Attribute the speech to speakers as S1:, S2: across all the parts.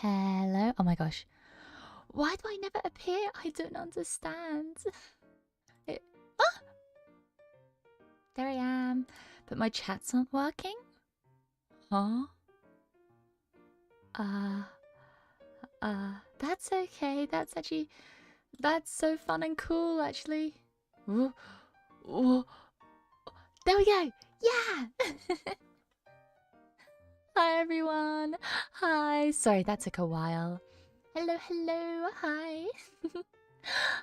S1: Hello. Oh my gosh. Why do I never appear? I don't understand. Ah! There I am. But my chats aren't working? Huh? That's okay. That's so fun and cool, actually. Ooh, ooh. There we go. Yeah! Hi, everyone. Hi. Sorry, that took a while. Hello, hello. Hi.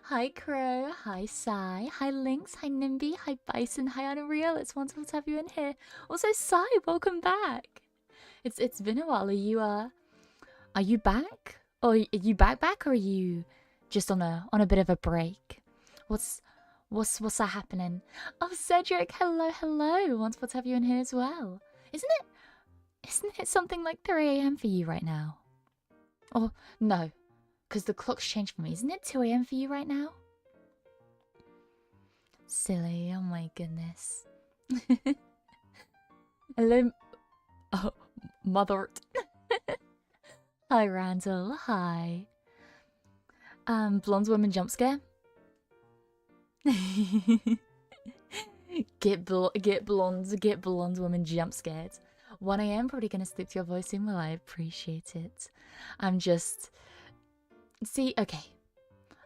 S1: Hi, Crow. Hi, Sai. Hi, Lynx. Hi, Nimby. Hi, Bison. Hi, Unreal. It's wonderful to have you in here. Also, Sai, welcome back. It's been a while. Are you back? Or are you back, or are you just on a bit of a break? What's that happening? Oh, Cedric. Hello, hello. Wonderful to have you in here as well. Isn't it something like 3 a.m. for you right now? Oh, no. Because the clock's changed for me. Isn't it 2 a.m. for you right now? Silly. Oh my goodness. Hello. Oh, mother. Hi, Randall. Hi. Blonde woman jump scare? Get blonde woman jump scared. 1 a.m. probably gonna slip to your voice soon. Well, I appreciate it. I'm just... See, okay.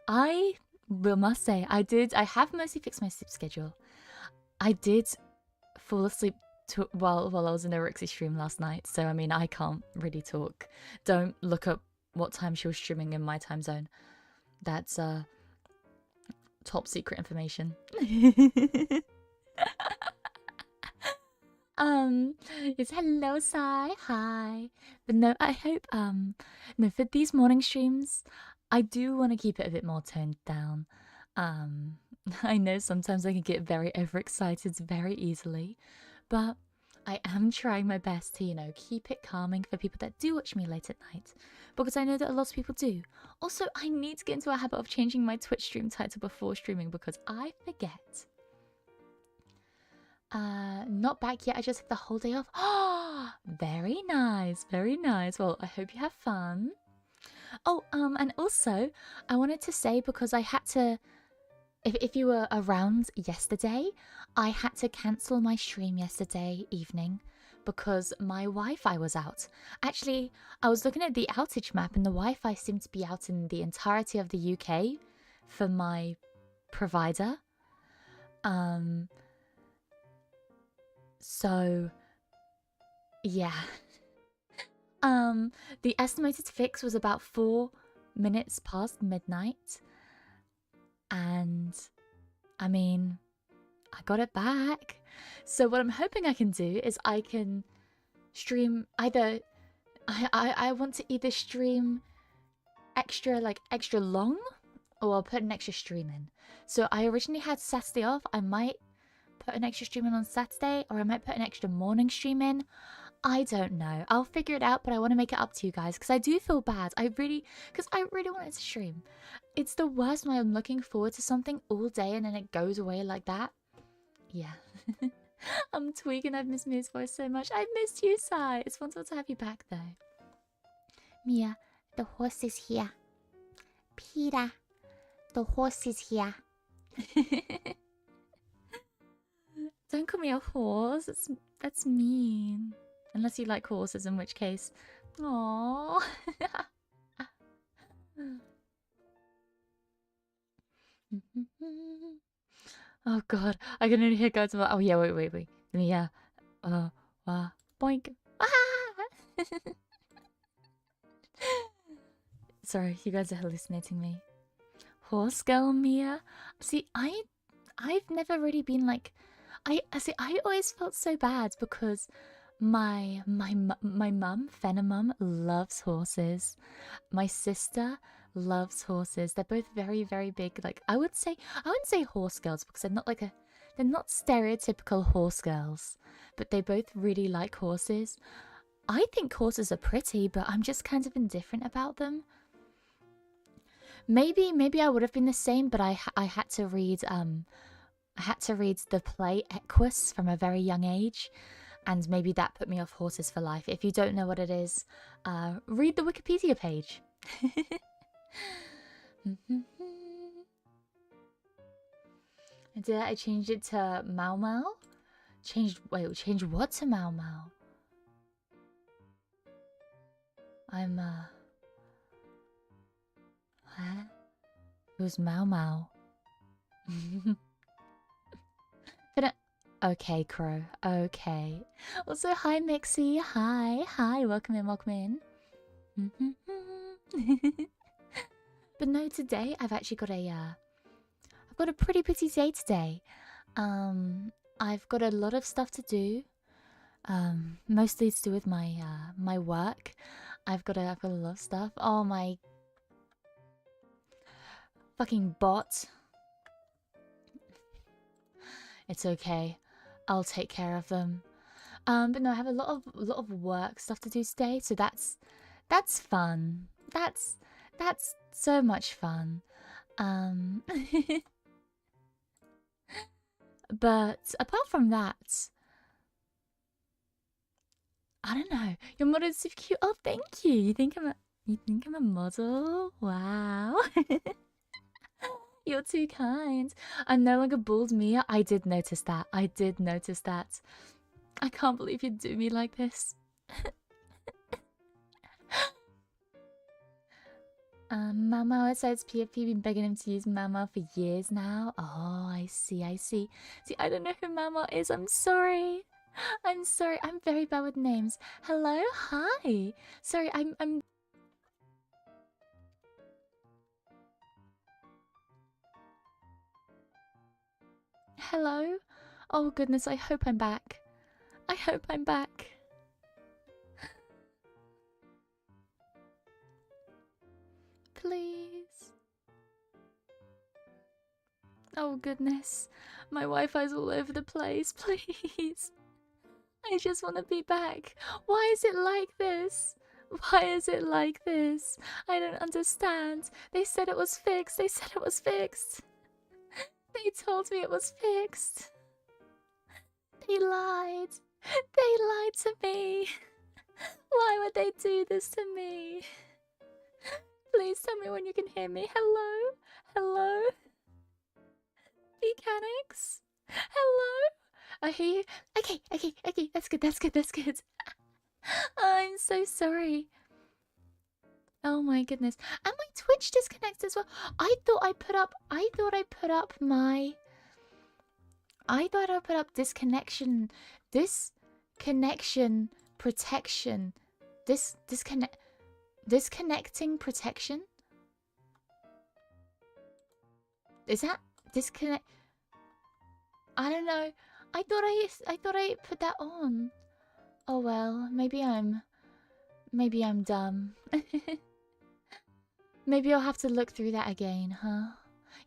S1: I must say, I have mostly fixed my sleep schedule. I did fall asleep while I was in Erix's stream last night, so I mean, I can't really talk. Don't look up what time she was streaming in my time zone. That's top secret information. It's hello, Sai. Hi. But no, I hope no, for these morning streams, I do want to keep it a bit more toned down. I know sometimes I can get very overexcited very easily, but I am trying my best to, you know, keep it calming for people that do watch me late at night, because I know that a lot of people do. Also, I need to get into a habit of changing my Twitch stream title before streaming because I forget. Not back yet. I just had the whole day off. Oh, very nice, very nice. Well, I hope you have fun. Oh, and also, I wanted to say, because I had to, if you were around yesterday, I had to cancel my stream yesterday evening because my Wi-Fi was out. Actually, I was looking at the outage map and the Wi-Fi seemed to be out in the entirety of the UK for my provider. So, yeah. The estimated fix was about 4 minutes past midnight. And, I mean, I got it back. So what I'm hoping I can do is I can stream either... I want to either stream extra long, or I'll put an extra stream in. So I originally had Saturday off. I might put an extra stream in on Saturday, or I might put an extra morning stream in. I don't know. I'll figure it out, but I want to make it up to you guys because I do feel bad. Because I really wanted to stream. It's the worst when I'm looking forward to something all day and then it goes away like that. Yeah. I'm tweaking. I've missed Mia's voice so much. I've missed you, Sai. It's wonderful to have you back, though. Mia, the horse is here. Peter, the horse is here. Don't call me a horse. That's mean. Unless you like horses, in which case... Aww. Oh god, I can only hear guys about... Oh yeah, wait. Yeah. Boink. Ah! Sorry, you guys are hallucinating me. Horse girl, Mia? See, I've never really been like... I always felt so bad because my mum, Fenimome, loves horses. My sister loves horses. They're both very, very big. Like I wouldn't say horse girls because they're not stereotypical horse girls, but they both really like horses. I think horses are pretty, but I'm just kind of indifferent about them. Maybe I would have been the same, but I had to read the play Equus from a very young age. and maybe that put me off horses for life. If you don't know what it is, read the Wikipedia page. Did I change it to Mau Mau? Wait, change what to Mau Mau? Huh? Who's Mau Mau? Okay, Crow. Okay. Also, hi, Mixie. Hi. Welcome in. But no, today I've actually got I've got a pretty busy day today. I've got a lot of stuff to do. Mostly to do with my my work. I've got a lot of stuff. Oh my fucking bot. It's okay. I'll take care of them. But no, I have a lot of work stuff to do today, so that's fun. That's so much fun. But apart from that, I don't know. Your model is super cute. Oh, thank you. You think I'm a model? Wow. You're too kind. I'm no longer bald Mia. I did notice that. I can't believe you'd do me like this. Mau Mau says PFP been begging him to use Mau Mau for years now. Oh, I see. See, I don't know who Mau Mau is. I'm sorry. I'm very bad with names. Hello? Hi. Sorry, I'm... Hello? Oh goodness, I hope I'm back. Please. Oh goodness. My Wi-Fi's all over the place. Please. I just want to be back. Why is it like this? I don't understand. They said it was fixed. They told me it was fixed. They lied to me. Why would they do this to me? Please tell me when you can hear me. Hello? Mechanics? Hello? I hear you. Okay. That's good. I'm so sorry. Oh my goodness. And my Twitch disconnected as well. I thought I put up disconnection protection. Disconnecting protection? Is that disconnect? I don't know. I thought I put that on. Oh well, maybe I'm dumb. Maybe I'll have to look through that again, huh?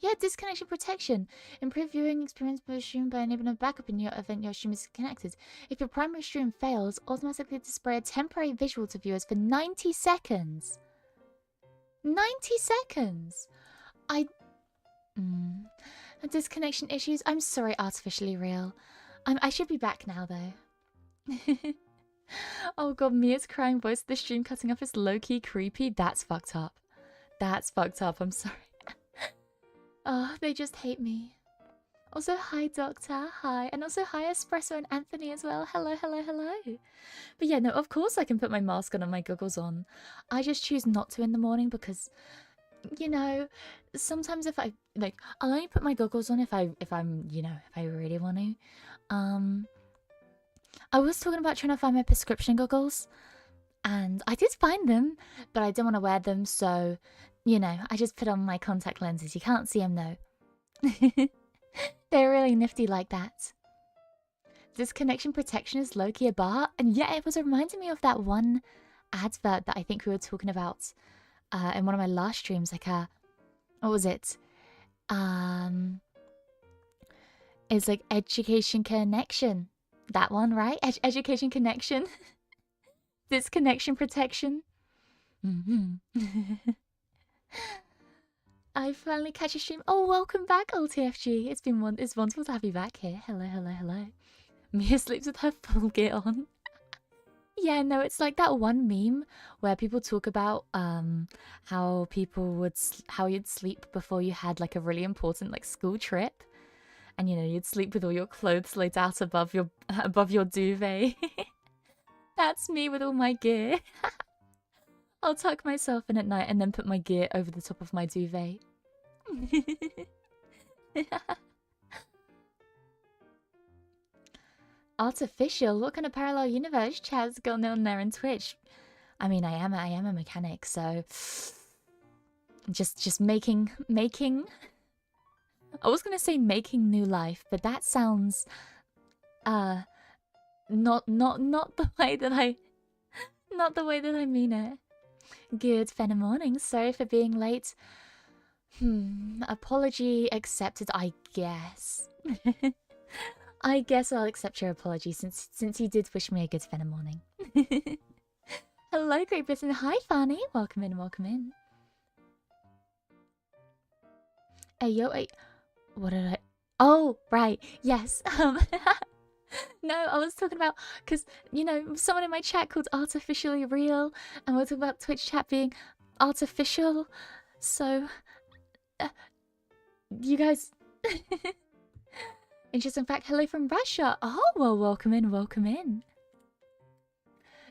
S1: Yeah, disconnection protection. Improve viewing experience per stream by enabling a backup in your event your stream is connected. If your primary stream fails, automatically display a temporary visual to viewers for 90 seconds. 90 seconds! Disconnection issues? I'm sorry, artificially real. I should be back now, though. Oh god, Mia's crying voice of the stream cutting off is low-key creepy. That's fucked up. I'm sorry. Oh, they just hate me. Also, hi, Doctor. Hi. And also, hi, Espresso and Anthony as well. Hello. But yeah, no, of course I can put my mask on and my goggles on. I just choose not to in the morning because, you know, sometimes if I'll only put my goggles on if I really want to. I was talking about trying to find my prescription goggles, and I did find them, but I didn't want to wear them, so, you know, I just put on my contact lenses. You can't see them, though. They're really nifty like that. Disconnection protection is low-key a bar, and yeah, it was reminding me of that one advert that I think we were talking about in one of my last streams, like what was it? It's like Education Connection. That one, right? Education Connection. Disconnection protection. I finally catch a stream. Oh, welcome back, LTFG. It's wonderful to have you back here. Hello. Mia sleeps with her full gear on. Yeah, no, it's like that one meme where people talk about how how you'd sleep before you had like a really important like school trip, and you know you'd sleep with all your clothes laid out above your duvet. That's me with all my gear. I'll tuck myself in at night and then put my gear over the top of my duvet. Artificial? What kind of parallel universe chat's going on there on Twitch? I mean, I am a mechanic, so just making. I was gonna say making new life, but that sounds not the way that I mean it. Good Fenimorning. Sorry for being late. Apology accepted, I guess. I guess I'll accept your apology since you did wish me a good Fenimorning. Hello, Great Britain. Hi, Fanny. Welcome in, welcome in. Hey, yo, hey. What did I... Oh, right. Yes. No, I was talking about... Because, you know, someone in my chat called Artificially Real. And we're talking about Twitch chat being artificial. So... you guys... Interesting fact. Hello from Russia. Oh, well, welcome in, welcome in.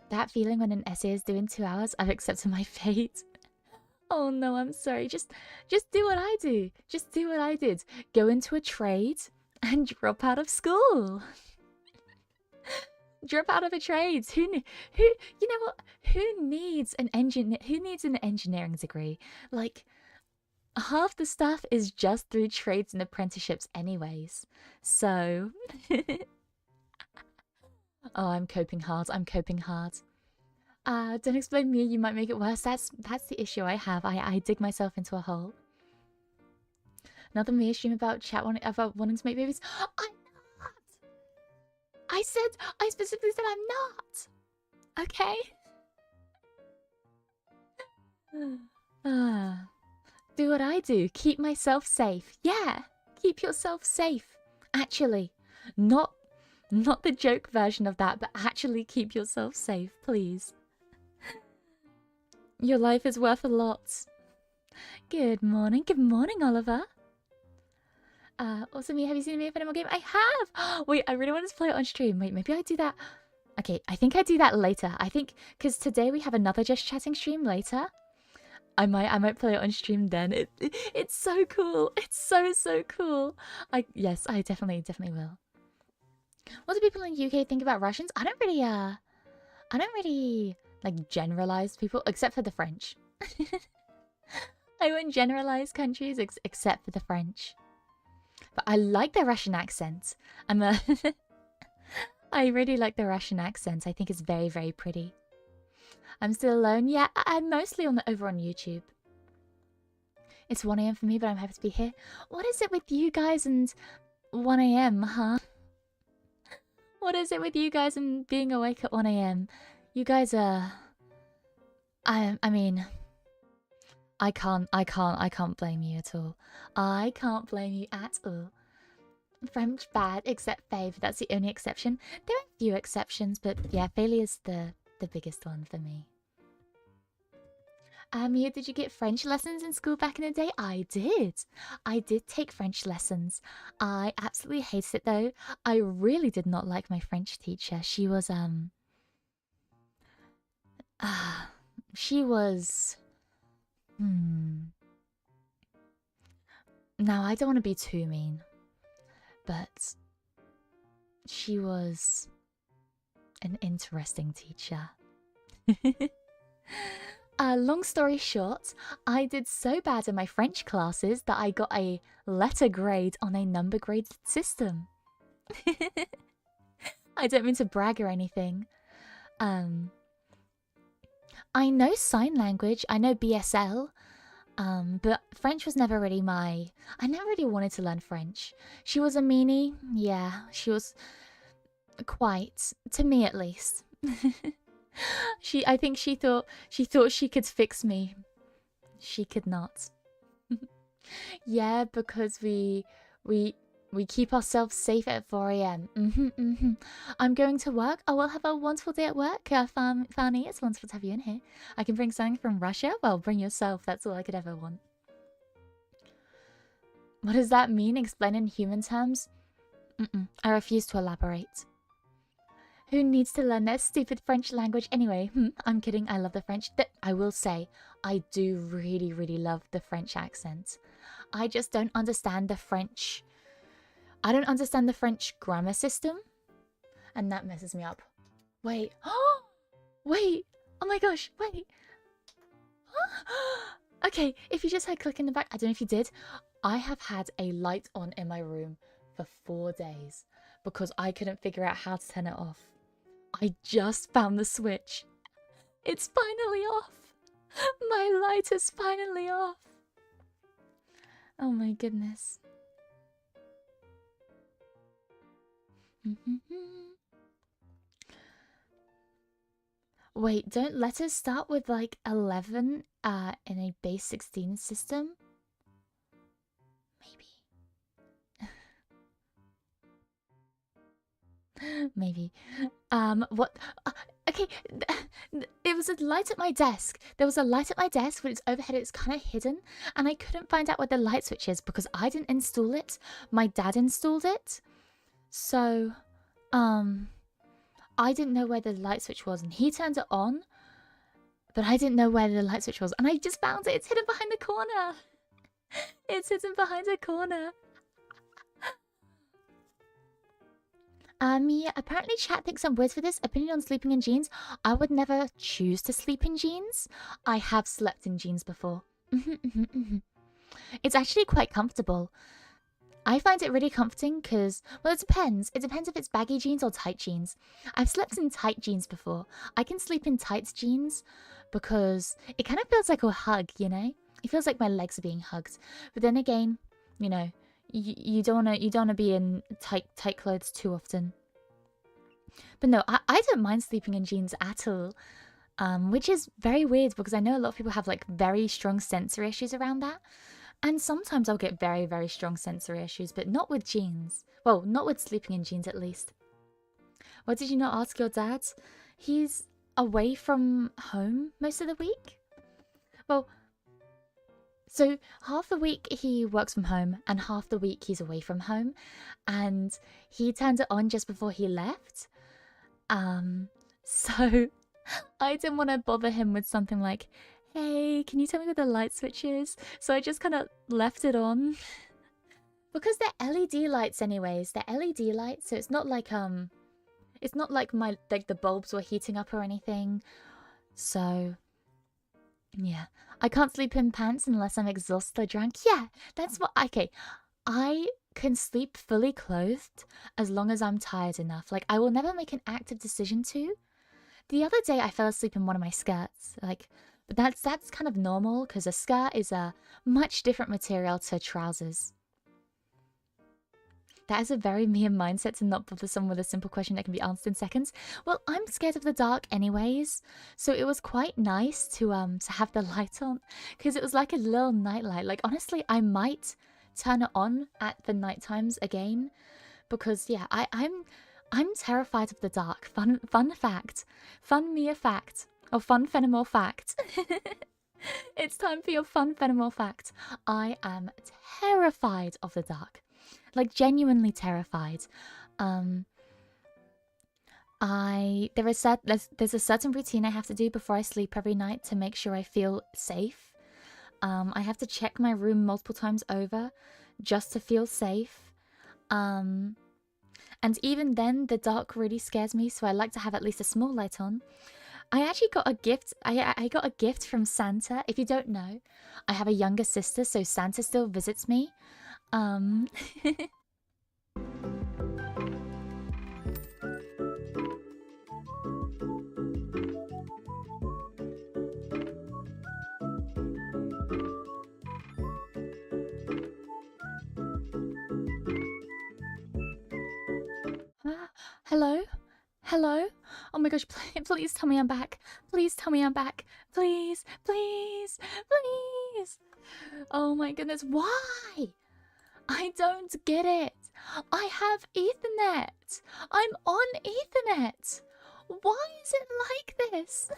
S1: That feeling when an essay is due in 2 hours, I've accepted my fate. Oh no, I'm sorry. Just do what I do. Just do what I did. Go into a trade and drop out of school. Drop out of a trade. You know what? Who needs an engineering degree? Like, half the stuff is just through trades and apprenticeships anyways. So oh, I'm coping hard. I'm coping hard. Don't explain me, you might make it worse. That's the issue I have. I dig myself into a hole. Another Mia stream about about wanting to make babies. I'm not! I specifically said I'm not! Okay? Do what I do. Keep myself safe. Yeah! Keep yourself safe. Actually. Not the joke version of that, but actually keep yourself safe, please. Your life is worth a lot. Good morning. Good morning, Oliver. Also, Mia, have you seen the Mia Fenimore game? I have! Wait, I really wanted to play it on stream. Wait, maybe I do that. Okay, I think I do that later. I think, because today we have another Just Chatting stream later. I might play it on stream then. It's so cool. It's so cool. Yes, I definitely will. What do people in the UK think about Russians? I don't really like generalize people except for the French. I wouldn't generalize countries except for the French. But I like the Russian accent. I really like the Russian accent. I think it's very, very pretty. I'm still alone. Yeah, I'm mostly over on YouTube. It's 1 AM for me, but I'm happy to be here. What is it with you guys and 1 AM, huh? What is it with you guys and being awake at 1 AM? You guys are... I mean... I can't blame you at all. I can't blame you at all. French bad, except fave. That's the only exception. There are a few exceptions, but yeah, failure's the biggest one for me. Mia, did you get French lessons in school back in the day? I did. I did take French lessons. I absolutely hated it though. I really did not like my French teacher. She was Now, I don't want to be too mean, but she was an interesting teacher. Long story short, I did so bad in my French classes that I got a letter grade on a number grade system. I don't mean to brag or anything. I know sign language, I know BSL, but French was never really I never really wanted to learn French. She was a meanie, yeah, she was quite, to me at least. I think she thought she could fix me. She could not. Yeah, because we We keep ourselves safe at 4 a.m. I'm going to work. I will have a wonderful day at work. Fanny, it's wonderful to have you in here. I can bring something from Russia. Well, bring yourself. That's all I could ever want. What does that mean? Explain in human terms? I refuse to elaborate. Who needs to learn that stupid French language anyway? I'm kidding. I love the French. I will say, I do really, really love the French accent. I just don't understand the French. I don't understand the French grammar system. And that messes me up. Wait. Wait. Oh my gosh. Wait. Okay, if you just heard click in the back, I don't know if you did. I have had a light on in my room for 4 days because I couldn't figure out how to turn it off. I just found the switch. It's finally off. My light is finally off. Oh my goodness. Wait, don't letters start with like 11 in a base 16 system? Maybe. What? Okay, it was a light at my desk. There was a light at my desk, but it's overhead. It's kind of hidden, and I couldn't find out where the light switch is because I didn't install it. My dad installed it, so I didn't know where the light switch was, and he turned it on, but I didn't know where the light switch was, and I just found it. It's hidden behind the corner. It's hidden behind a corner. Mia, apparently chat thinks I'm weird for this. Opinion on sleeping in jeans. I would never choose to sleep in jeans. I have slept in jeans before. It's actually quite comfortable. I find it really comforting because, well, it depends. It depends if it's baggy jeans or tight jeans. I've slept in tight jeans before. I can sleep in tight jeans because it kind of feels like a hug, you know? It feels like my legs are being hugged. But then again, you know, you don't wanna be in tight clothes too often. But no, I don't mind sleeping in jeans at all, which is very weird because I know a lot of people have like very strong sensory issues around that, and sometimes I'll get very, very strong sensory issues, but not with jeans. Well, not with sleeping in jeans at least. Why did you not ask your dad? He's away from home most of the week. Well, so half the week he works from home and half the week he's away from home, and he turned it on just before he left. So I didn't want to bother him with something like, hey, can you tell me where the light switch is? So I just kind of left it on. Because they're LED lights anyways. They're LED lights, so it's not like the bulbs were heating up or anything. So yeah, I can't sleep in pants unless I'm exhausted or drunk. Yeah, that's what. Okay, I can sleep fully clothed as long as I'm tired enough. Like, I will never make an active decision to. The other day I fell asleep in one of my skirts. Like, but that's kind of normal because a skirt is a much different material to trousers. That is a very Mia mindset to not bother someone with a simple question that can be answered in seconds. Well, I'm scared of the dark anyways, so it was quite nice to have the light on because it was like a little night light. Like, honestly, I might turn it on at the night times again because yeah, I'm terrified of the dark. Fun fact. Fun Mia fact. Or fun Fenimore fact. It's time for your fun Fenimore fact. I am terrified of the dark. Like, genuinely terrified. There's a certain routine I have to do before I sleep every night to make sure I feel safe. I have to check my room multiple times over just to feel safe. And even then, the dark really scares me, so I like to have at least a small light on. I actually got a gift. I got a gift from Santa. If you don't know, I have a younger sister, so Santa still visits me. Hello? Hello? Oh my gosh, please tell me I'm back. Please tell me I'm back. Please, please, please. Oh my goodness, why? I don't get it. I have Ethernet. I'm on Ethernet. Why is it like this?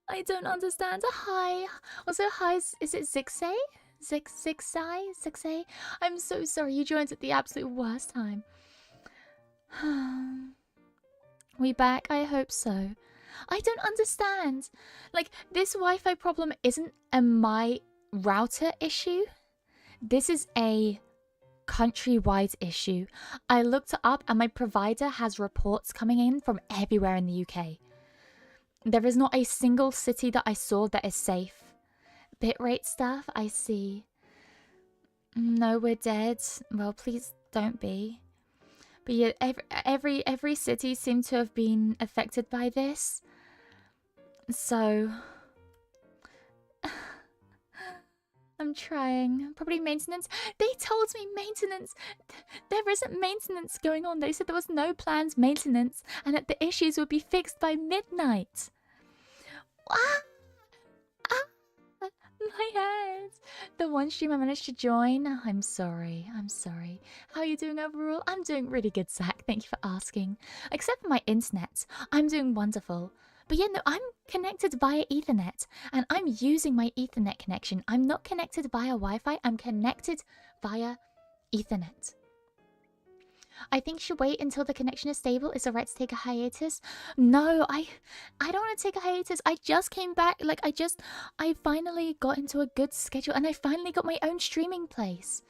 S1: I don't understand. Hi. Also, hi, is it Zixay? Zixay? I'm so sorry you joined at the absolute worst time. We back? I hope so. I don't understand. Like, this Wi-Fi problem isn't a my router issue. This is a countrywide issue. I looked it up and my provider has reports coming in from everywhere in the UK. There is not a single city that I saw that is safe. Bitrate stuff, I see. No, we're dead. Well, please don't be. But yeah, every city seemed to have been affected by this. So I'm trying. Probably maintenance. They told me maintenance. There isn't maintenance going on. They said there was no planned maintenance and that the issues would be fixed by midnight. Ah! Ah! My head. The one stream I managed to join. I'm sorry. I'm sorry. How are you doing overall? I'm doing really good, Zach. Thank you for asking. Except for my internet. I'm doing wonderful. But yeah, no, I'm connected via Ethernet, and I'm using my Ethernet connection. I'm not connected via Wi-Fi, I'm connected via Ethernet. I think you should wait until the connection is stable. Is it right to take a hiatus? No, I don't want to take a hiatus. I just came back, like, I finally got into a good schedule, and I finally got my own streaming place.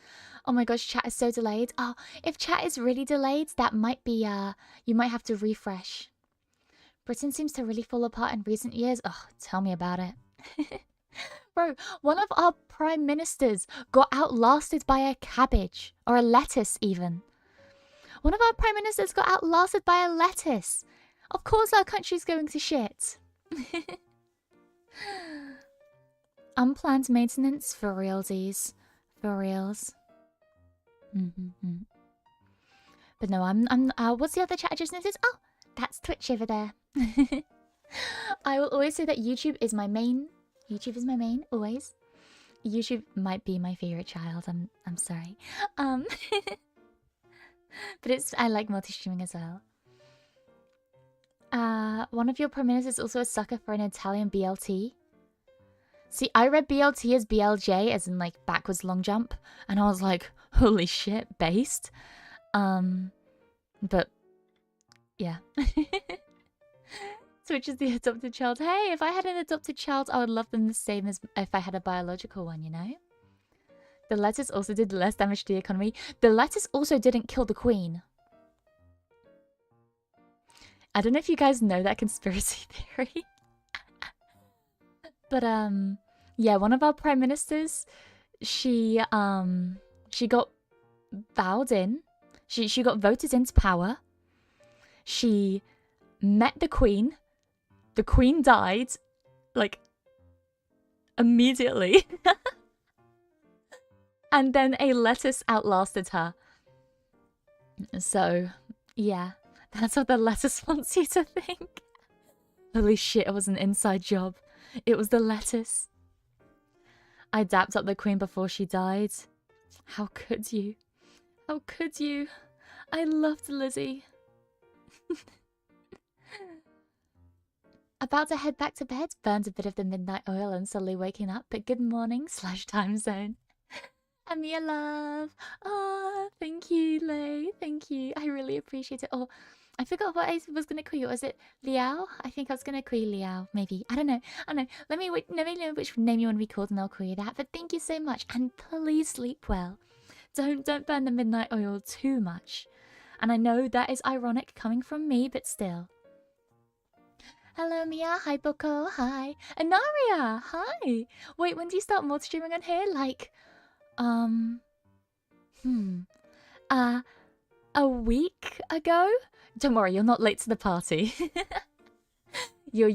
S1: Oh my gosh, chat is so delayed. Oh, if chat is really delayed, that might be, you might have to refresh. Britain seems to really fall apart in recent years. Oh, tell me about it. Bro, one of our prime ministers got outlasted by a cabbage. Or a lettuce, even. One of our prime ministers got outlasted by a lettuce. Of course our country's going to shit. Unplanned maintenance for realsies. For reals. But no, what's the other chat I just noticed? Oh, that's Twitch over there. I will always say that YouTube is my main. YouTube is my main, always. YouTube might be my favorite child. I'm sorry. But I like multi-streaming as well. One of your prime ministers is also a sucker for an Italian BLT. See, I read BLT as BLJ, as in like backwards long jump, and I was like, holy shit, based. But yeah. Twitch is the adopted child. Hey, if I had an adopted child, I would love them the same as if I had a biological one, you know? The lettuce also did less damage to the economy. The lettuce also didn't kill the queen. I don't know if you guys know that conspiracy theory. But, yeah, one of our prime ministers, she got vowed in. She got voted into power. She met the queen. The queen died, like, immediately. And then a lettuce outlasted her. So, yeah, that's what the lettuce wants you to think. Holy shit, it was an inside job. It was the lettuce. I dapped up the queen before she died. How could you? How could you? I loved Lizzie. About to head back to bed, burned a bit of the midnight oil and suddenly waking up, but good morning / time zone. Amia love. Oh, thank you, Lay. Thank you. I really appreciate it. Oh, I forgot what I was going to call you. Was it Liao? I think I was going to call you Liao, maybe. I don't know. Let me know which name you want to be called and I'll call you that. But thank you so much. And please sleep well. Don't burn the midnight oil too much. And I know that is ironic coming from me, but still. Hello, Mia. Hi, Boko. Hi. Anaria. Hi. Wait, when do you start multi-streaming on here? Like, a week ago? Don't worry, you're not late to the party. You're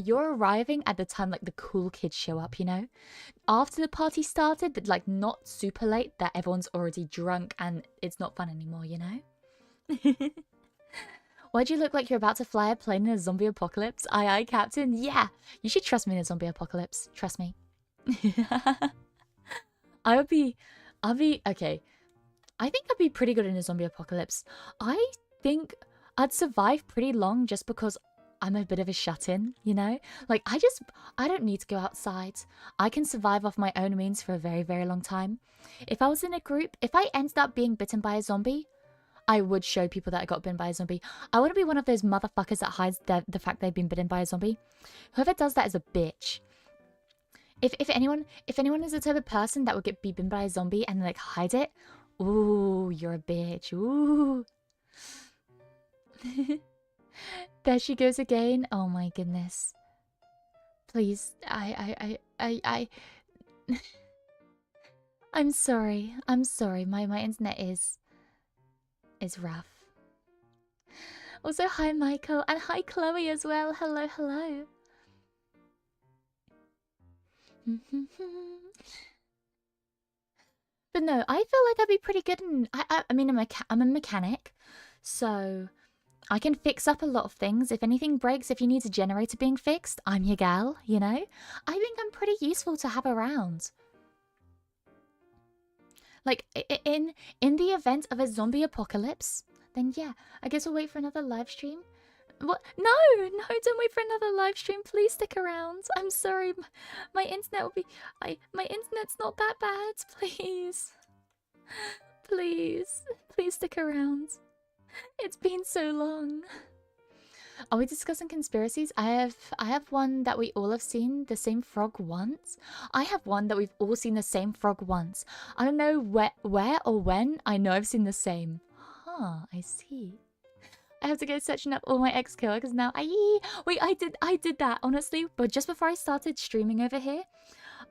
S1: arriving at the time like the cool kids show up, you know? After the party started, but like not super late, that everyone's already drunk and it's not fun anymore, you know? Why do you look like you're about to fly a plane in a zombie apocalypse? Aye, aye, Captain. Yeah, you should trust me in a zombie apocalypse. Trust me. I Okay. I think I'd be pretty good in a zombie apocalypse. I think I'd survive pretty long just because I'm a bit of a shut-in, you know? Like, I don't need to go outside. I can survive off my own means for a very, very long time. If I was in a group, if I ended up being bitten by a zombie, I would show people that I got bitten by a zombie. I wouldn't be one of those motherfuckers that hides the fact they've been bitten by a zombie. Whoever does that is a bitch. If anyone is the type of person that would be bitten by a zombie and like hide it, ooh, you're a bitch. Ooh. There she goes again. Oh my goodness. Please, I'm sorry. I'm sorry. My internet is rough. Also, hi Michael and hi Chloe as well. Hello, hello. But no, I feel like I'd be pretty good in. I mean, I'm a mechanic, so I can fix up a lot of things. If anything breaks, if you need a generator being fixed, I'm your gal. You know, I think I'm pretty useful to have around. Like in the event of a zombie apocalypse, then yeah, I guess we'll wait for another live stream. What? No, don't wait for another live stream. Please stick around. I'm sorry, my internet will be. My internet's not that bad. Please, please stick around. It's been so long. Are we discussing conspiracies? I have one that we all have seen the same frog once. I have one that we've all seen the same frog once. I don't know where or when. I know I've seen the same. Huh, I see. I have to go searching up all my ex-killer because now wait, I did that honestly, but just before I started streaming over here,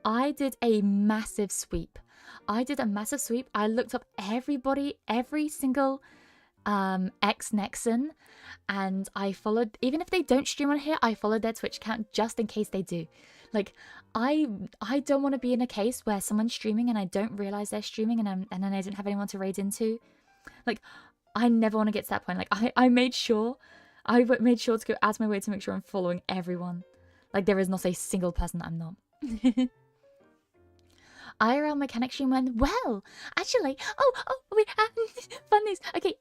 S1: I did a massive sweep. I looked up everybody, every single ex-Nexon, and I followed, even if they don't stream on here, I followed their Twitch account just in case they do. Like, I don't want to be in a case where someone's streaming and I don't realize they're streaming and then I don't have anyone to raid into. Like, I never want to get to that point. Like, I made sure to go out of my way to make sure I'm following everyone. Like, there is not a single person that I'm not. IRL mechanic stream went well. Actually, oh wait, fun news. Okay,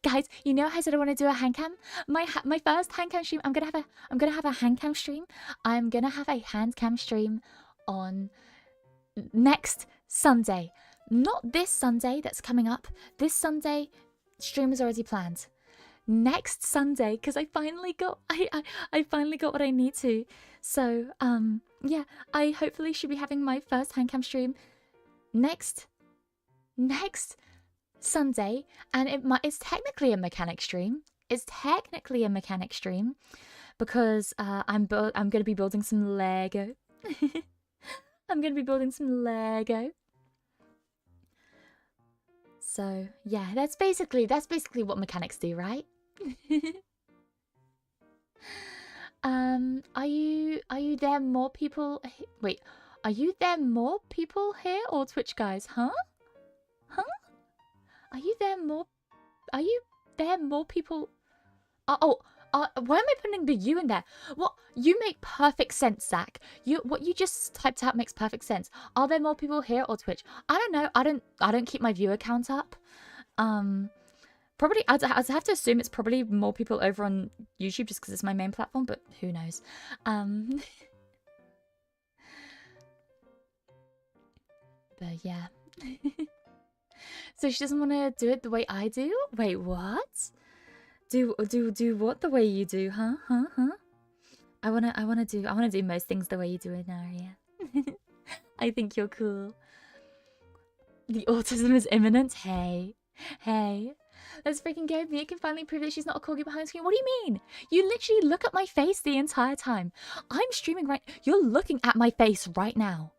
S1: guys. You know I said I want to do a hand cam. My first hand cam stream. I'm gonna have a hand cam stream. I'm gonna have a hand cam stream on next Sunday. Not this Sunday that's coming up. This Sunday, stream is already planned. Next Sunday, because I finally got what I need to. So yeah, I hopefully should be having my first hand cam stream next Sunday, and it's technically a mechanic stream. It's technically a mechanic stream because I'm going to be building some Lego. I'm going to be building some Lego. So yeah, that's basically what mechanics do, right? Are you there more people? Wait, are you there more people here or Twitch guys? Huh? Are you there more people? Why am I putting the you in there? What? You make perfect sense, Zach. What you just typed out makes perfect sense. Are there more people here or Twitch? I don't know. I don't keep my viewer count up. Probably I'd have to assume it's probably more people over on YouTube just because it's my main platform, but who knows? But yeah. So she doesn't want to do it the way I do? Wait, what? Do what the way you do, huh? I wanna do most things the way you do it now, yeah. I think you're cool. The autism is imminent. Hey. Let's freaking go. Mia can finally prove that she's not a corgi behind the screen. What do you mean? You literally look at my face the entire time. I'm streaming right. You're looking at my face right now.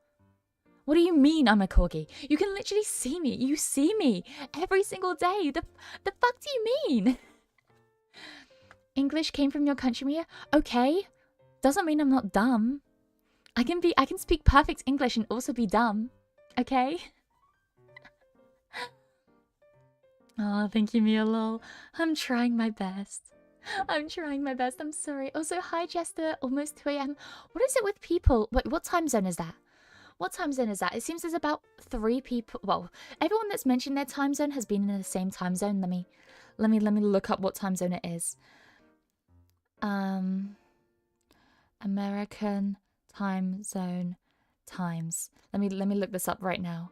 S1: What do you mean I'm a corgi? You can literally see me. You see me every single day. The fuck do you mean? English came from your country, Mia. Okay. Doesn't mean I'm not dumb. I can speak perfect English and also be dumb. Okay? Oh, thank you, Mia, lol. I'm trying my best. I'm sorry. Also, hi, Jester. Almost 2 AM. What is it with people? Wait, what time zone is that? What time zone is that? It seems there's about 3 people. Well, everyone that's mentioned their time zone has been in the same time zone. Let me look up what time zone it is. American time zone times. Let me look this up right now.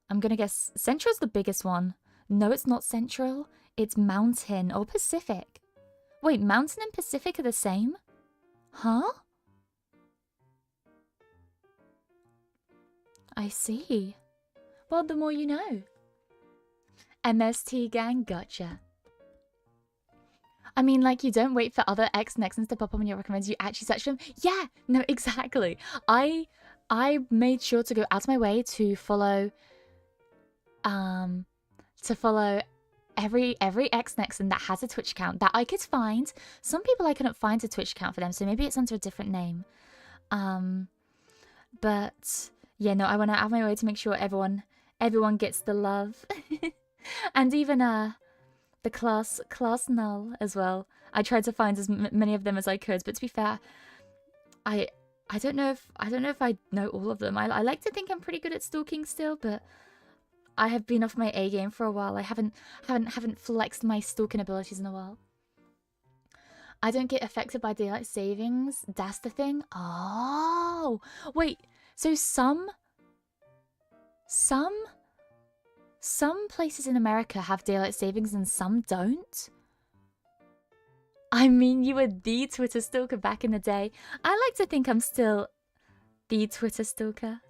S1: I'm gonna guess Central's the biggest one. No, it's not Central. It's Mountain or Pacific. Wait, Mountain and Pacific are the same? Huh? I see. Well, the more you know. MST gang, gotcha. I mean, like, you don't wait for other X-Nexons to pop up on your recommends, you actually search them. Yeah, no, exactly. I made sure to go out of my way to follow every X-Nexon that has a Twitch account that I could find. Some people I couldn't find a Twitch account for them, so maybe it's under a different name. But yeah, no, I went out of my way to make sure everyone gets the love. And even the class null as well. I tried to find as many of them as I could, but to be fair, I don't know if I know all of them. I like to think I'm pretty good at stalking still, but I have been off my A game for a while. I haven't flexed my stalking abilities in a while. I don't get affected by daylight savings. That's the thing. Oh, wait. So some places in America have daylight savings and some don't. I mean, you were the Twitter stalker back in the day. I like to think I'm still the Twitter stalker.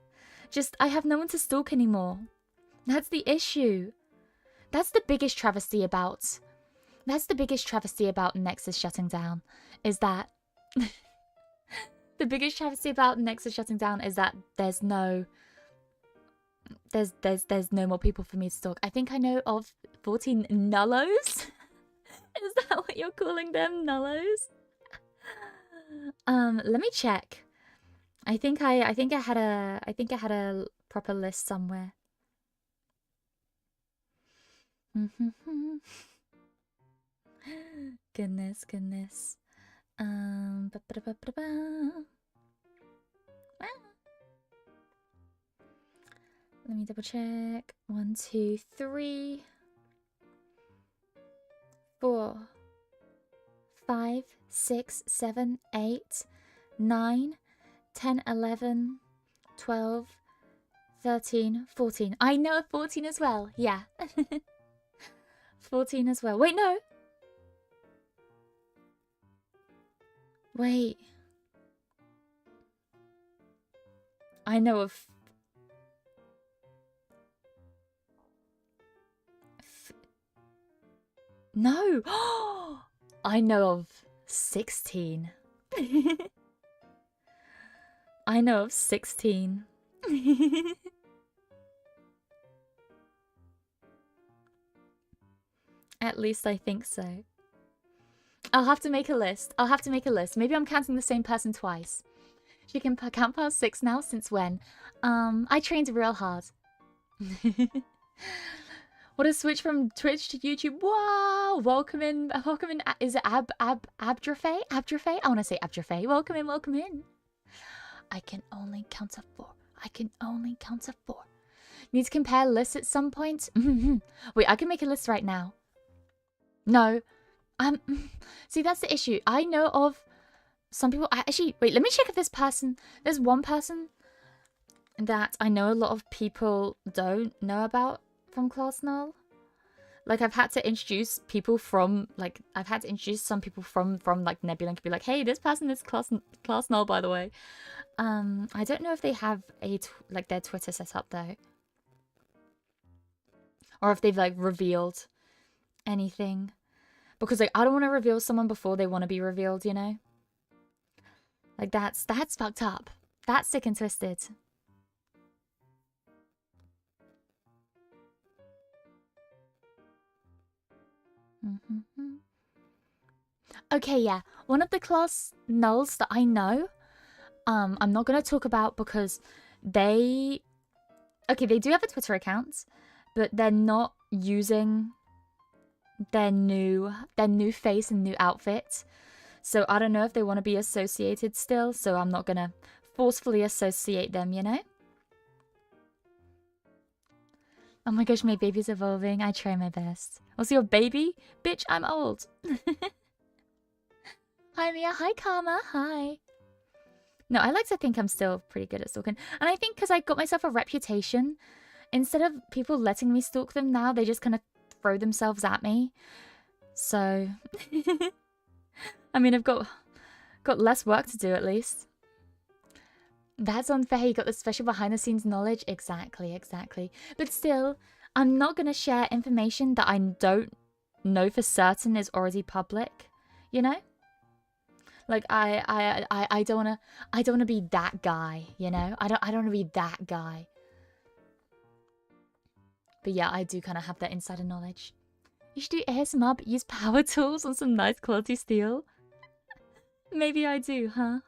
S1: Just, I have no one to stalk anymore. That's the issue. That's the biggest travesty about... Nexus shutting down. Is that... The biggest travesty about Nexus shutting down is that there's no... There's no more people for me to stalk. I think I know of 14 nullos. Is that what you're calling them? Nullos? Let me check. I think I had a proper list somewhere. Goodness. Let me double check. 1, 2, 3, 4, 5, 6, 7, 8, 9, 10, 11, 12, 13, 14. I know 14 as well. Yeah. 14 as well. Wait, no. Wait. I know of... No! I know of 16. I know of 16. At least I think so. I'll have to make a list. Maybe I'm counting the same person twice. She can count past 6 now. Since when? I trained real hard. What a switch from Twitch to YouTube. Wow! Welcome in. Is it Abdrafe? Abdrafe? I want to say Abdrafe. Welcome in. I can only count to 4. Need to compare lists at some point? Wait, I can make a list right now. No. See, that's the issue. I know of some people... Actually, wait, let me check if this person... There's one person that I know a lot of people don't know about from Class Null. Like, I've had to introduce people from... Like, I've had to introduce some people from like, Nebula and be like, hey, this person is Class Null, by the way. I don't know if they have like, their Twitter set up, though. Or if they've, like, revealed anything. Because, like, I don't want to reveal someone before they want to be revealed, you know? Like, that's fucked up. That's sick and twisted. Okay, yeah. One of the class nulls that I know, I'm not going to talk about because they... Okay, they do have a Twitter account, but they're not using their new face and new outfit. So I don't know if they want to be associated still, so I'm not going to forcefully associate them, you know? Oh my gosh, my baby's evolving. I try my best. Also, your baby? Bitch, I'm old. Hi, Mia. Hi, Karma. Hi. No, I like to think I'm still pretty good at stalking. And I think because I got myself a reputation, instead of people letting me stalk them now, they just kind of throw themselves at me. So, I mean, I've got less work to do at least. That's unfair. You got the special behind-the-scenes knowledge. Exactly, exactly. But still, I'm not gonna share information that I don't know for certain is already public. You know, like I don't wanna be that guy. You know, I don't wanna be that guy. But yeah, I do kind of have that insider knowledge. You should do ASMR, but use power tools on some nice quality steel. Maybe I do, huh?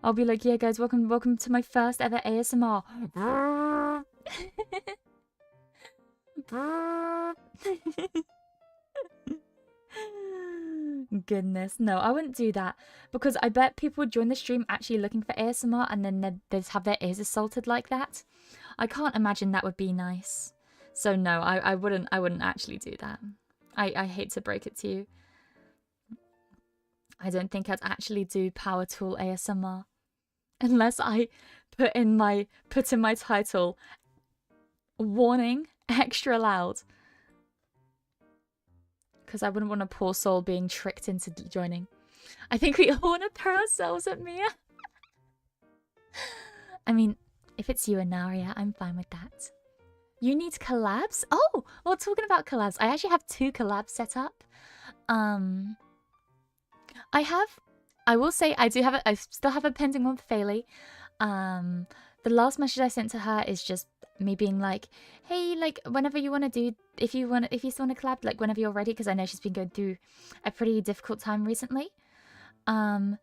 S1: I'll be like, yeah, guys, welcome to my first ever ASMR. Goodness, no, I wouldn't do that because I bet people would join the stream actually looking for ASMR and then they'd just have their ears assaulted like that. I can't imagine that would be nice. So no, I wouldn't actually do that. I hate to break it to you. I don't think I'd actually do power tool ASMR unless I put in my title warning extra loud, because I wouldn't want a poor soul being tricked into joining. I think we all want to throw ourselves at Mia. I mean, if it's you and Naria, I'm fine with that. You need collabs? Oh, well, talking about collabs, I actually have 2 collabs set up. I will say I still have a pending one for Faylee. The last message I sent to her is just me being like, hey, like, whenever you want to do, if you still want to collab, like, whenever you're ready, because I know she's been going through a pretty difficult time recently. And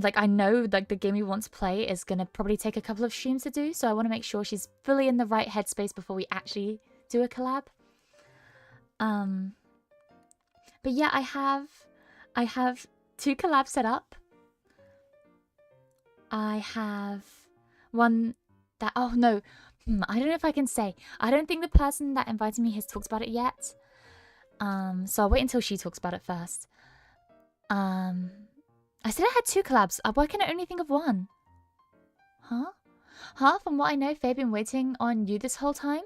S1: like, I know like the game we want to play is gonna probably take a couple of streams to do, so I want to make sure she's fully in the right headspace before we actually do a collab. But yeah, I have 2 collabs set up. I have one that, oh no, I don't know if I can say. I don't think the person that invited me has talked about it yet. So I'll wait until she talks about it first. I said I had 2 collabs. Why can I only think of one? Huh? Huh? From what I know, Faye been waiting on you this whole time?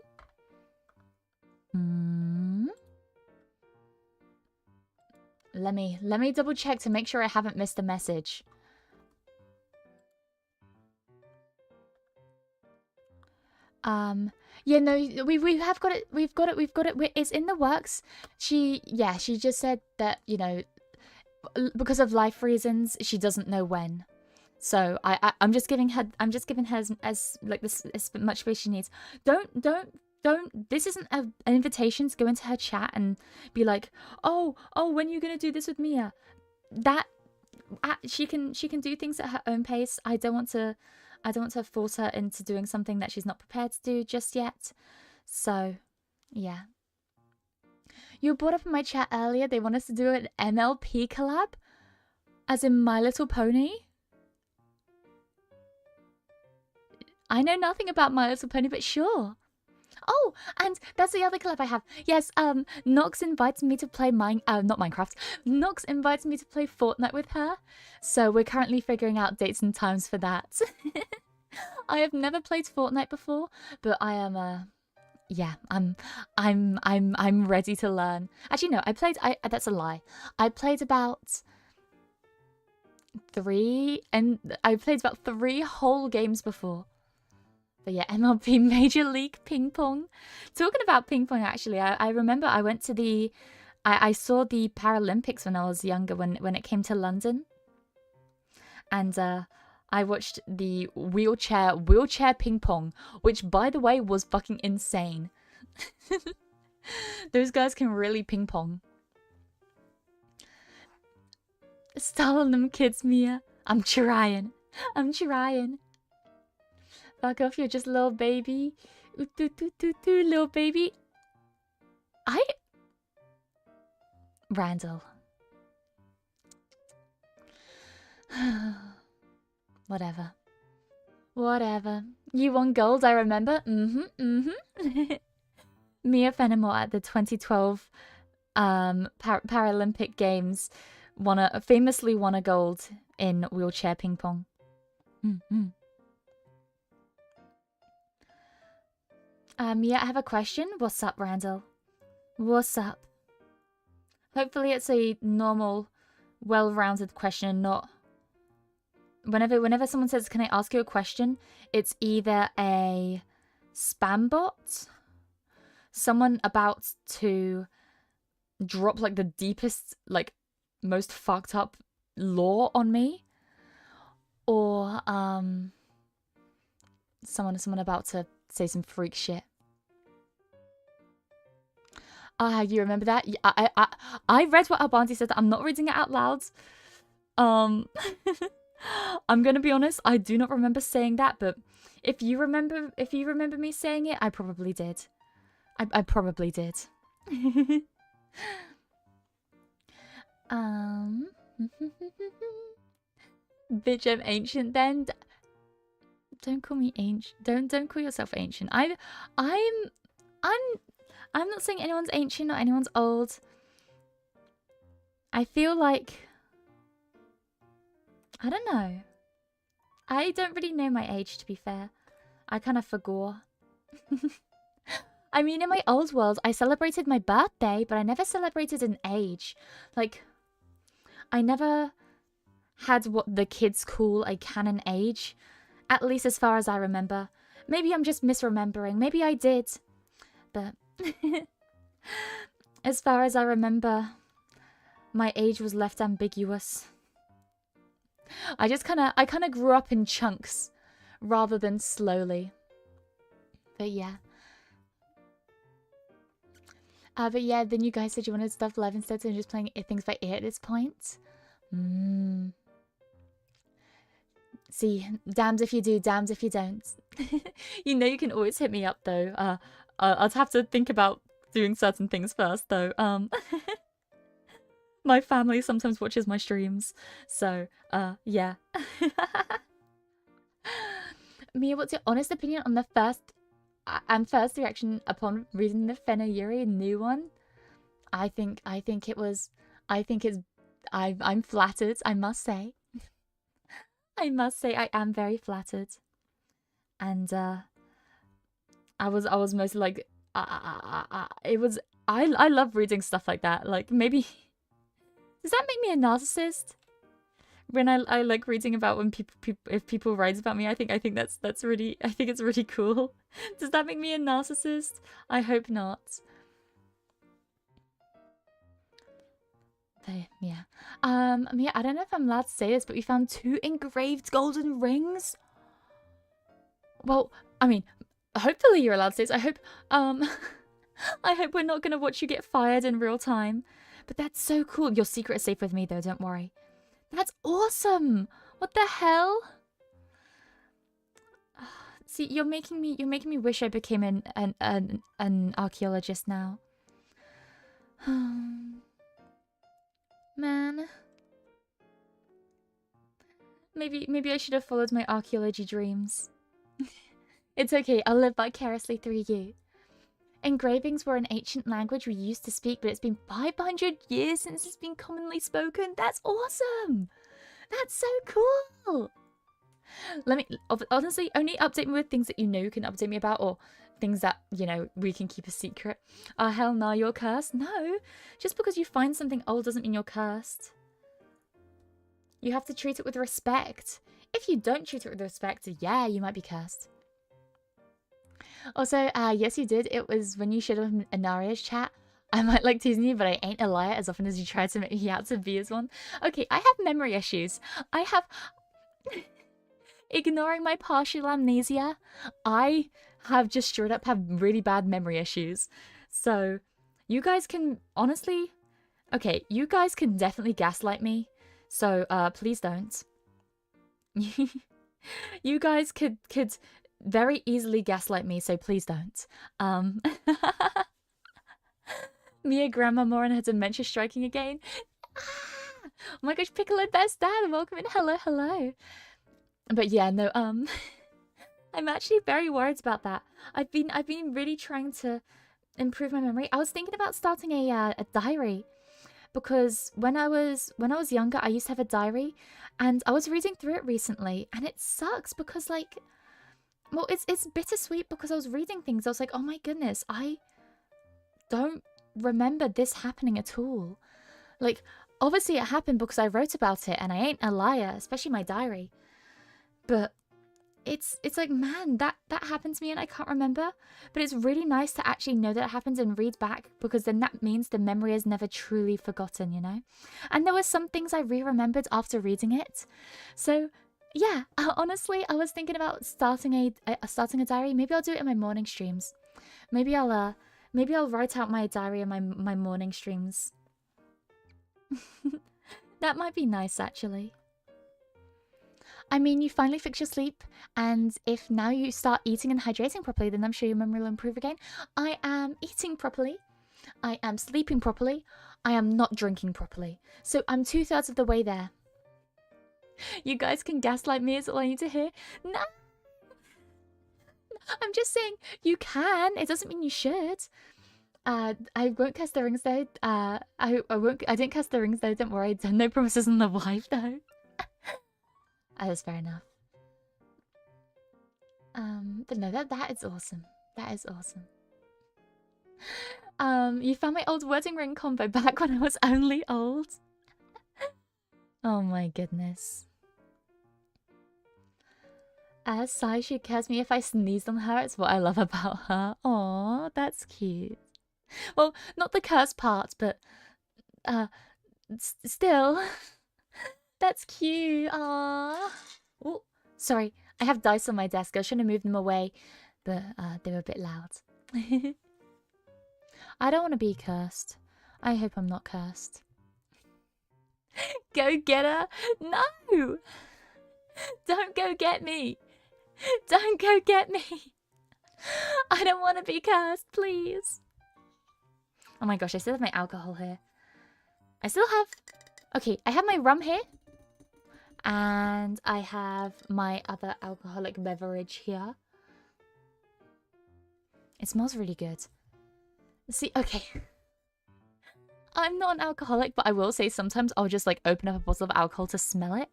S1: Let me double check to make sure I haven't missed a message. Yeah, no, we have got it. We've got it. It's in the works. She just said that, you know, because of life reasons, she doesn't know when. So I'm just giving her as like this as much space she needs. Don't. This isn't an invitation to go into her chat and be like, oh, when are you gonna do this with Mia? That she can do things at her own pace. I don't want to force her into doing something that she's not prepared to do just yet. So, yeah. You brought up in my chat earlier, they want us to do an MLP collab? As in My Little Pony? I know nothing about My Little Pony, but sure. Oh, and that's the other collab I have. Yes, Nox invited me to play not Minecraft. Nox invited me to play Fortnite with her. So we're currently figuring out dates and times for that. I have never played Fortnite before, but I am yeah, I'm ready to learn. Actually, no, that's a lie. I played about 3 whole games before. But yeah, MLB Major League Ping Pong. Talking about ping pong, actually, I remember I went to I saw the Paralympics when I was younger, when it came to London. And I watched the wheelchair ping pong, which, by the way, was fucking insane. Those guys can really ping pong. Style on them kids, Mia. I'm trying. Fuck off, you're just a little baby. Little baby. Randall. Whatever. Whatever. You won gold, I remember. Mia Fenimore at the 2012 Paralympic Games famously won a gold in wheelchair ping pong. Mia, I have a question. What's up, Randall? What's up? Hopefully it's a normal, well-rounded question and not... Whenever someone says, can I ask you a question? It's either a spam bot, someone about to drop like the deepest, like most fucked up lore on me, or someone about to say some freak shit. You remember that? I read what Albanti said. I'm not reading it out loud. I'm gonna be honest, I do not remember saying that, but if you remember me saying it, I probably did. I probably did. Bitch, I'm ancient then. Don't call me ancient. Don't call yourself ancient. I'm not saying anyone's ancient or anyone's old. I feel like, I don't know. I don't really know my age, to be fair. I kind of forgot. I mean, in my old world, I celebrated my birthday, but I never celebrated an age. Like, I never had what the kids call a canon age. At least as far as I remember. Maybe I'm just misremembering. Maybe I did. But as far as I remember, my age was left ambiguous. I kind of grew up in chunks rather than slowly. But yeah. But yeah, then you guys said you wanted stuff live instead, so I'm just playing things by ear at this point. See, damned if you do, damned if you don't. You know you can always hit me up though. I'll have to think about doing certain things first though. My family sometimes watches my streams, so yeah. Mia, what's your honest opinion on the first reaction upon reading the Fenimovie new one? I'm flattered, I must say. I must say I am very flattered. And I was mostly like I love reading stuff like that. Like, maybe does that make me a narcissist? When I like reading about when people write about me, I think that's really, I think it's really cool. Does that make me a narcissist? I hope not. But yeah. Yeah, I don't know if I'm allowed to say this, but we found 2 engraved golden rings. Well, I mean, hopefully you're allowed to say this. I hope I hope we're not gonna watch you get fired in real time. But that's so cool. Your secret is safe with me though, don't worry. That's awesome! What the hell? See, you're making me wish I became an archaeologist now. Man. Maybe I should have followed my archaeology dreams. It's okay, I'll live vicariously through you. Engravings were an ancient language we used to speak, but it's been 500 years since it's been commonly spoken. That's awesome! That's so cool! Let me, honestly, only update me with things that you know you can update me about, or things that, you know, we can keep a secret. Hell no, you're cursed? No! Just because you find something old doesn't mean you're cursed. You have to treat it with respect. If you don't treat it with respect, yeah, you might be cursed. Also, yes you did. It was when you showed up in Anaria's chat. I might like teasing you, but I ain't a liar as often as you try to make me out to be as one. Okay, I have memory issues. I have... Ignoring my partial amnesia, I have just straight up have really bad memory issues. So, you guys can, honestly... Okay, you guys can definitely gaslight me. So, please don't. You guys could very easily gaslight me, so please don't. Mia Grandma Morin had dementia striking again. Ah! Oh my gosh, Piccolo Best Dad, welcome in. Hello, hello. But yeah, no, I'm actually very worried about that. I've been really trying to improve my memory. I was thinking about starting a diary, because when I was younger, I used to have a diary, and I was reading through it recently, and it sucks because, like, well, it's bittersweet because I was reading things. I was like, oh my goodness, I don't remember this happening at all. Like, obviously it happened because I wrote about it, and I ain't a liar, especially my diary. But it's like, man, that happened to me and I can't remember. But it's really nice to actually know that it happened and read back, because then that means the memory is never truly forgotten, you know? And there were some things I re-remembered after reading it. So yeah, honestly, I was thinking about starting a diary. Maybe I'll do it in my morning streams. Maybe I'll write out my diary in my morning streams. That might be nice, actually. I mean, you finally fix your sleep, and if now you start eating and hydrating properly, then I'm sure your memory will improve again. I am eating properly. I am sleeping properly. I am not drinking properly. So I'm 2/3 of the way there. You guys can gaslight me is all I need to hear. No! I'm just saying, you can. It doesn't mean you should. I won't cast the rings though. I didn't cast the rings though, don't worry. No promises on the wife though. That's fair enough. But no, that is awesome. That is awesome. You found my old wedding ring combo back when I was only old. Oh my goodness. Sai, she cares me if I sneezed on her. It's what I love about her. Aw, that's cute. Well, not the curse part, but still. That's cute. Aww. Oh, sorry. I have dice on my desk. I was trying to move them away, but they were a bit loud. I don't want to be cursed. I hope I'm not cursed. Go get her? No! Don't go get me. Don't go get me. I don't want to be cursed, please. Oh my gosh, I still have my alcohol here. I still have... Okay, I have my rum here. And I have my other alcoholic beverage here. It smells really good. See, okay. I'm not an alcoholic, but I will say sometimes I'll just like open up a bottle of alcohol to smell it.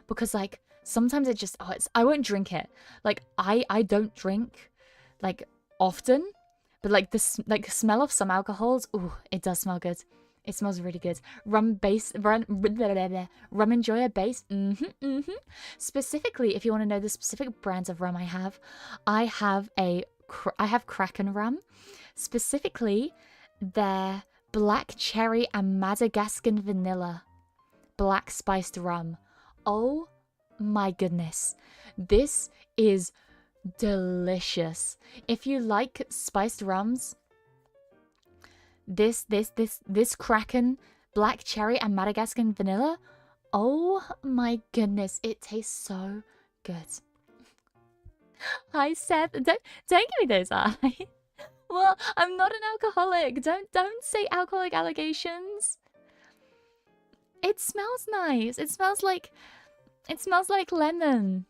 S1: Because like sometimes it just, I won't drink it. Like I don't drink like often, but like this smell of some alcohols, ooh, it does smell good. It smells really good. Rum Enjoyer base. Specifically, if you want to know the specific brands of rum I have Kraken rum. Specifically, their black cherry and Madagascan vanilla black spiced rum. Oh my goodness. This is delicious. If you like spiced rums, this Kraken black cherry and Madagascan vanilla, oh my goodness, it tastes so good. Hi Seth, don't give me those eyes. Well, I'm not an alcoholic. Don't say alcoholic allegations. It smells nice. It smells like lemon.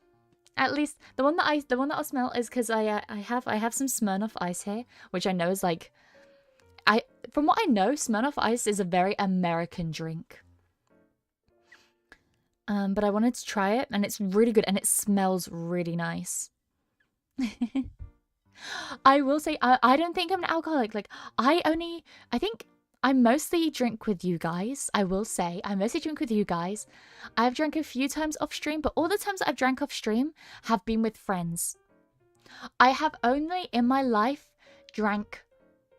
S1: At least the one that I'll smell is because I have some Smirnoff Ice here, which I know is like, from what I know, Smirnoff Ice is a very American drink. But I wanted to try it, and it's really good, and it smells really nice. I will say, I don't think I'm an alcoholic. Like, I think I mostly drink with you guys. I will say, I mostly drink with you guys. I've drank a few times off stream, but all the times that I've drank off stream have been with friends. I have only in my life drank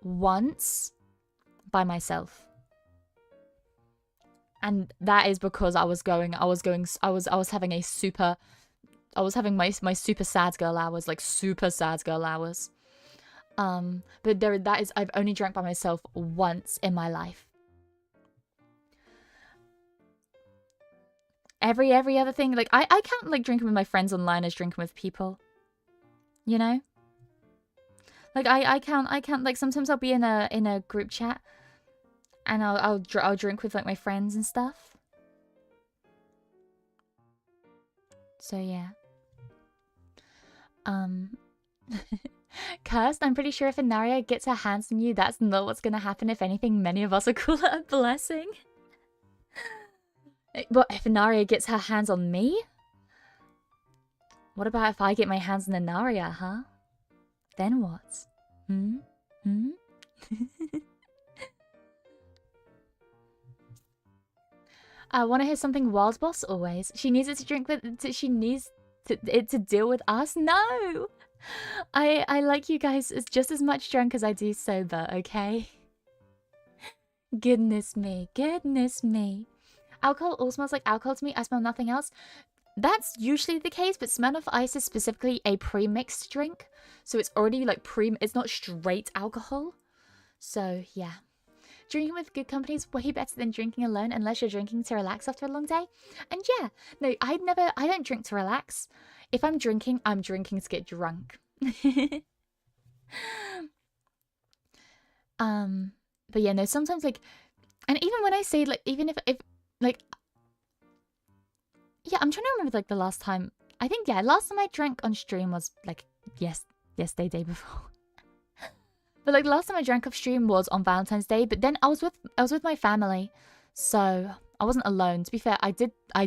S1: once by myself, and that is because I was having my super sad girl hours, like super sad girl hours. But I've only drank by myself once in my life. Every other thing, like I count like drinking with my friends online as drinking with people, you know. Like I count like sometimes I'll be in a group chat, and I'll drink with like my friends and stuff. So yeah. Cursed, I'm pretty sure if Inaria gets her hands on you, that's not what's gonna happen. If anything, many of us will call it a blessing. What, if Inaria gets her hands on me? What about if I get my hands on Inaria, huh? Then what? Hmm? Hmm? I want to hear something wild, boss, always. She needs it to drink with... She needs it to deal with us? No! I like you guys as just as much drunk as I do sober, okay? Goodness me. Goodness me. Alcohol all smells like alcohol to me. I smell nothing else. That's usually the case, but Smirnoff Ice is specifically a pre-mixed drink. So it's already like it's not straight alcohol. So yeah. Drinking with good company is way better than drinking alone unless you're drinking to relax after a long day. And yeah, no, I don't drink to relax. If I'm drinking to get drunk. But yeah, no, sometimes like, and even when I say like, even if like, yeah, I'm trying to remember like the last time, I think, yeah, last time I drank on stream was like, yesterday, day before. But like last time I drank off stream was on Valentine's Day, but then I was with my family, so I wasn't alone. To be fair, I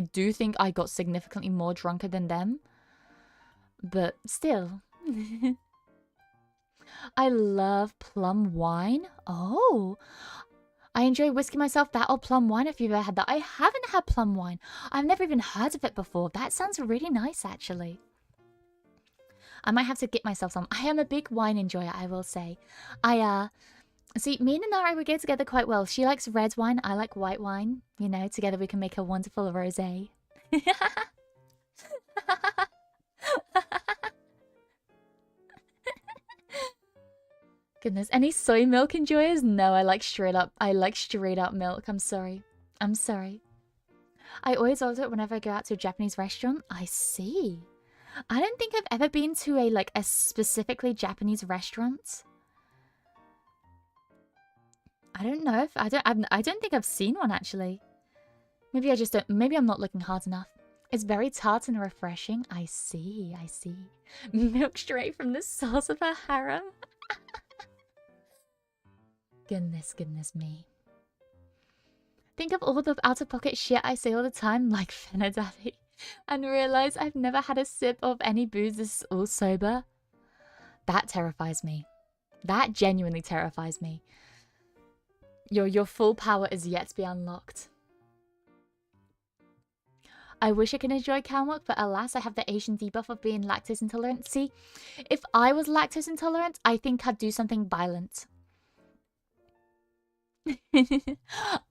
S1: do think I got significantly more drunker than them, but still. I love plum wine. Oh, I enjoy whiskey myself. That or plum wine if you've ever had that. I haven't had plum wine. I've never even heard of it before. That sounds really nice, actually. I might have to get myself some. I am a big wine enjoyer, I will say. See, me and Inara, we go together quite well. She likes red wine, I like white wine. You know, together we can make a wonderful rosé. Goodness, any soy milk enjoyers? No, I like straight up milk. I'm sorry. I'm sorry. I always order it whenever I go out to a Japanese restaurant. I see. I don't think I've ever been to a specifically Japanese restaurant. I don't know if I don't think I've seen one actually. Maybe I just don't. Maybe I'm not looking hard enough. It's very tart and refreshing. I see. I see. Milk straight from the source of a harem. Goodness me. Think of all the out-of-pocket shit I say all the time, like Fenadaddy, and realize I've never had a sip of any booze this is all sober. That terrifies me. That genuinely terrifies me. Your full power is yet to be unlocked. I wish I could enjoy cow milk, but alas, I have the Asian debuff of being lactose intolerant. See, if I was lactose intolerant, I think I'd do something violent.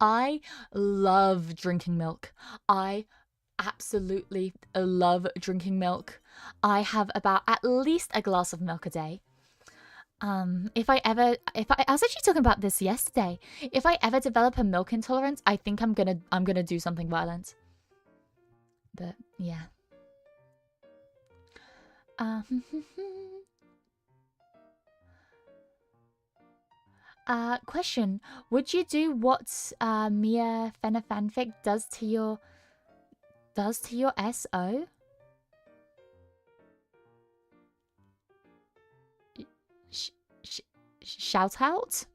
S1: I love drinking milk. I absolutely love drinking milk. I have about at least a glass of milk a day. I was actually talking about this yesterday. If I ever develop a milk intolerance, I think I'm gonna do something violent. But yeah. Question. Would you do what Mia Fenimake does to your SO? Shout out?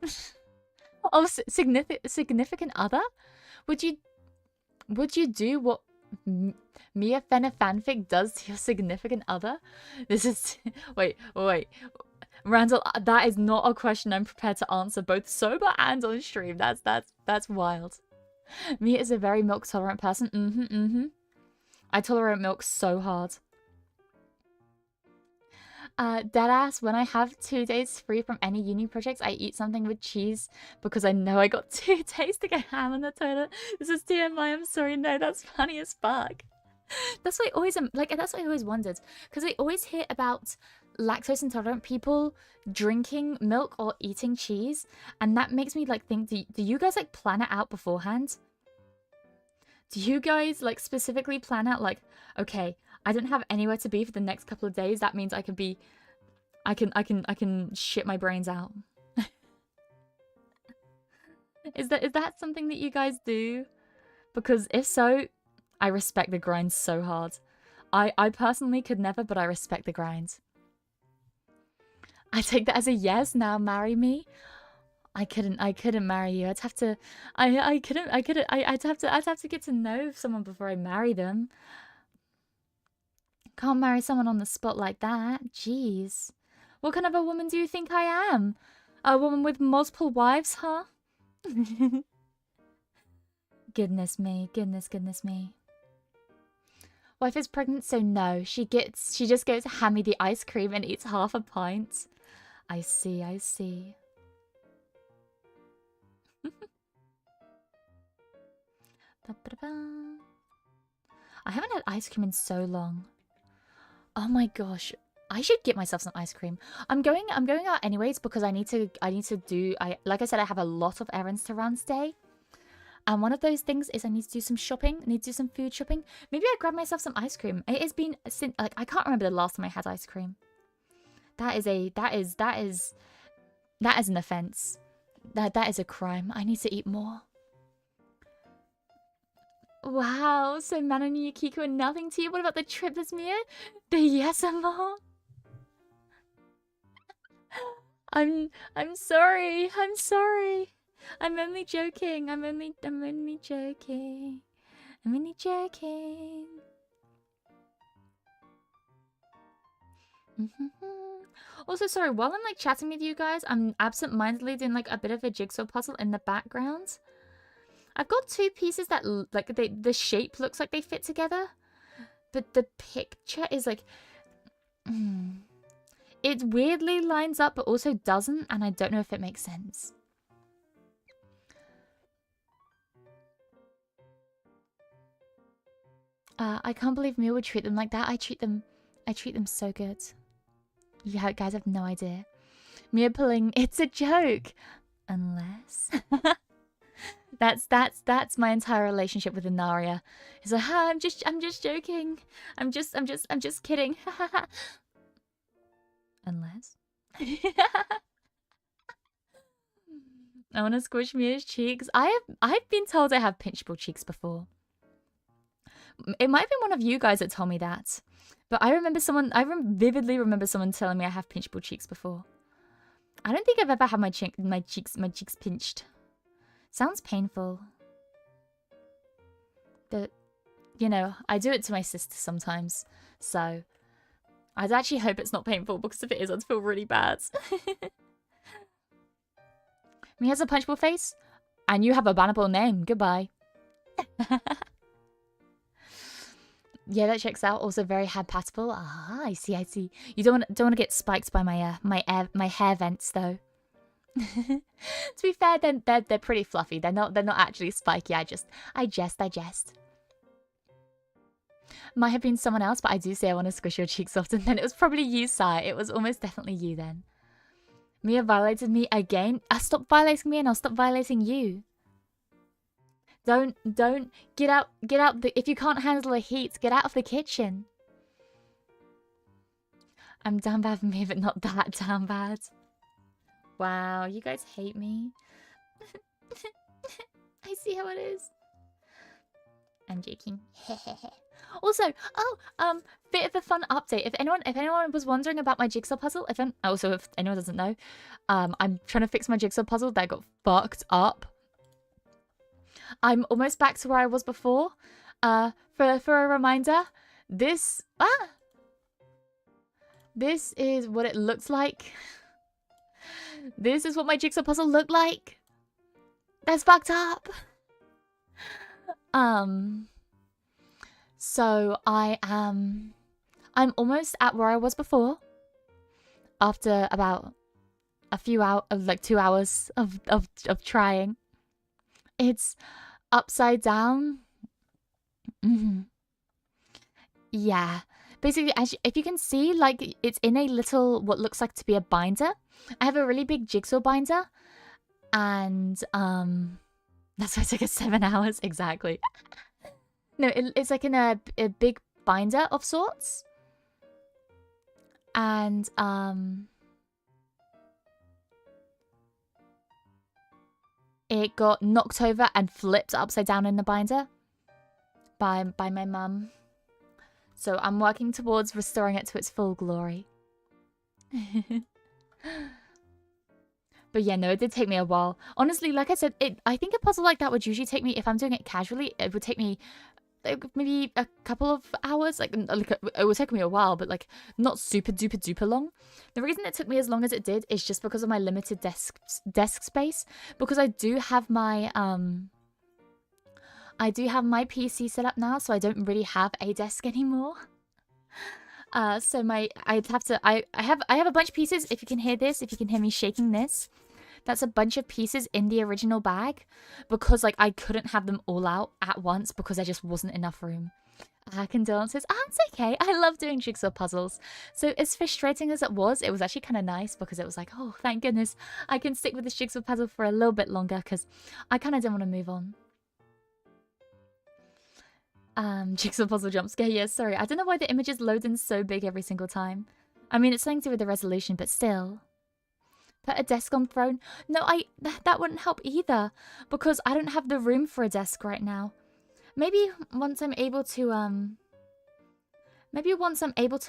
S1: Oh, significant other? Would you do what Mia Fenimake does to your significant other? This is wait. Randall, that is not a question I'm prepared to answer both sober and on stream. That's wild. Mia is a very milk tolerant person. I tolerate milk so hard. Deadass, when I have 2 days free from any uni projects, I eat something with cheese because I know I got 2 days to get ham on the toilet. This is TMI, I'm sorry. No, that's funny as fuck. That's what I always that's what I always wondered, because I always hear about lactose intolerant people drinking milk or eating cheese, and that makes me think, do you guys plan it out beforehand? Do you guys specifically plan out okay, I don't have anywhere to be for the next couple of days, that means I can shit my brains out? Is that something that you guys do? Because if so, I respect the grind so hard. I personally could never, but I respect the grind. I take that as a yes. Now marry me. I couldn't marry you. I'd have to I'd have to get to know someone before I marry them. Can't marry someone on the spot like that. Jeez. What kind of a woman do you think I am? A woman with multiple wives, huh? Goodness me, goodness me. Wife is pregnant, so no. She just goes hand me the ice cream and eats half a pint. I see. I haven't had ice cream in so long. Oh my gosh. I should get myself some ice cream. I'm going out anyways because I need to do like I said, I have a lot of errands to run today. And one of those things is I need to do some shopping. I need to do some food shopping. Maybe I grab myself some ice cream. It has been since like I can't remember the last time I had ice cream. That is an offense. That is a crime. I need to eat more. Wow, so Mano and Yukiko are nothing to you. What about the trip, Miss Mia? The yes more. I'm sorry. I'm sorry. I'm only joking. I'm only joking. I'm only joking. Also, sorry, while I'm like chatting with you guys, I'm absent-mindedly doing like a bit of a jigsaw puzzle in the background. I've got two pieces that like the shape looks like they fit together, but the picture is like it weirdly lines up but also doesn't, and I don't know if it makes sense. I can't believe Mia would treat them like that. I treat them so good. You guys have no idea. Mia pulling, it's a joke. Unless that's my entire relationship with Inaria. It's like, I'm just joking. I'm just kidding. Unless I want to squish Mia's cheeks. I've been told I have pinchable cheeks before. It might have been one of you guys that told me that. But I vividly remember someone telling me I have pinchable cheeks before. I don't think I've ever had my cheeks pinched. Sounds painful. But, you know, I do it to my sister sometimes. So, I'd actually hope it's not painful, because if it is, I'd feel really bad. Me has a punchable face, and you have a bannable name. Goodbye. Yeah, that checks out. Also very hair-patable. Ah, I see. You don't want to get spiked by my my hair vents though. To be fair, they're pretty fluffy. They're not actually spiky. I jest. Might have been someone else, but I do say I want to squish your cheeks often. Then it was probably you, Sai. It was almost definitely you then. Mia violated me again. Stop violating me and I'll stop violating you. Don't get out if you can't handle the heat, get out of the kitchen. I'm down bad for me, but not that down bad. Wow, you guys hate me. I see how it is. I'm joking. Also, bit of a fun update. If anyone was wondering about my jigsaw puzzle, if anyone doesn't know, I'm trying to fix my jigsaw puzzle that got fucked up. I'm almost back to where I was before. For a reminder, this is what it looks like. This is what my jigsaw puzzle looked like. That's fucked up. So I'm almost at where I was before. After about a few hours, like 2 hours of trying. It's upside down. Yeah. Basically, if you can see, like, it's in a little, what looks like to be a binder. I have a really big jigsaw binder. And, that's why it took us 7 hours. Exactly. No, it's like in a big binder of sorts. And, it got knocked over and flipped upside down in the binder by my mum. So I'm working towards restoring it to its full glory. But yeah, no, it did take me a while. Honestly, like I said, I think a puzzle like that would usually take me, if I'm doing it casually, it would take me like, maybe a couple of hours. Like it would take me a while, but like not super duper duper long. The reason it took me as long as it did is just because of my limited desk space. Because I do have my PC set up now, so I don't really have a desk anymore. So I have a bunch of pieces. If you can hear this, if you can hear me shaking this, that's a bunch of pieces in the original bag, because like I couldn't have them all out at once because there just wasn't enough room. Condolences. It's okay. I love doing jigsaw puzzles. So as frustrating as it was actually kind of nice, because it was like, oh, thank goodness I can stick with this jigsaw puzzle for a little bit longer, because I kind of didn't want to move on. Jigsaw puzzle jump scare. Yeah, sorry. I don't know why the images load in so big every single time. I mean, it's something to do with the resolution, but still. Put a desk on throne. No, that wouldn't help either, because I don't have the room for a desk right now. Maybe once I'm able to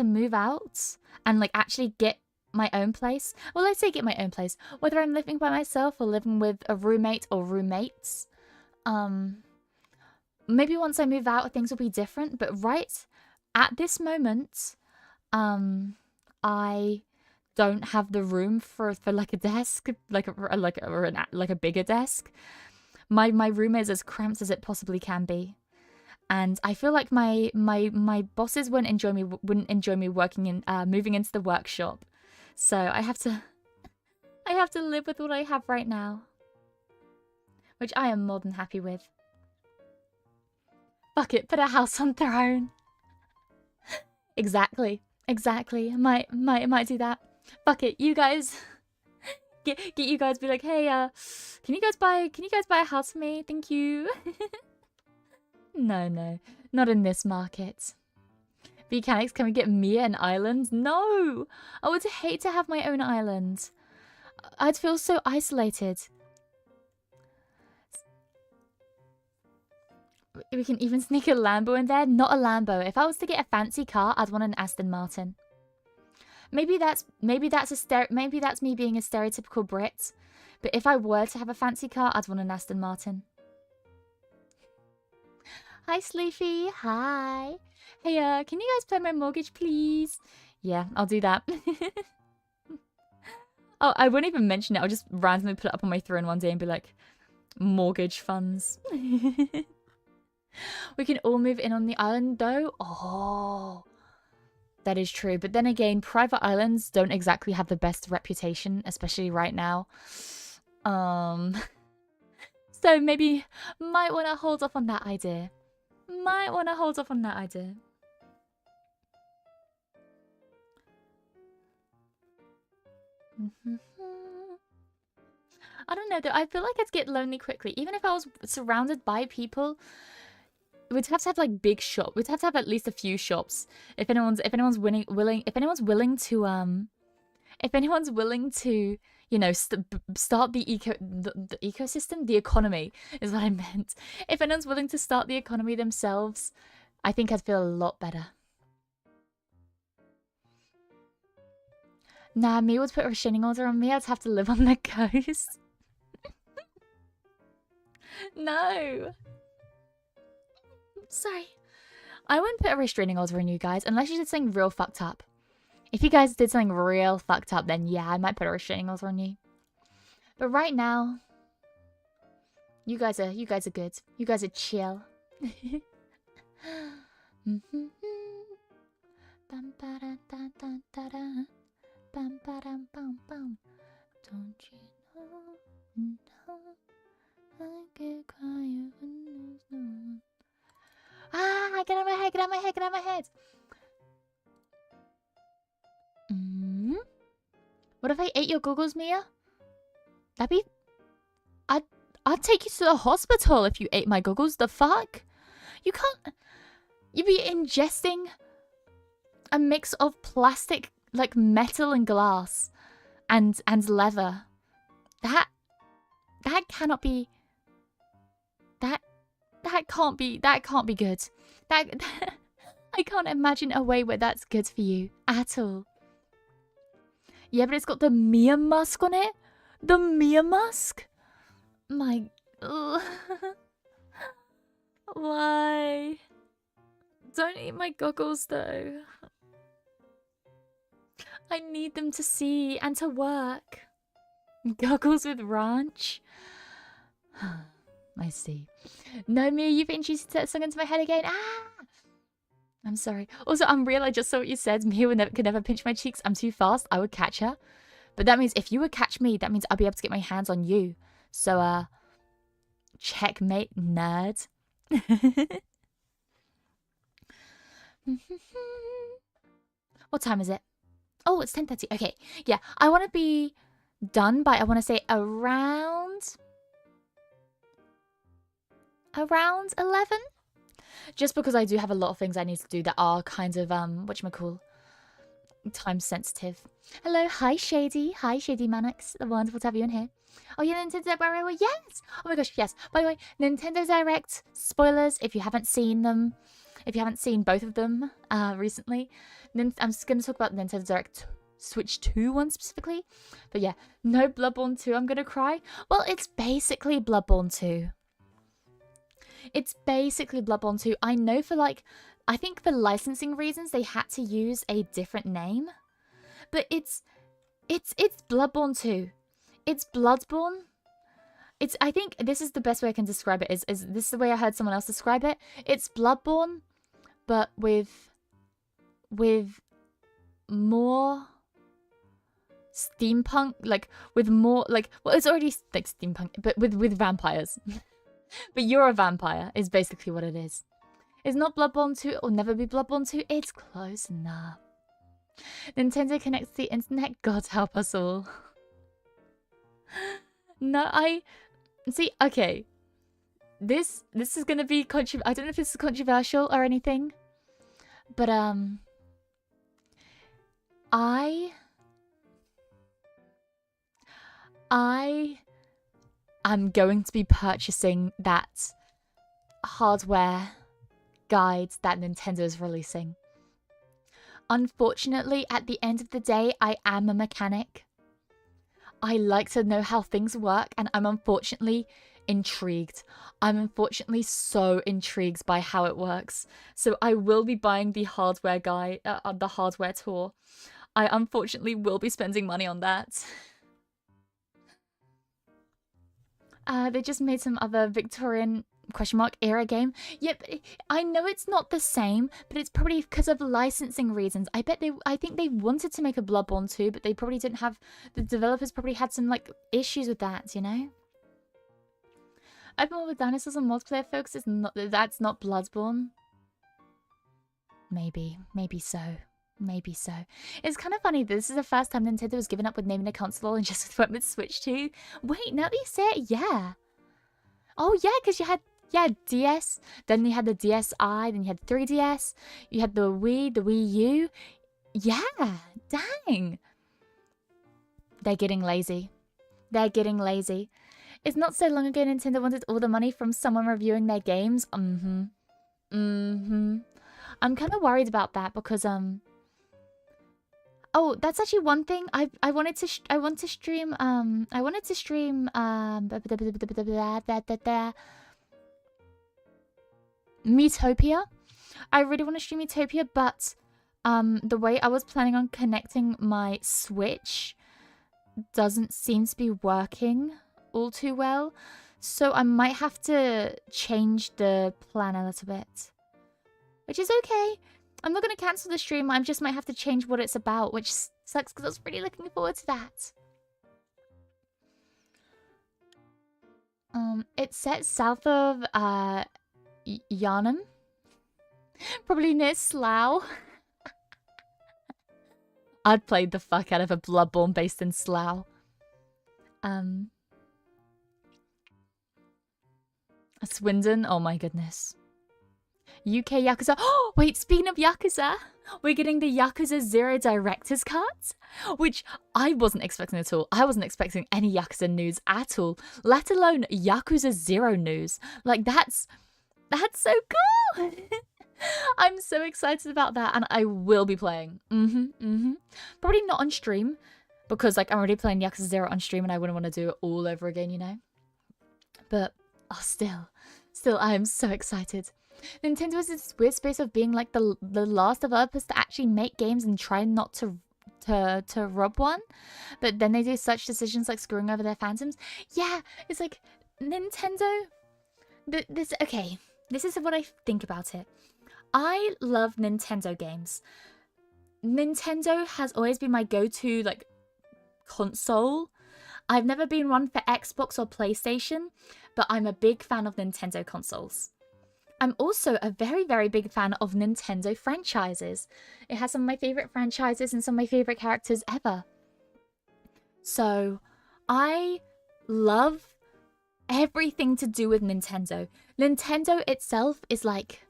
S1: move out and like actually get my own place. Well, let's say get my own place. Whether I'm living by myself or living with a roommate or roommates. Maybe once I move out, things will be different. But right at this moment, I don't have the room for like a desk, like a bigger desk. My room is as cramped as it possibly can be, and I feel like my bosses wouldn't enjoy me working in moving into the workshop. So I have to live with what I have right now, which I am more than happy with. Fuck it, put a house on throne. Exactly. Might do that. Fuck it, you guys. Get you guys. Be like, hey, can you guys buy a house for me? Thank you. No, not in this market. Mechanics, can we get Mia an island? No, I would hate to have my own island. I'd feel so isolated. We can even sneak a Lambo in there. Not a Lambo. If I was to get a fancy car, I'd want an Aston Martin. Maybe that's me being a stereotypical Brit. But if I were to have a fancy car, I'd want an Aston Martin. Hi, Sleepy. Hi. Hey, can you guys pay my mortgage, please? Yeah, I'll do that. Oh, I won't even mention it. I'll just randomly put it up on my throne one day and be like, mortgage funds. We can all move in on the island, though. Oh, that is true. But then again, private islands don't exactly have the best reputation, especially right now. So maybe might want to hold off on that idea. I don't know though. I feel like I'd get lonely quickly, even if I was surrounded by people. We'd have to have like big shop. We'd have to have at least a few shops. If anyone's willing to, you know, start the ecosystem, the economy is what I meant. If anyone's willing to start the economy themselves, I think I'd feel a lot better. Nah, me would put a restraining order on me. I'd have to live on the coast. No. Sorry. I wouldn't put a restraining order on you guys unless you did something real fucked up. If you guys did something real fucked up, then yeah, I might put a restraining order on you. But right now, you guys are good. You guys are chill. Don't you know? I get quiet when there's no one. Get out of my head. What if I ate your goggles, Mia? I'd take you to the hospital if you ate my goggles. The fuck? You can't. You'd be ingesting a mix of plastic, like metal and glass, and leather. That cannot be. That can't be good. I can't imagine a way where that's good for you at all. Yeah, but it's got the Mia musk on it. The Mia musk? My... Why? Don't eat my goggles, though. I need them to see and to work. Goggles with ranch? I see. No, Mia, you've introduced that song into my head again. Ah! I'm sorry. Also, I'm real. I just saw what you said. Mia could never pinch my cheeks. I'm too fast. I would catch her. But that means if you would catch me, that means I'll be able to get my hands on you. So, checkmate, nerd. What time is it? Oh, it's 10:30. Okay. Yeah, I want to be done by, I want to say around 11. Just because I do have a lot of things I need to do that are kind of, whatchamacall, time sensitive. Hello, hi Shady. Hi Shady Mannix. Wonderful to have you in here. Oh yeah, Nintendo Direct. Yes! Oh my gosh, yes. By the way, Nintendo Direct spoilers, if you haven't seen them, if you haven't seen both of them recently, I'm just going to talk about Nintendo Direct Switch 2 one specifically. But yeah, no Bloodborne 2, I'm going to cry. Well, it's basically Bloodborne 2. It's basically Bloodborne 2. I know for like, I think for licensing reasons, they had to use a different name. But it's Bloodborne 2. It's Bloodborne. I think this is the best way I can describe it. Is this is the way I heard someone else describe it? It's Bloodborne, but with more steampunk, like with more like, well, it's already like steampunk, but with vampires. But you're a vampire is basically what it is. It's not Bloodborne 2. It will never be Bloodborne 2. It's close enough. Nintendo connects to the internet. God help us all. No, see. Okay, this is gonna be I don't know if this is controversial or anything, but I am going to be purchasing that hardware guide that Nintendo is releasing. Unfortunately, at the end of the day, I am a mechanic. I like to know how things work, and I'm unfortunately intrigued. I'm unfortunately so intrigued by how it works. So I will be buying the hardware guide, the hardware tour. I unfortunately will be spending money on that. They just made some other Victorian (era game. Yep, I know it's not the same, but it's probably because of licensing reasons. I think they wanted to make a Bloodborne 2, but they probably didn't have, the developers probably had some like issues with that, you know? Open world with dinosaurs and multiplayer folks, that's not Bloodborne. Maybe so. Maybe so. It's kind of funny. This is the first time Nintendo has given up with naming a console and just went with Switch 2. Wait, now that you say it, yeah. Oh yeah, because you had DS, then you had the DSi, then you had 3DS, you had the Wii, the Wii U. Yeah, dang. They're getting lazy. They're getting lazy. It's not so long ago Nintendo wanted all the money from someone reviewing their games. I'm kind of worried about that because oh, that's actually one thing I wanted to stream Miitopia. I really want to stream Miitopia, but the way I was planning on connecting my Switch doesn't seem to be working all too well. So I might have to change the plan a little bit. Which is okay. I'm not going to cancel the stream. I just might have to change what it's about, which sucks because I was really looking forward to that. It's set south of Yarnum. Probably near Slough. I'd played the fuck out of a Bloodborne based in Slough. Swindon, oh my goodness. UK Yakuza. Oh, wait, speaking of Yakuza, we're getting the Yakuza 0 director's cut, which I wasn't expecting at all. I wasn't expecting any Yakuza news at all, let alone Yakuza 0 news. Like, that's so cool. I'm so excited about that, and I will be playing. Probably not on stream, because like I'm already playing Yakuza 0 on stream and I wouldn't want to do it all over again, you know? But oh, still, I am so excited. Nintendo is this weird space of being like the last developers to actually make games and try not to rob one, but then they do such decisions like screwing over their phantoms. Yeah, it's like Nintendo. Okay, this is what I think about it. I love Nintendo games. Nintendo has always been my go-to like console. I've never been one for Xbox or PlayStation, but I'm a big fan of Nintendo consoles. I'm also a very, very big fan of Nintendo franchises. It has some of my favorite franchises and some of my favorite characters ever. So I love everything to do with Nintendo. Nintendo itself is like,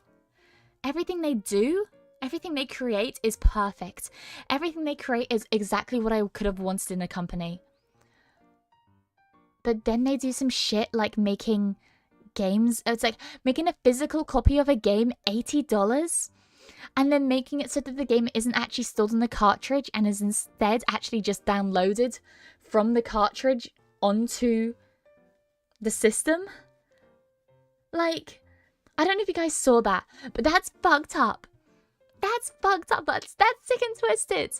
S1: everything they do, everything they create is perfect. Everything they create is exactly what I could have wanted in a company. But then they do some shit like making games. It's like making a physical copy of a game $80 and then making it so that the game isn't actually stored on the cartridge and is instead actually just downloaded from the cartridge onto the system. Like, I don't know if you guys saw that, but that's fucked up. That's fucked up. That's sick and twisted.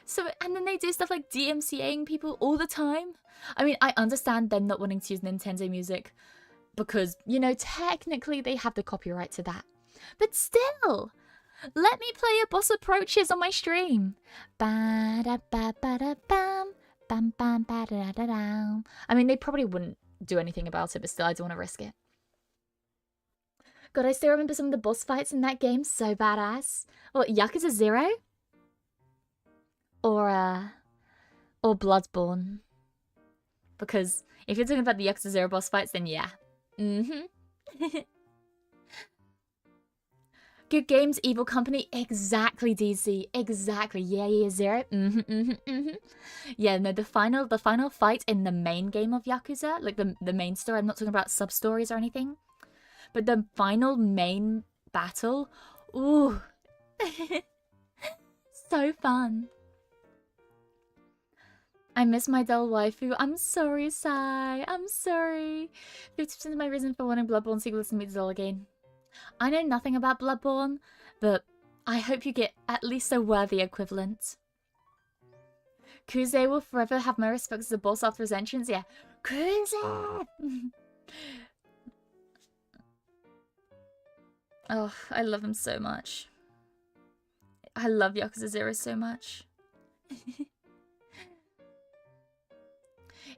S1: So, and then they do stuff like DMCAing people all the time. I mean, I understand them not wanting to use Nintendo music because, you know, technically they have the copyright to that. But still, let me play a Boss Approaches on my stream. Ba-da-ba-ba-da-bam, bam-bam-ba-da-da-da. I mean, they probably wouldn't do anything about it, but still, I don't want to risk it. God, I still remember some of the boss fights in that game. So badass. What, Yakuza 0? Or Bloodborne? Because if you're talking about the Yakuza 0 boss fights, then yeah. Good games, Evil Company. Exactly, DC. Exactly. Yeah, 0. Yeah, no, the final fight in the main game of Yakuza, like the main story, I'm not talking about sub-stories or anything. But the final main battle, ooh, so fun. I miss my dull waifu. I'm sorry, Sai. I'm sorry. 50% of my reason for wanting Bloodborne sequel is to meet Zol again. I know nothing about Bloodborne, but I hope you get at least a worthy equivalent. Kuze will forever have my respect as a boss after his entrance. Yeah, Kuze! Oh, I love him so much. I love Yakuza 0 so much.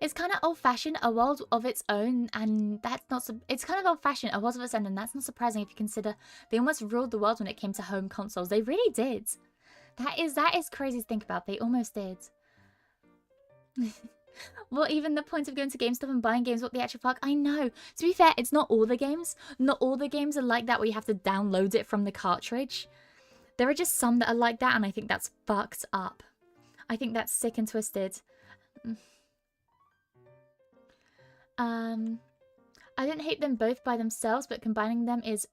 S1: It's kind of old-fashioned, a world of its own, and that's not... It's kind of old-fashioned, a world of its own, and that's not surprising if you consider they almost ruled the world when it came to home consoles. They really did. That is crazy to think about. They almost did. Well, even the point of going to GameStop and buying games, what the actual fuck? I know. To be fair, it's not all the games. Not all the games are like that where you have to download it from the cartridge. There are just some that are like that, and I think that's fucked up. I think that's sick and twisted. I don't hate them both by themselves, but combining them is,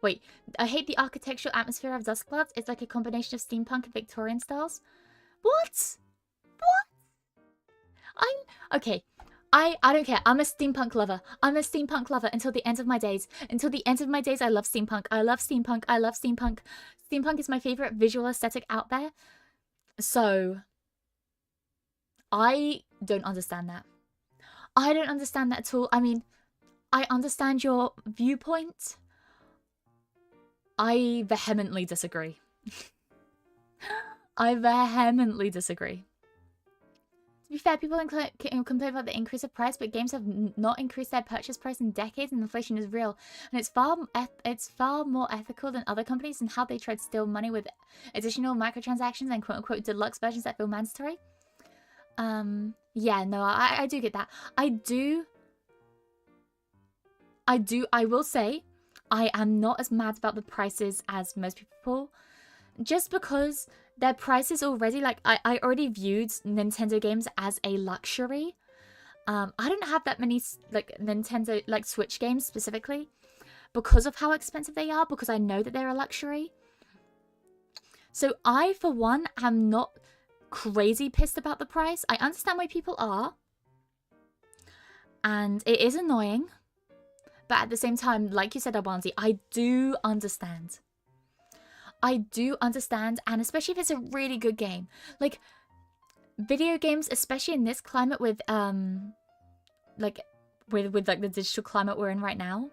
S1: wait. I hate the architectural atmosphere of Dusk Clouds. It's like a combination of steampunk and Victorian styles. What? Okay. I don't care. I'm a steampunk lover. I'm a steampunk lover until the end of my days. Until the end of my days, I love steampunk. I love steampunk. I love steampunk. Steampunk is my favorite visual aesthetic out there. So, I don't understand that. I don't understand that at all. I mean, I understand your viewpoint. I vehemently disagree. I vehemently disagree. To be fair, people complain about the increase of price, but games have not increased their purchase price in decades, and inflation is real. And it's far more ethical than other companies and how they try to steal money with additional microtransactions and quote-unquote deluxe versions that feel mandatory. Yeah, no, I do get that. I will say, I am not as mad about the prices as most people. Just because their prices already, like, I already viewed Nintendo games as a luxury. I don't have that many, like, Nintendo, like, Switch games specifically. because of how expensive they are, because I know that they're a luxury. So I, for one, am not crazy pissed about the price. I understand why people are. And it is annoying. But at the same time, like you said, Albanzi, I do understand. I do understand, and especially if it's a really good game. Like, video games, especially in this climate with, like, with the digital climate we're in right now,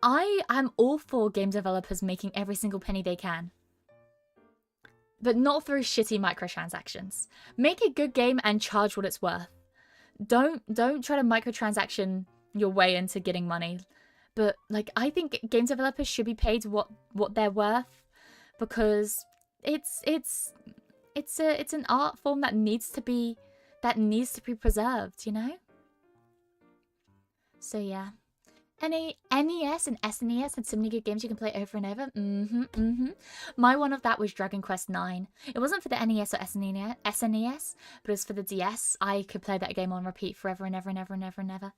S1: I am all for game developers making every single penny they can. But not through shitty microtransactions. Make a good game and charge what it's worth. Don't try to microtransaction your way into getting money. But like, I think game developers should be paid what they're worth, because it's an art form that needs to be preserved, you know? So yeah. NES and SNES had so many good games you can play over and over. My one of that was Dragon Quest IX. It wasn't for the NES or SNES, but it was for the DS. I could play that game on repeat forever and ever and ever and ever and ever.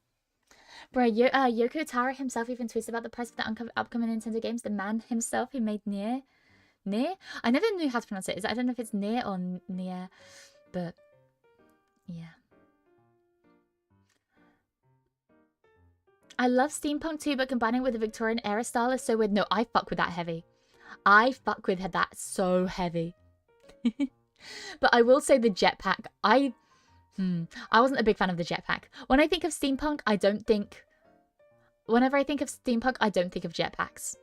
S1: Bro, Yoko Taro himself even tweeted about the price of the upcoming Nintendo games. The man himself who made Nier? I never knew how to pronounce it. I don't know if it's Nier or Nier, but yeah. I love steampunk too, but combining with the Victorian era style is so weird. No, I fuck with that heavy. I fuck with that so heavy. But I will say the jetpack. I wasn't a big fan of the jetpack. When I think of steampunk, whenever I think of steampunk, I don't think of jetpacks.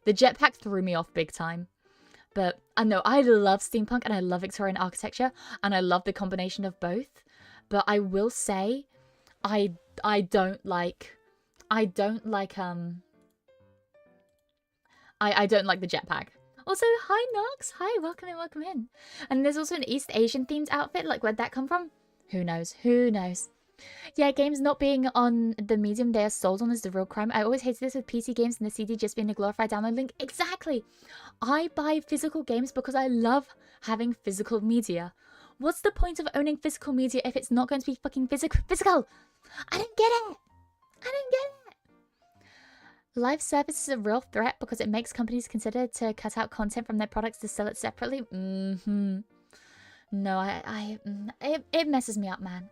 S1: The jetpack threw me off big time. But I know I love steampunk and I love Victorian architecture and I love the combination of both. But I will say, I don't like the jetpack. Also, hi Nox. Hi, welcome in. And there's also an East Asian themed outfit. Like, where'd that come from? Who knows? Who knows? Yeah, games not being on the medium they are sold on is the real crime. I always hated this with PC games and the CD just being a glorified download link. Exactly. I buy physical games because I love having physical media. What's the point of owning physical media if it's not going to be fucking physical? I don't get it. Live service is a real threat because it makes companies consider to cut out content from their products to sell it separately. No, it messes me up, man.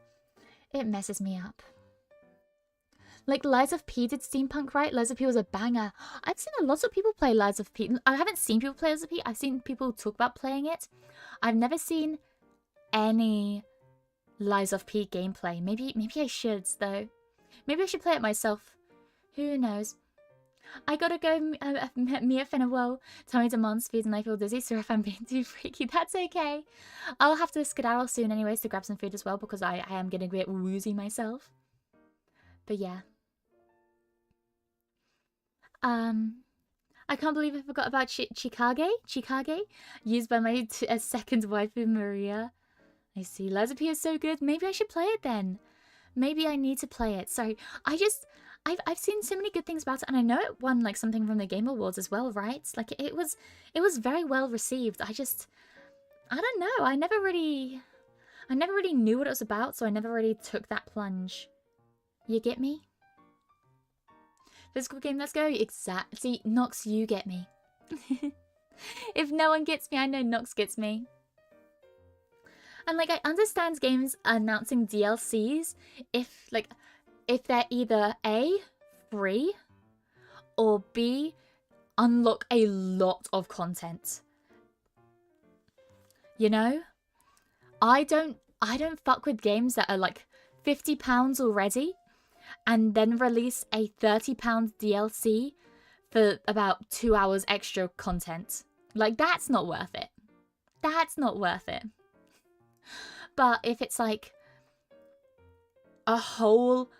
S1: It messes me up. Like, Lies of P did steampunk, right? Lies of P was a banger. I've seen a lot of people play Lies of P. I haven't seen people play Lies of P. I've seen people talk about playing it. I've never seen any Lies of P gameplay. Maybe I should, though. Maybe I should play it myself. Who knows? I gotta go, Mia Fenimore. Tummy demands food and I feel dizzy, so if I'm being too freaky, that's okay. I'll have to skedaddle soon anyways to grab some food as well because I am getting a bit woozy myself. But yeah. I can't believe I forgot about Chikage, used by my second waifu, Maria. I see. Lies of P is so good. Maybe I should play it then. Maybe I need to play it. Sorry, I've seen so many good things about it, and I know it won like something from the Game Awards as well, right? Like it was very well received. I don't know. I never really knew what it was about, so I never really took that plunge. You get me? Physical game, let's go. Exactly. See, Nox, you get me. If no one gets me, I know Nox gets me. And like, I understand games announcing DLCs if they're either A, free, or B, unlock a lot of content. You know? I don't fuck with games that are like £50 already and then release a £30 DLC for about 2 hours extra content. Like, that's not worth it. That's not worth it. But if it's like a whole,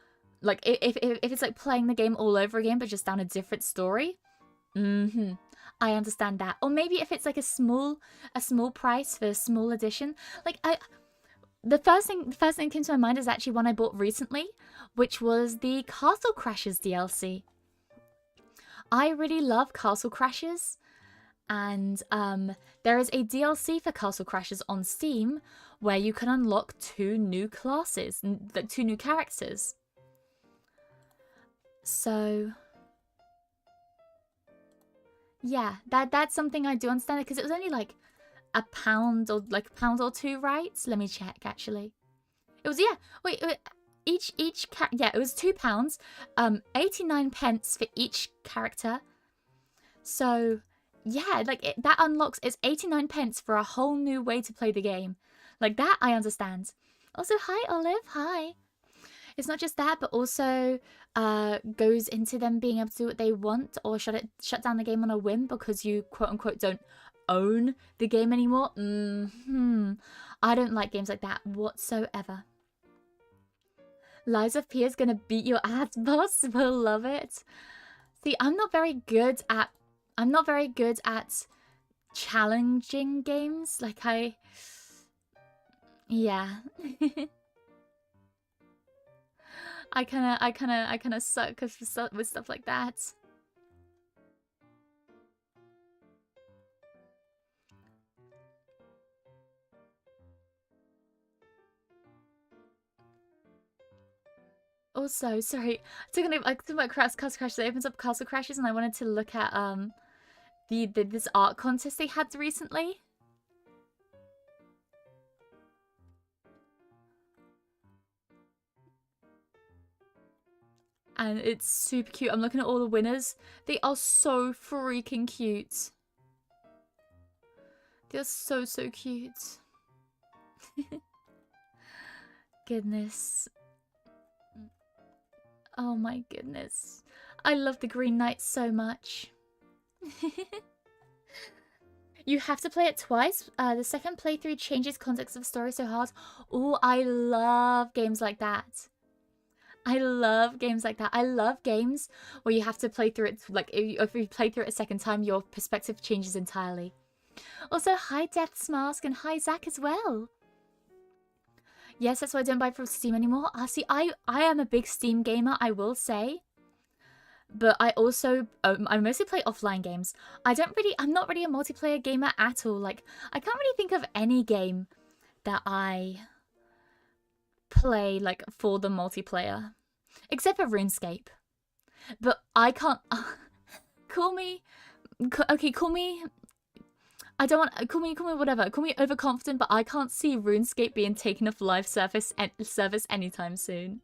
S1: like if it's like playing the game all over again but just down a different story, I understand that. Or maybe if it's like a small price for a small edition. Like the first thing that came to my mind is actually one I bought recently, which was the Castle Crashers DLC. I really love Castle Crashers, and there is a DLC for Castle Crashers on Steam where you can unlock 2 new classes, like 2 new characters. So Yeah, that's something I do understand, because it was only like a pound or like a pound or two, right? Let me check actually. It was, yeah, wait, each cat, yeah, it was £2, 89 pence for each character. So yeah, like that unlocks, it's 89 pence for a whole new way to play the game. Like that I understand. Also, hi Olive, hi. It's not just that, but also goes into them being able to do what they want or shut down the game on a whim because you quote unquote don't own the game anymore. I don't like games like that whatsoever. Lies of P is gonna beat your ass, boss. Will love it. See, I'm not very good at challenging games. Like yeah. I kind of suck with stuff like that. Also, sorry, talking about Castle Crashes. It opens up Castle Crashes, and I wanted to look at this art contest they had recently. And it's super cute. I'm looking at all the winners. They are so freaking cute. They're so cute. Goodness. Oh my goodness. I love the Green Knight so much. You have to play it twice. The second playthrough changes context of the story so hard. Oh, I love games like that. I love games like that. I love games where you have to play through it, like if you play through it a second time, your perspective changes entirely. Also, hi Death's Mask and hi Zach as well. Yes, that's why I don't buy from Steam anymore. See, I am a big Steam gamer, I will say. But I also, I mostly play offline games. I'm not really a multiplayer gamer at all. Like, I can't really think of any game that I play, like, for the multiplayer. Except for RuneScape. But I can't, call me, I don't want, call me whatever, call me overconfident, but I can't see RuneScape being taken off live service anytime soon.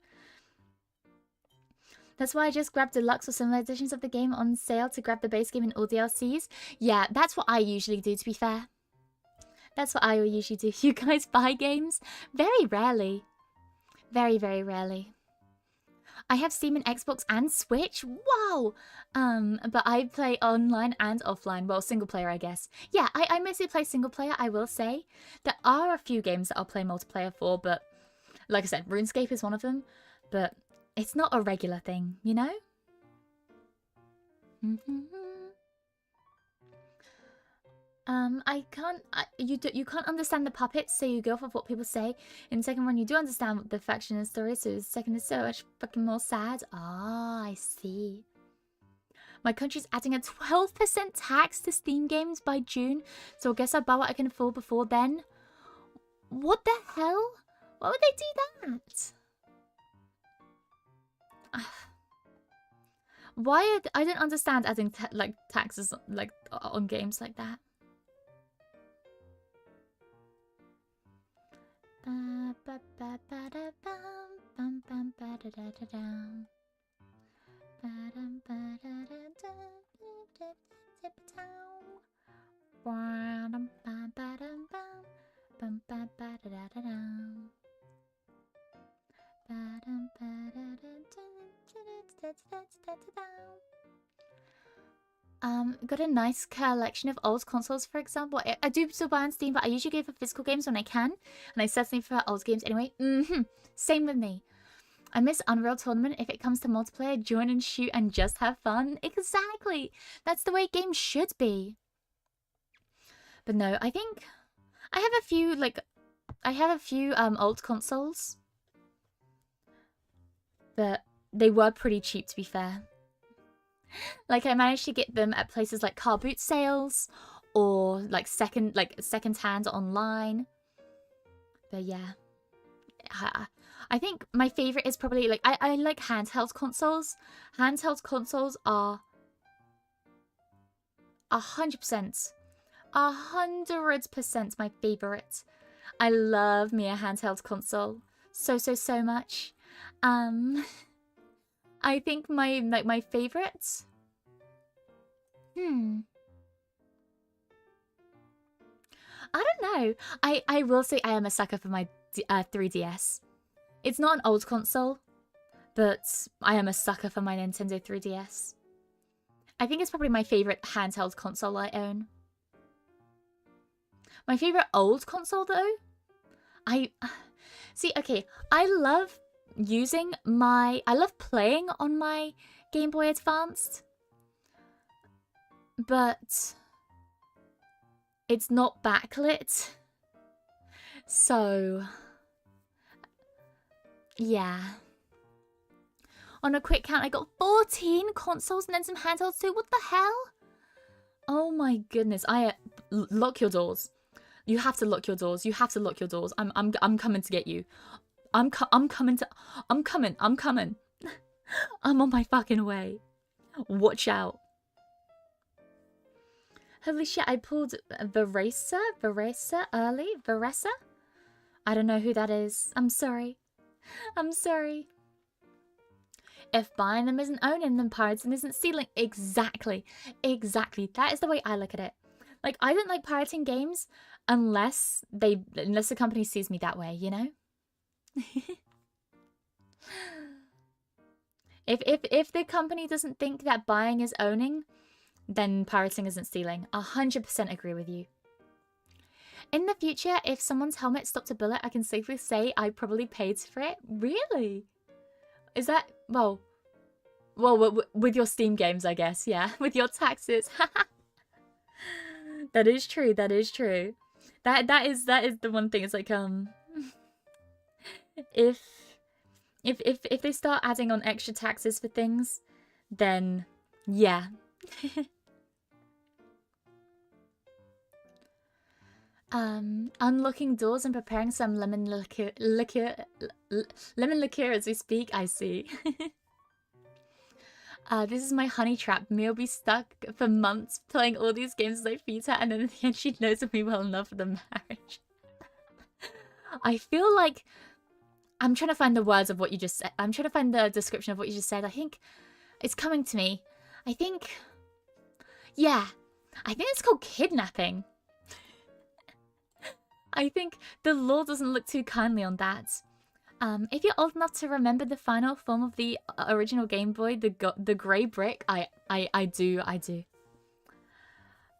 S1: That's why I just grabbed deluxe or similar editions of the game on sale to grab the base game and all DLCs. Yeah, that's what I usually do, to be fair. That's what I usually do. You guys buy games? Very rarely. Very, very rarely. I have Steam and Xbox and Switch. Wow! But I play online and offline. Well, single player, I guess. Yeah, I mostly play single player, I will say. There are a few games that I'll play multiplayer for, but like I said, RuneScape is one of them. But it's not a regular thing, you know? You can't understand the puppets, so you go off of what people say. In the second one, you do understand the faction and story, so the second is so much fucking more sad. Ah, I see. My country's adding a 12% tax to Steam games by June, so I guess I'll buy what I can afford before then. What the hell? Why would they do that? Why? I don't understand adding like taxes like on games like that. Got a nice collection of old consoles, for example. I do still buy on Steam, but I usually go for physical games when I can, and I certainly prefer old games anyway. Same with me. I miss Unreal Tournament. If it comes to multiplayer, join and shoot and just have fun. Exactly. That's the way games should be. But no, I think I have a few old consoles, but they were pretty cheap, to be fair. Like, I managed to get them at places like car boot sales or like second hand online. But yeah, I think my favorite is probably like I like handheld consoles. Handheld consoles are 100%. 100% my favorite. I love Mia handheld console so much. I think my favorites. I don't know. I will say I am a sucker for my 3DS. It's not an old console, but I am a sucker for my Nintendo 3DS. I think it's probably my favorite handheld console I own. My favorite old console though? See, okay, I love playing on my Game Boy Advanced, but it's not backlit. So, yeah. On a quick count, I got 14 consoles and then some handhelds too. What the hell? Oh my goodness. Lock your doors. You have to lock your doors. You have to lock your doors. I'm coming to get you. I'm coming. I'm on my fucking way. Watch out. Holy shit, I pulled Veresa early. Veresa? I don't know who that is. I'm sorry. I'm sorry. If buying them isn't owning them, pirating isn't stealing. Exactly. Exactly. That is the way I look at it. Like, I don't like pirating games unless the company sees me that way, you know? If the company doesn't think that buying is owning, then pirating isn't stealing. 100% agree with you. In the future, if someone's helmet stopped a bullet, I can safely say I probably paid for it. Really? Is that... Well, with your Steam games, I guess, yeah. With your taxes. That is true, that is true. That is the one thing. It's like, if they start adding on extra taxes for things, then yeah. Unlocking doors and preparing some lemon liqueur as we speak. I see. This is my honey trap. Mia will be stuck for months playing all these games as I feed her, and then in the end she knows me well enough for the marriage. I feel like I'm trying to find the words of what you just said. I'm trying to find the description of what you just said. I think it's coming to me. I think, yeah, I think it's called kidnapping. I think the law doesn't look too kindly on that. If you're old enough to remember the final form of the original Game Boy, the grey brick, I do.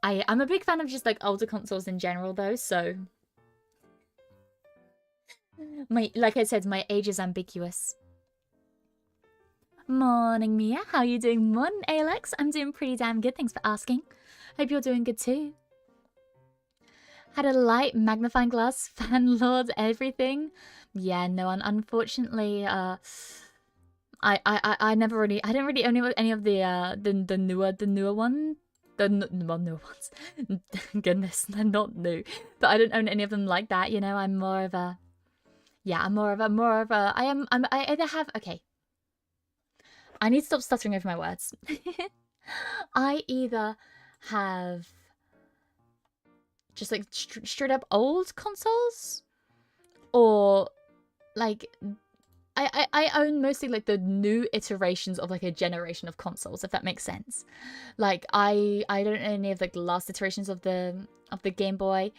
S1: I'm a big fan of just like older consoles in general though, so like I said, my age is ambiguous. Morning, Mia. How are you doing? Morning, Alex. I'm doing pretty damn good. Thanks for asking. Hope you're doing good too. Had a light magnifying glass, fan lord, everything. Yeah, no, unfortunately, I didn't really own any of the newer one. Well, newer ones. Goodness, they're not new. But I don't own any of them like that, you know. I'm more of a, yeah, I either have, okay. I need to stop stuttering over my words. I either have just like straight up old consoles, or like I own mostly like the new iterations of like a generation of consoles, if that makes sense. Like I don't own any of like the last iterations of the Game Boy,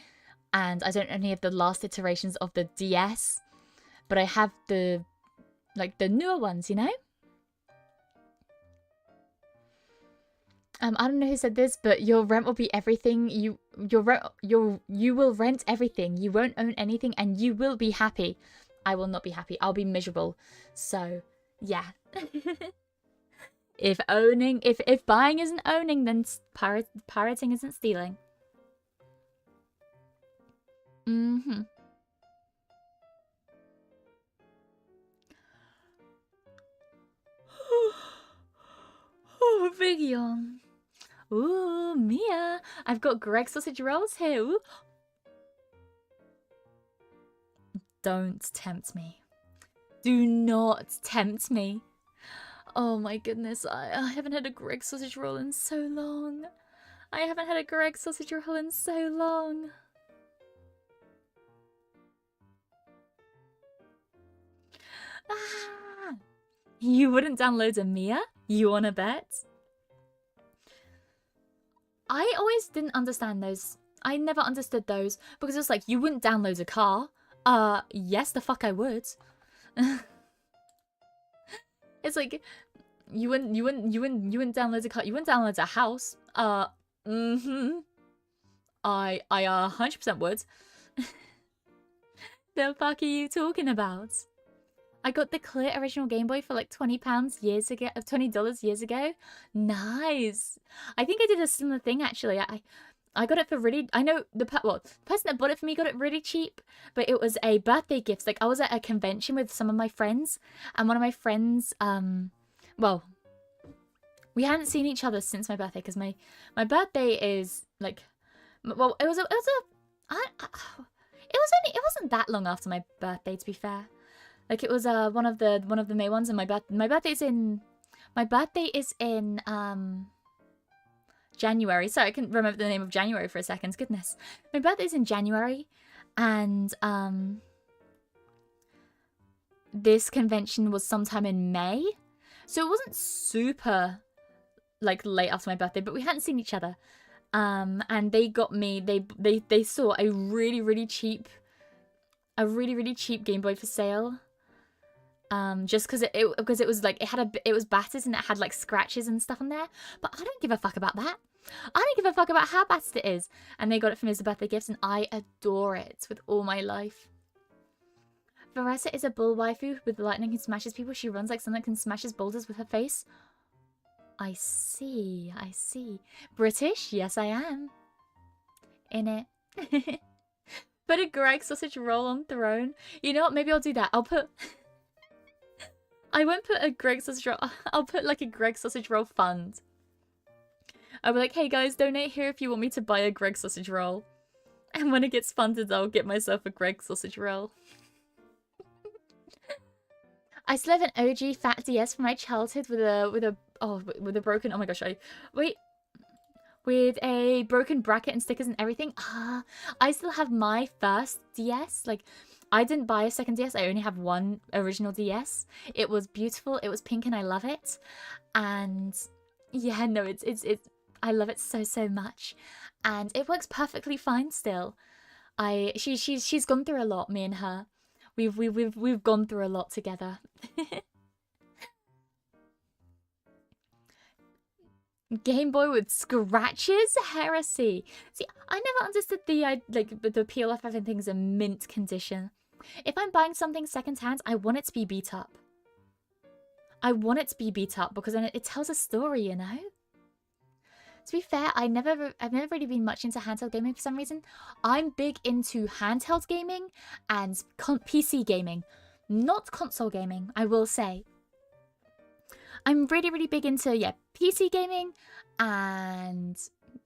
S1: and I don't own any of the last iterations of the DS, but I have the newer ones, you know. I don't know who said this, but your rent will be everything. You will rent everything. You won't own anything, and you will be happy. I will not be happy. I'll be miserable. So, yeah. If buying isn't owning, then pirating isn't stealing. Mm-hmm. Oh, VGen. Ooh, Mia. I've got Greg sausage rolls here. Ooh. Don't tempt me. Do not tempt me. Oh my goodness. I haven't had a Greg sausage roll in so long. I haven't had a Greg sausage roll in so long. Ah, you wouldn't download a Mia? You wanna bet? I always didn't understand those. I never understood those because it's like, you wouldn't download a car. Yes, the fuck I would. It's like, you wouldn't download a car. You wouldn't download a house. I 100% would. The fuck are you talking about? I got the clear original Game Boy for like $20 years ago, $20 years ago. Nice. I think I did a similar thing actually. I got it for really, I know the person that bought it for me got it really cheap, but it was a birthday gift. Like I was at a convention with some of my friends, and one of my friends, well, we hadn't seen each other since my birthday because my birthday is like, well, it wasn't that long after my birthday, to be fair. Like it was one of the May ones, and my birthday is in January. Sorry, I couldn't remember the name of January for a second. Goodness, my birthday's in January, and this convention was sometime in May, so it wasn't super like late after my birthday, but we hadn't seen each other. And they got me. They saw a really cheap Game Boy for sale. Just because it was like it was battered and it had like scratches and stuff on there. But I don't give a fuck about that. I don't give a fuck about how battered it is. And they got it for me as a birthday gift, and I adore it with all my life. Vanessa is a bull waifu with lightning who smashes people. She runs like someone that can smash boulders with her face. I see. British? Yes, I am. In it. Put a Greg sausage roll on throne. You know what? Maybe I'll do that. I won't put a Greg sausage roll. I'll put like a Greg sausage roll fund. I'll be like, hey guys, donate here if you want me to buy a Greg sausage roll. And when it gets funded, I'll get myself a Greg sausage roll. I still have an OG fat DS from my childhood with a broken, oh my gosh, with a broken bracket and stickers and everything. I still have my first DS. Like, I didn't buy a second DS. I only have one original DS. It was beautiful. It was pink and I love it. And yeah, no, it's I love it so much. And it works perfectly fine still. She's gone through a lot, me and her. We've gone through a lot together. Game Boy with scratches? Heresy. See, I never understood the peel off having things in mint condition. If I'm buying something secondhand, I want it to be beat up. I want it to be beat up because then it tells a story, you know? To be fair, I've never really been much into handheld gaming for some reason. I'm big into handheld gaming and PC gaming, not console gaming, I will say. I'm really big into, yeah, PC gaming and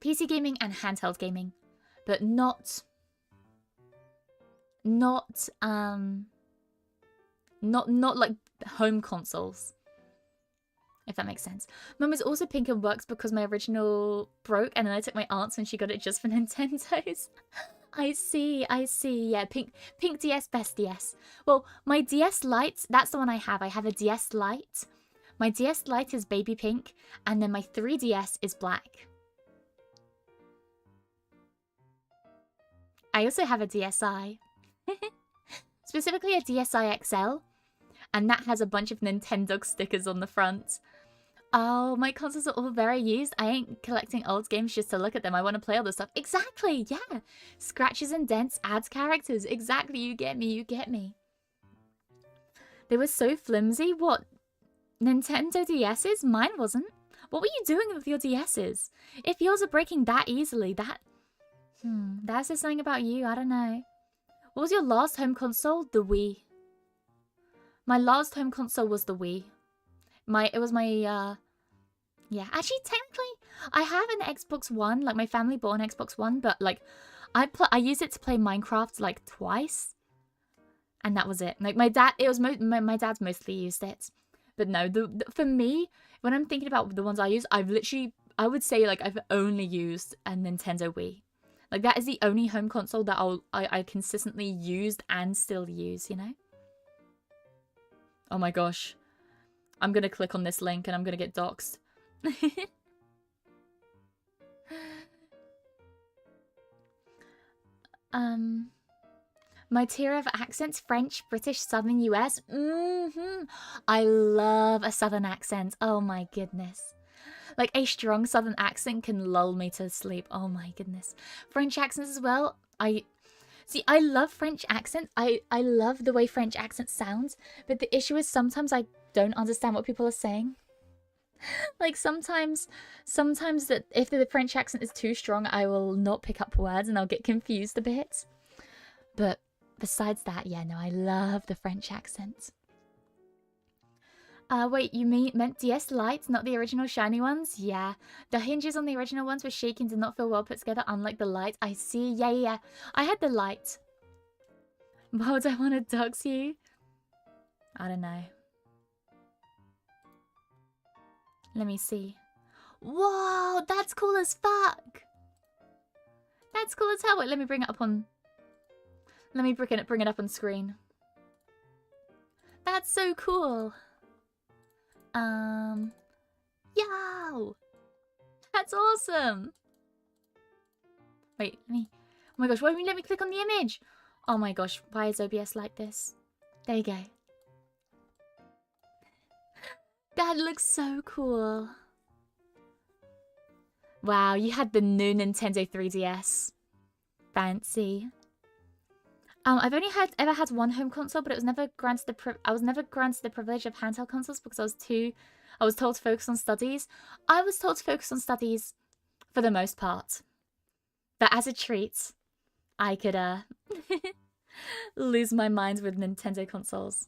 S1: handheld gaming, but not like home consoles, if that makes sense. Mine was also pink and works because my original broke, and then I took my aunt's and she got it just for Nintendo's. I see. Yeah, pink DS, best DS. Well, my DS Lite, that's the one I have. I have a DS Lite. My DS Lite is baby pink, and then my 3DS is black. I also have a DSi. Specifically a DSi XL, and that has a bunch of Nintendo stickers on the front. Oh, my consoles are all very used. I ain't collecting old games just to look at them. I want to play all the stuff. Exactly, yeah. Scratches and dents adds characters. Exactly, you get me. They were so flimsy. What? Nintendo DS's? Mine wasn't. What were you doing with your DS's? If yours are breaking that easily, that says something about you. I don't know. What was your last home console? The Wii. My last home console was the Wii. Yeah, actually, technically, I have an Xbox One. Like, my family bought an Xbox One, but, like, I used it to play Minecraft, like, twice. And that was it. Like, my dad's mostly used it. But no, for me, when I'm thinking about the ones I use, I've literally I would say like I've only used a Nintendo Wii. Like that is the only home console that I consistently used and still use, you know? Oh my gosh. I'm gonna click on this link and I'm gonna get doxxed. My tier of accents, French, British, Southern US. I love a Southern accent. Oh my goodness. Like a strong Southern accent can lull me to sleep. Oh my goodness. French accents as well. I love French accent. I love the way French accent sounds. But the issue is sometimes I don't understand what people are saying. Like sometimes that if the French accent is too strong, I will not pick up words and I'll get confused a bit. But besides that, yeah, no, I love the French accent. Wait, you meant DS Lite, not the original shiny ones? Yeah. The hinges on the original ones were shaky and did not feel well put together, unlike the Lite. I see. Yeah. I had the Lite. Why would I want to dox you? I don't know. Let me see. Whoa, that's cool as fuck. That's cool as hell. Wait, let me bring it up on... Let me bring it up on screen. That's so cool. Yo! That's awesome! Wait, let me... Oh my gosh, why don't you let me click on the image? Oh my gosh, why is OBS like this? There you go. That looks so cool. Wow, you had the new Nintendo 3DS. Fancy. I've only ever had one home console, but it was never granted I was never granted the privilege of handheld consoles because I was told to focus on studies. I was told to focus on studies for the most part. But as a treat, I could lose my mind with Nintendo consoles.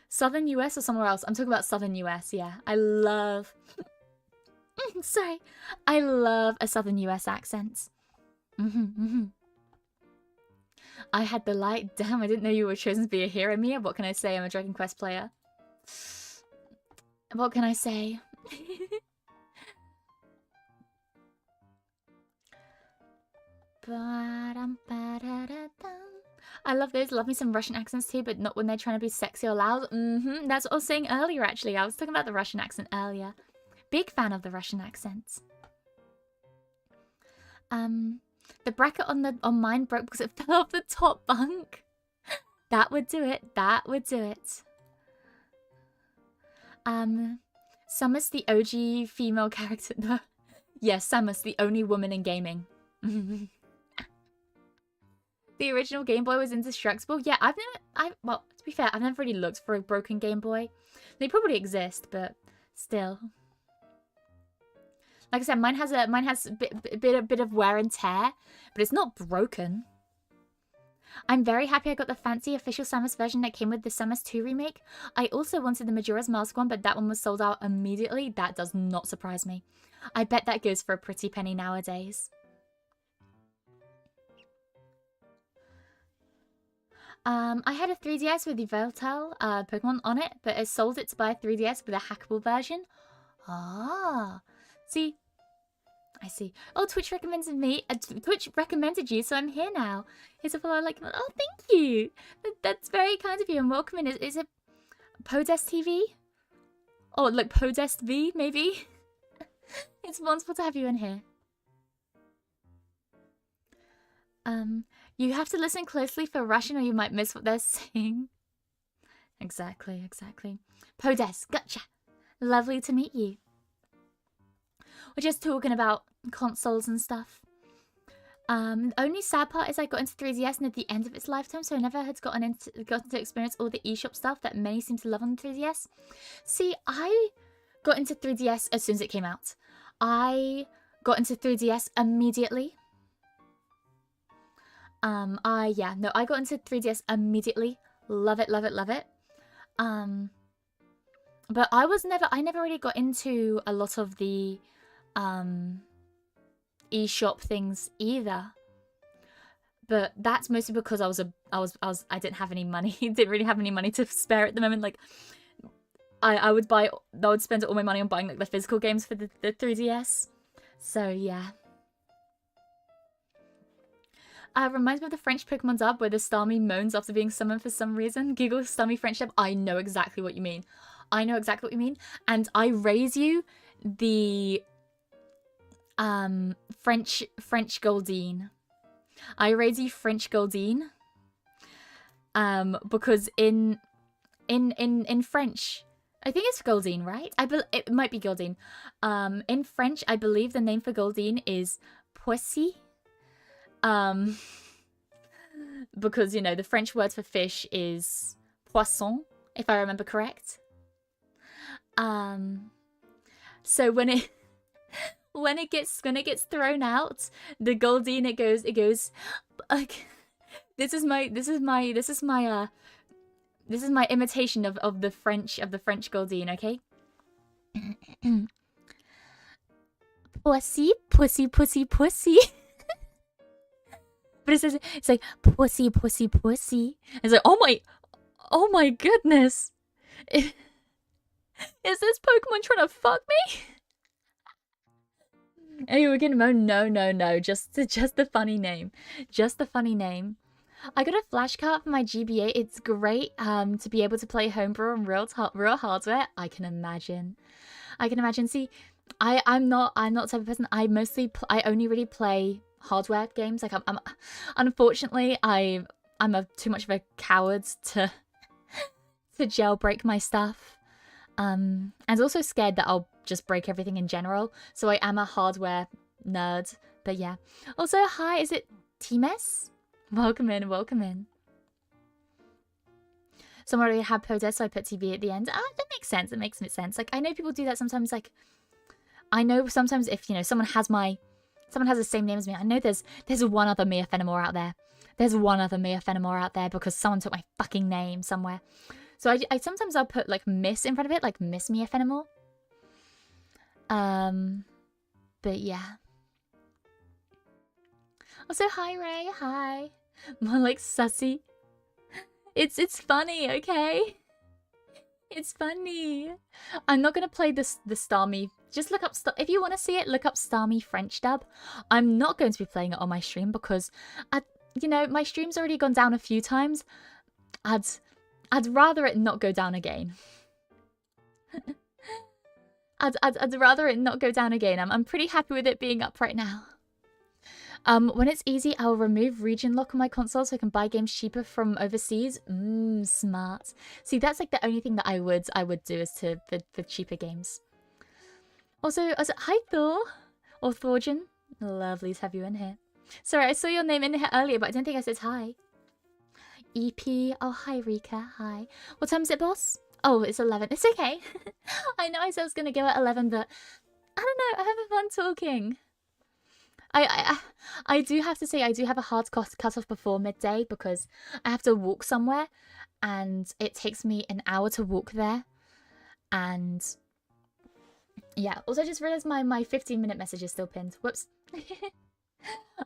S1: Southern US or somewhere else? I'm talking about Southern US, yeah. I love... Sorry. I love a Southern US accent. I had the light. Damn, I didn't know you were chosen to be a hero, Mia. What can I say? I'm a Dragon Quest player. What can I say? I love those. Love me some Russian accents too, but not when they're trying to be sexy or loud. That's what I was saying earlier, actually. I was talking about the Russian accent earlier. Big fan of the Russian accents. The bracket on mine broke because it fell off the top bunk. That would do it. That would do it. Samus, the OG female character. No. Yes, Samus, the only woman in gaming. The original Game Boy was indestructible. Yeah, well, to be fair, I've never really looked for a broken Game Boy. They probably exist, but still. Like I said, mine has a bit of wear and tear, but it's not broken. I'm very happy I got the fancy official Samus version that came with the Samus 2 remake. I also wanted the Majora's Mask one, but that one was sold out immediately. That does not surprise me. I bet that goes for a pretty penny nowadays. I had a 3DS with the Veltal Pokemon on it, but I sold it to buy a 3DS with a hackable version. Ah, see, I see. Oh, Twitch recommended me. Twitch recommended you, so I'm here now. Here's a follow. Like, oh, thank you. That's very kind of you. And welcome in. Is it Podest TV? Oh, like Podest V, maybe. It's wonderful to have you in here. You have to listen closely for Russian, or you might miss what they're saying. Exactly. Podest, gotcha. Lovely to meet you. We're just talking about consoles and stuff. The only sad part is I got into 3DS near the end of its lifetime, so I never had gotten to experience all the eShop stuff that many seem to love on the 3DS. See, I got into 3DS as soon as it came out. I got into 3DS immediately. I got into 3DS immediately. Love it. But I never really got into a lot of the eShop things either. But that's mostly because I didn't have any money. Didn't really have any money to spare at the moment. Like, I would spend all my money on buying like the physical games for the 3DS. So yeah. Reminds me of the French Pokemon dub where the Starmie moans after being summoned for some reason. Giggle Starmie French dub. I know exactly what you mean. I know exactly what you mean. And I raise you the French Goldine. I raise you French Goldine. Because in French, I think it's Goldine, right? It might be Goldine. In French, I believe the name for Goldine is Poissy. Because, you know, the French word for fish is poisson, if I remember correct. So when it gets thrown out, the Goldine, it goes like, this is my imitation of the French Goldine, okay? Pussy, pussy, pussy, pussy. But it's like pussy, pussy, pussy. It's like, oh my goodness. Is this Pokemon trying to fuck me? Hey, we're getting no. Just the funny name. Just the funny name. I got a flash card for my GBA. It's great to be able to play homebrew on real hardware. I can imagine. See, I'm not the type of person. I only really play hardware games. Like I'm unfortunately I'm too much of a coward to jailbreak my stuff. And also scared that I'll just break everything in general. So I am a hardware nerd. But yeah. Also, hi, is it Times? Welcome in. Someone already had Podes, so I put TV at the end. That makes sense. It makes sense. Like, I know people do that sometimes. Like, I know sometimes if, you know, someone has the same name as me, I know there's one other Mia Fenimore out there. There's one other Mia Fenimore out there because someone took my fucking name somewhere. So I sometimes I'll put like Miss in front of it, like Miss Mia Fenimore. But yeah. Also, hi Ray, hi. More like sussy. It's funny, okay? It's funny. I'm not gonna play the Starmie. Just look up if you want to see it. Look up Starmie French dub. I'm not going to be playing it on my stream because, you know, my stream's already gone down a few times. I'd rather it not go down again. I'd rather it not go down again. I'm pretty happy with it being up right now. When it's easy, I'll remove region lock on my console so I can buy games cheaper from overseas. Smart. See, that's like the only thing that I would do is for cheaper games. Also, hi Thor or Thorgen. Lovely to have you in here. Sorry, I saw your name in here earlier, but I don't think I said hi. EP. Oh, hi Rika. Hi. What time is it, boss? Oh, it's 11. It's okay. I know I said I was gonna go at 11, but I don't know. I'm having fun talking. I do have to say I do have a hard cut-off before midday because I have to walk somewhere and it takes me an hour to walk there. And yeah, also I just realized my 15-minute message is still pinned. Whoops.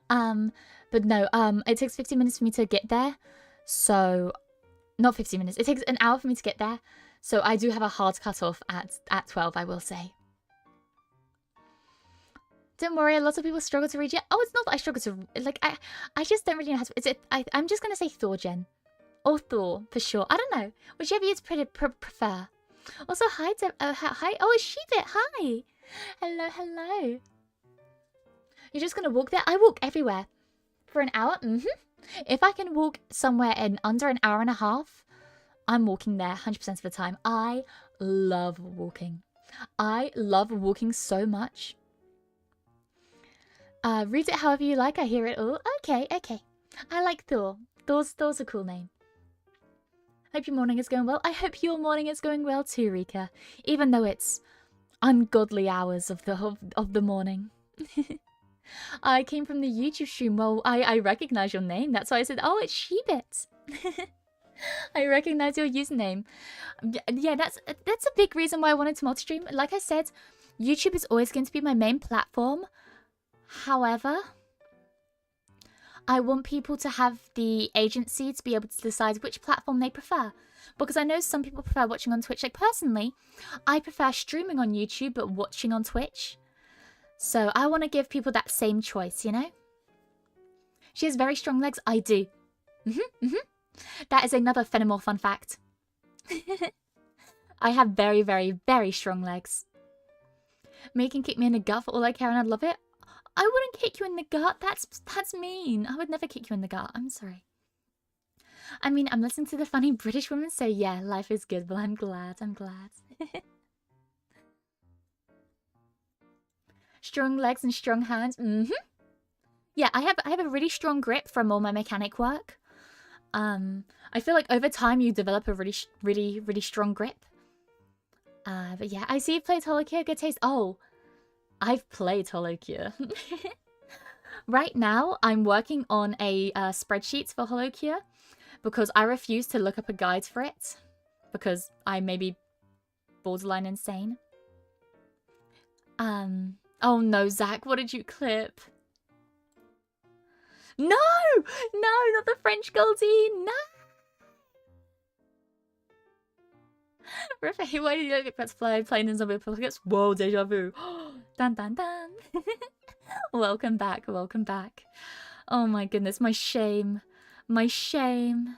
S1: But no, it takes 15 minutes for me to get there. So not 15 minutes. It takes an hour for me to get there. So I do have a hard cut-off at 12, I will say. Don't worry, a lot of people struggle to read it. Oh, it's not that I struggle to... Like, I just don't really know how to... Is it... I'm just going to say Thorgen. Or Thor, for sure. I don't know. Whichever you prefer. Also, hi. Hi. Oh, it's Sheebit. Hi. Hello. You're just going to walk there? I walk everywhere. For an hour? If I can walk somewhere in under an hour and a half, I'm walking there 100% of the time. I love walking. I love walking so much. Read it however you like. I hear it all. Okay. I like Thor. Thor's a cool name. Hope your morning is going well. I hope your morning is going well too, Rika. Even though it's ungodly hours of the morning. I came from the YouTube stream. Well, I recognize your name. That's why I said, oh, it's Sheebit. I recognize your username. Yeah, that's a big reason why I wanted to multi-stream. Like I said, YouTube is always going to be my main platform. However, I want people to have the agency to be able to decide which platform they prefer. Because I know some people prefer watching on Twitch. Like, personally, I prefer streaming on YouTube but watching on Twitch. So I want to give people that same choice, you know? She has very strong legs. I do. That is another Fenimore fun fact. I have very, very, very strong legs. Mia can kick me in the gut for all I care and I'd love it. I wouldn't kick you in the gut. That's mean. I would never kick you in the gut. I'm sorry. I mean, I'm listening to the funny British woman, so yeah, life is good. Well, I'm glad. I'm glad. Strong legs and strong hands. Yeah, I have a really strong grip from all my mechanic work. I feel like over time you develop a really strong grip. But yeah, I see you've played HoloCure. Good taste. Oh, I've played HoloCure. Right now, I'm working on a spreadsheet for HoloCure because I refuse to look up a guide for it because I may be borderline insane. Oh no, Zach, what did you clip? No! No, not the French Goldie! No! Riffy, why did you look at Pets Fly playing in Zombie Apocalypse? Whoa, deja vu. Dun dun dun. Welcome back, welcome back. Oh my goodness, my shame. My shame.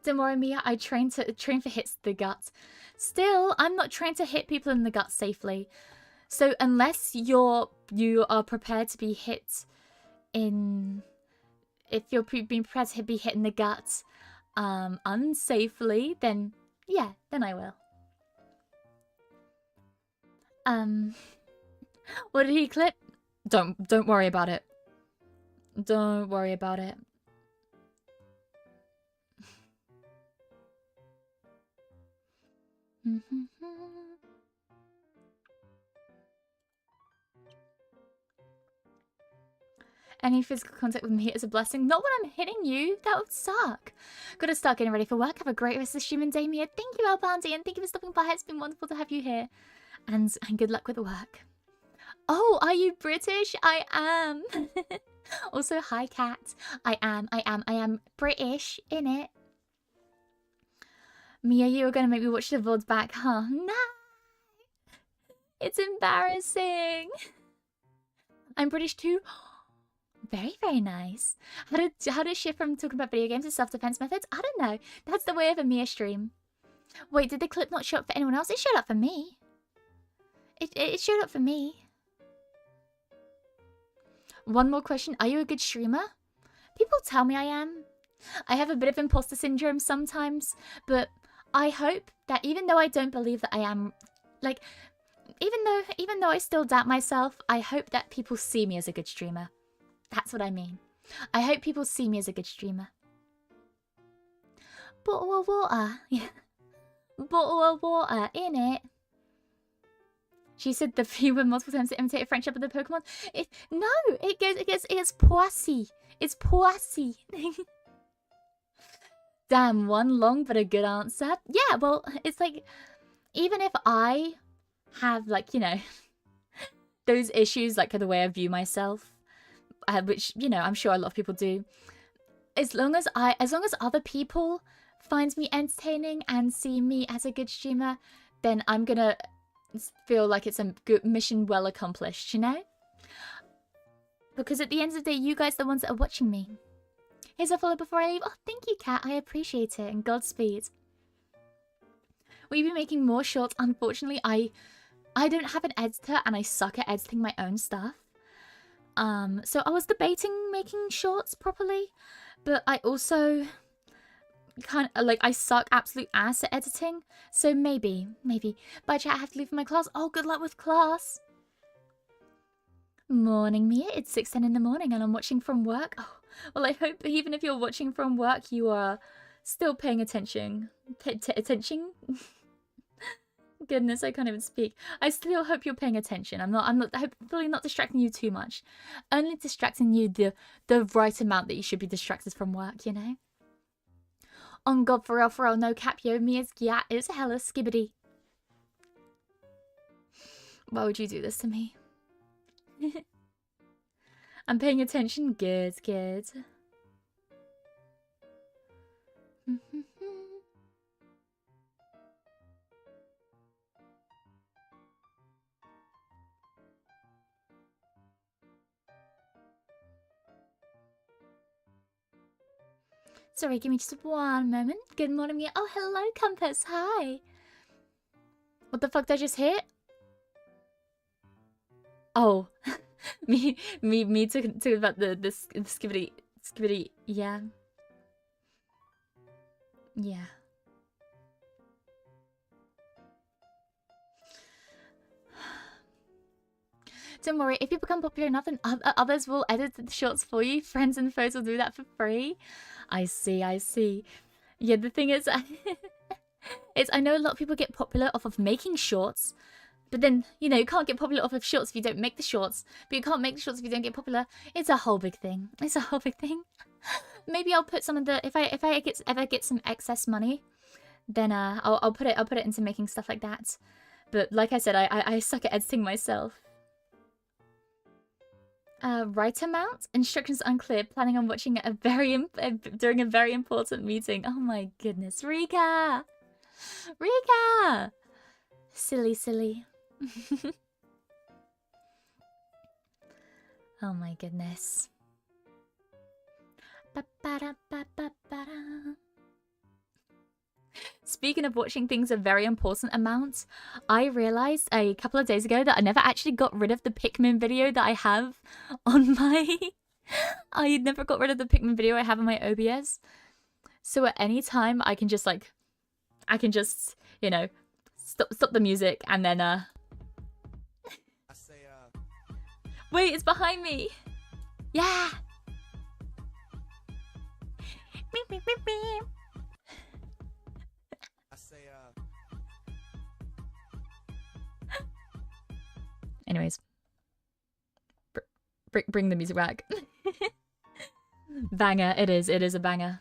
S1: Don't worry, Mia, I train for hits to the gut. Still, I'm not trained to hit people in the gut safely. So unless you are prepared to be hit in... If you're being prepared to be hit in the gut unsafely, then yeah, then I will. What did he clip? Don't worry about it. Don't worry about it. Any physical contact with me is a blessing. Not when I'm hitting you. That would suck. Gotta start getting ready for work. Have a great rest of the stream and day, Mia. Thank you, Albandy, and thank you for stopping by. It's been wonderful to have you here. And good luck with the work. Oh, are you British? I am. Also, hi, Cat. I am British, innit? Mia, you were gonna make me watch the VODs back, huh? No! It's embarrassing. I'm British too. Very, very nice. How does shift from talking about video games to self-defense methods? I don't know. That's the way of a Mia stream. Wait, did the clip not show up for anyone else? It showed up for me. It showed up for me. One more question. Are you a good streamer? People tell me I am. I have a bit of imposter syndrome sometimes, but I hope that even though I don't believe that I am, like, even though I still doubt myself, I hope that people see me as a good streamer. That's what I mean. I hope people see me as a good streamer. Bottle of water. Yeah. Bottle of water, innit? She said the V word multiple times to imitate a friendship with the Pokemon. No, it's Poissy. It's Poissy. Damn, one long but a good answer. Yeah, well, it's like, even if I have, like, you know, those issues, like, the way I view myself, which, you know, I'm sure a lot of people do. As long as other people find me entertaining and see me as a good streamer, then I'm gonna feel like it's a good mission well accomplished, you know? Because at the end of the day, you guys are the ones that are watching me. Here's a follow before I leave. Oh, thank you, Kat. I appreciate it. And Godspeed. Will you be making more shorts? Unfortunately, I don't have an editor and I suck at editing my own stuff. So I was debating making shorts properly, but I also kind of, like, I suck absolute ass at editing. So maybe. Bye, chat. I have to leave for my class. Oh, good luck with class. Morning, Mia. It's 6:10 in the morning and I'm watching from work. Oh, well, I hope even if you're watching from work, you are still paying attention. Attention? Goodness, I can't even speak. I still hope you're paying attention. I'm hopefully not distracting you too much. Only distracting you the right amount that you should be distracted from work, you know? On God, for real, no cap, yo. Mia's gat is hella skibbity. Why would you do this to me? I'm paying attention. Good, good. Sorry, give me just one moment. Good morning, Mia. Oh, hello, Compass. Hi. What the fuck did I just hit? Oh, me talking about the skibidi. Yeah. Yeah. Don't worry, if you become popular enough, then others will edit the shorts for you. Friends and foes will do that for free. I see, I see. Yeah, the thing is, I know a lot of people get popular off of making shorts, but then, you know, you can't get popular off of shorts if you don't make the shorts, but you can't make the shorts if you don't get popular. It's a whole big thing. It's a whole big thing. Maybe I'll put some of the, if I ever get some excess money, then I'll put it into making stuff like that. But like I said, I suck at editing myself. Right amount? Instructions unclear. Planning on watching it during a very important meeting. Oh my goodness. Rika! Rika! Silly, silly. Oh my goodness. Speaking of watching things a very important amount, I realized a couple of days ago that I never actually got rid of the Pikmin video that I have on my... I never got rid of the Pikmin video I have on my OBS. So at any time, I can just like... I can just, you know, stop the music and then... Wait, it's behind me! Yeah! Beep, beep, beep, beep. Anyways, bring the music back. Banger, it is a banger.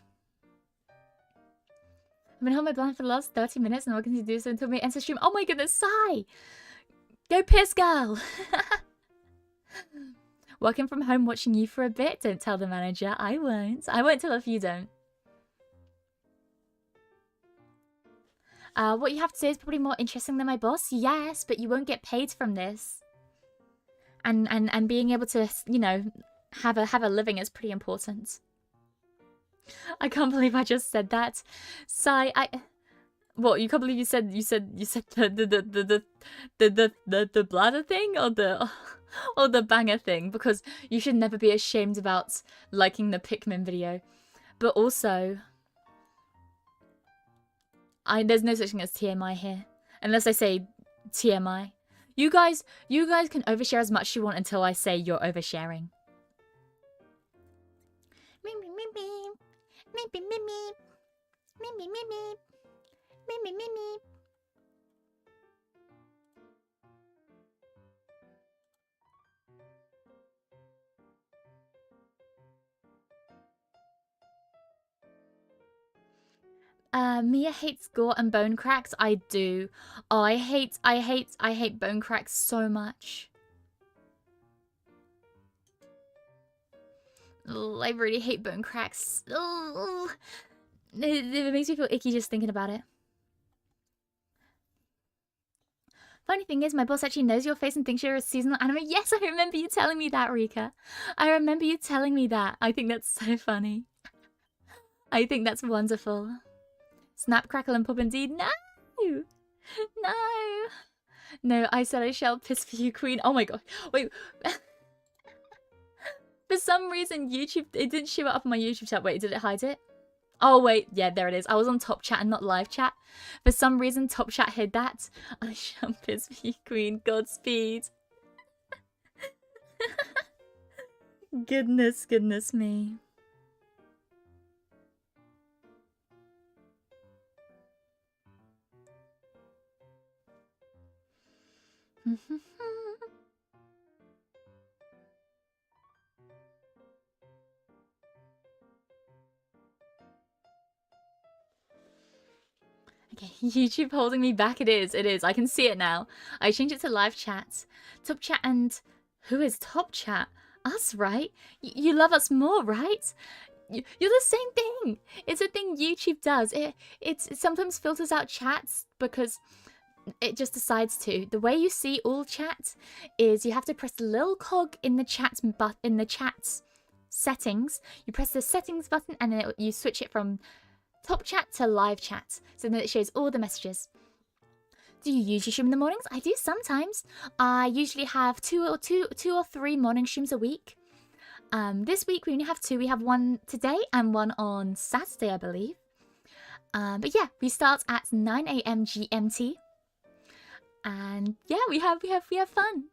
S1: I've been home my blind for the last 30 minutes and I'm going to do so until my enter stream. Oh my goodness, sigh! Go piss, girl! Working from home watching you for a bit. Don't tell the manager. I won't. I won't tell if you don't. What you have to say is probably more interesting than my boss. Yes, but you won't get paid from this. And being able to, you know, have a living is pretty important. I can't believe I just said that. Sigh, what, you can't believe you said the bladder thing or the banger thing, because you should never be ashamed about liking the Pikmin video. But also, there's no such thing as TMI here. Unless I say TMI. You guys can overshare as much as you want until I say you're oversharing. Mia hates gore and bone cracks. I do. Oh, I hate bone cracks so much. Ugh, I really hate bone cracks. Ugh. It makes me feel icky just thinking about it. Funny thing is, my boss actually knows your face and thinks you're a seasonal anime. Yes, I remember you telling me that, Rika. I remember you telling me that. I think that's so funny. I think that's wonderful. Snap, crackle, and pop indeed. No! No! No, I said I shall piss for you, queen. Oh my god. Wait. For some reason, YouTube... It didn't show up on my YouTube chat. Wait, did it hide it? Oh, wait. Yeah, there it is. I was on top chat and not live chat. For some reason, top chat hid that. I shall piss for you, queen. Godspeed. Goodness me. Okay, YouTube holding me back. It is. I can see it now. I changed it to live chat. Top chat and... Who is top chat? us, right? You love us more, right? You're the same thing. It's a thing YouTube does. It sometimes filters out chats because it just decides to. The way you see all chat is you have to press the little cog in the chat settings. You press the settings button and then you switch it from top chat to live chat. So then it shows all the messages. Do you usually stream in the mornings? I do sometimes. I usually have two or three morning streams a week. This week we only have 2. We have one today and one on Saturday, I believe. But yeah, we start at 9 AM GMT. And yeah, we have fun.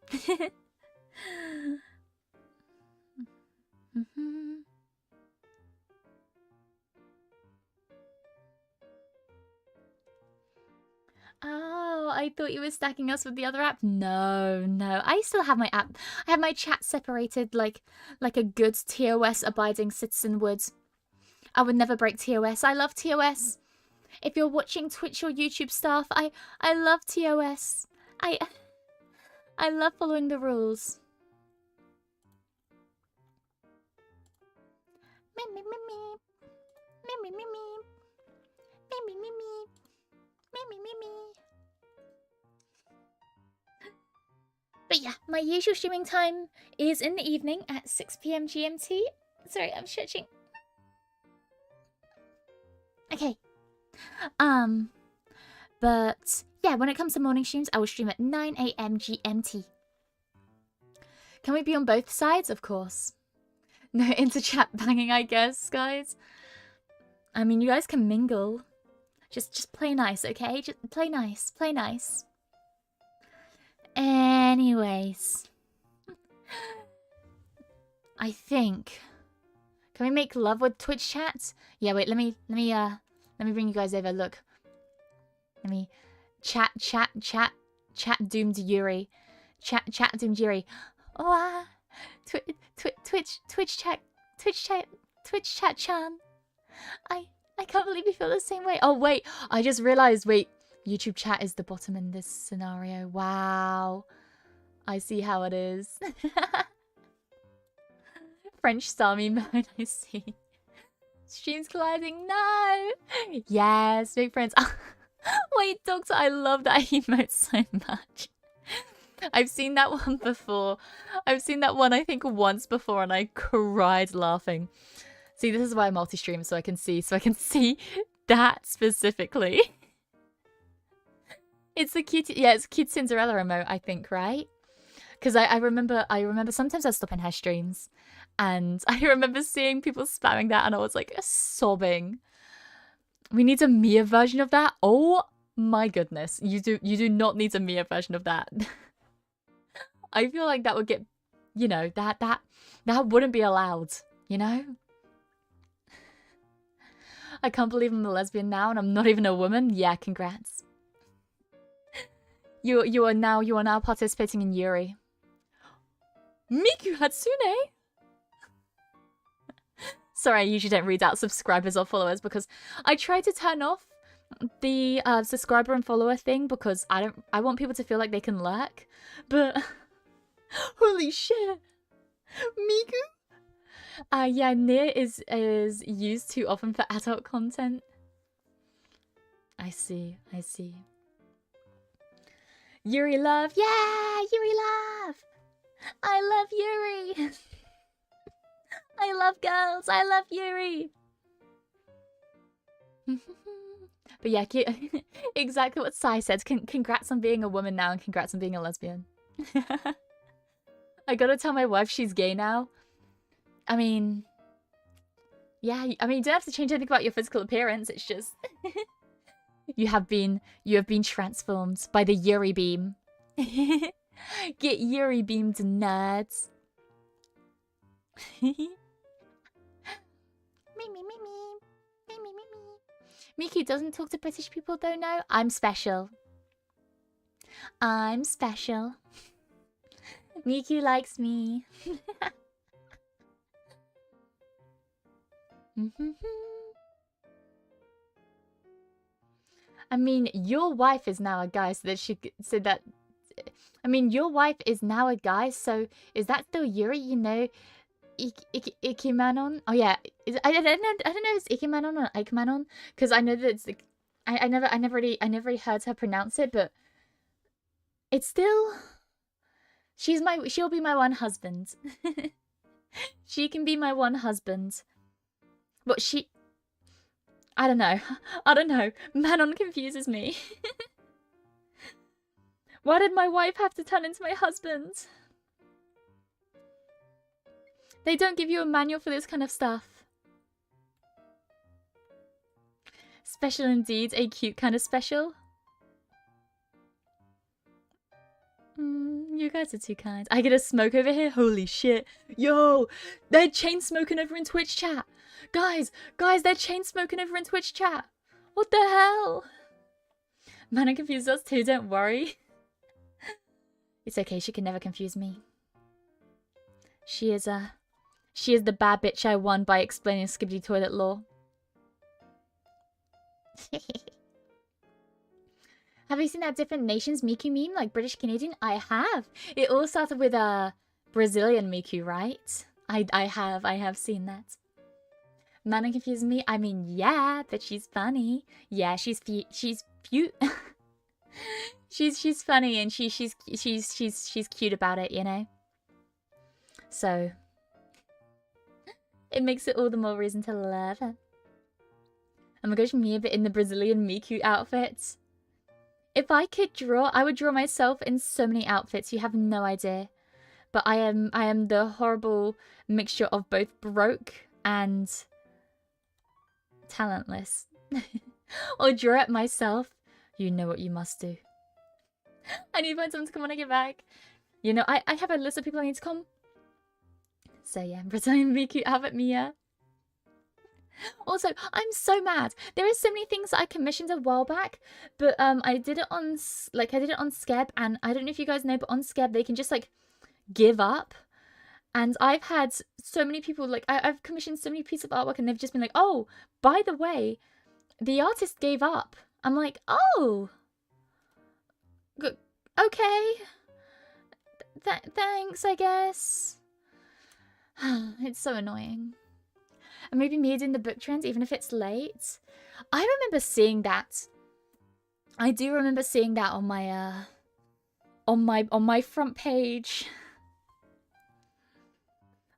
S1: Oh, I thought you were stacking us with the other app. No. I still have my app. I have my chat separated like a good TOS abiding citizen would. I would never break TOS. I love TOS. If you're watching Twitch or YouTube stuff, I love TOS. I love following the rules. But yeah, my usual streaming time is in the evening at 6 PM GMT. Sorry, I'm stretching. Okay. But yeah, when it comes to morning streams, I will stream at 9 AM GMT. Can we be on both sides? Of course. No inter-chat banging, I guess, guys. I mean, you guys can mingle. Just play nice, okay? Just play nice. Play nice. Anyways. I think... Can we make love with Twitch chat? Yeah, wait, let me bring you guys over. Look. Let me chat doomed Yuri. Chat doomed Yuri. Oh, Twitch chat chan. I can't believe you feel the same way. Oh wait, I just realized. Wait, YouTube chat is the bottom in this scenario. Wow, I see how it is. French Starmy mode. I see. Streams colliding. No. Yes, make friends. Wait, Doctor, I love that emote so much. I've seen that one before. I've seen that one, I think, once before, and I cried laughing. See, this is why I multi-stream, so I can see that specifically. It's the cute, yeah, it's cute Cinderella emote, I think, right? Because I remember sometimes I stop in her streams, and I remember seeing people spamming that, and I was like sobbing. We need a Mia version of that. Oh my goodness, you do not need a Mia version of that. I feel like that would get, you know, that wouldn't be allowed, you know? I can't believe I'm a lesbian now and I'm not even a woman. Yeah, congrats. You are now participating in Yuri. Miku Hatsune? Sorry, I usually don't read out subscribers or followers because I try to turn off the subscriber and follower thing because I want people to feel like they can lurk. But holy shit, Miku. Yeah, near is used too often for adult content. I see. Yuri love, yeah, Yuri love. I love Yuri. I love girls. I love Yuri. But yeah, exactly what Sai said. Congrats on being a woman now and congrats on being a lesbian. I gotta tell my wife she's gay now. I mean, yeah, I mean, you don't have to change anything about your physical appearance. It's just you have been transformed by the Yuri beam. Get Yuri beamed, nerds. Miku doesn't talk to British people though, no? I'm special. I'm special. Miku likes me. I mean, your wife is now a guy, so that I mean, your wife is now a guy, so is that still Yuri? You know, Ikimanon? Oh yeah, I don't know if it's Ikimanon or Ikemanon, because I know that it's like, I never really heard her pronounce it, but it's still, she'll be my one husband. She can be my one husband. But I don't know. Manon confuses me. Why did my wife have to turn into my husband? They don't give you a manual for this kind of stuff. Special indeed, a cute kind of special. You guys are too kind. I get a smoke over here? Holy shit. Yo, they're chain smoking over in Twitch chat. Guys, they're chain smoking over in Twitch chat. What the hell? Manon confused us too, don't worry. It's okay, she can never confuse me. She is the bad bitch I won by explaining Skibbity toilet lore. Have you seen that different nations Miku meme, like British Canadian? I have. It all started with a Brazilian Miku, right? I have seen that. Manon confused me. I mean, yeah, but she's funny. Yeah, she's cute. she's funny and she's cute about it, you know. So it makes it all the more reason to love her. Oh my gosh, Mia, but in the Brazilian Miku outfits. If I could draw, I would draw myself in so many outfits. You have no idea. But I am the horrible mixture of both broke and talentless. Or draw it myself. You know what you must do. I need to find someone to come when I get back. You know, I have a list of people I need to come. So yeah, Brazilian Miku outfit Mia. Also, I'm so mad. There are so many things that I commissioned a while back, but I did it on Skeb, and I don't know if you guys know, but on Skeb they can just like give up. And I've had so many people, like I've commissioned so many pieces of artwork, and they've just been like, "Oh, by the way, the artist gave up." I'm like, "Oh, okay, thanks, I guess." It's so annoying. And maybe Mia in the book trends, even if it's late. I remember seeing that. I do remember seeing that on my front page.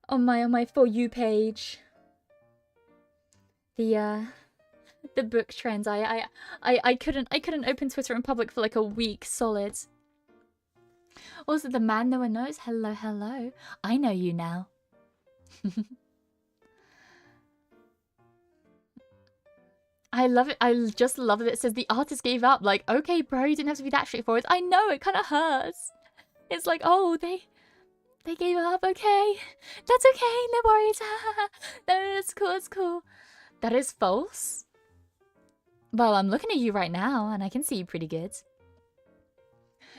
S1: On my For You page. The book trends. I couldn't open Twitter in public for like a week solid. Also, the man no one knows. Hello. I know you now. I love it. I just love it. It says the artist gave up. Like, okay, bro, you didn't have to be that straightforward. I know, it kind of hurts. It's like, oh, they gave up. Okay, that's okay. No worries. No, it's cool. It's cool. That is false. Well, I'm looking at you right now, and I can see you pretty good.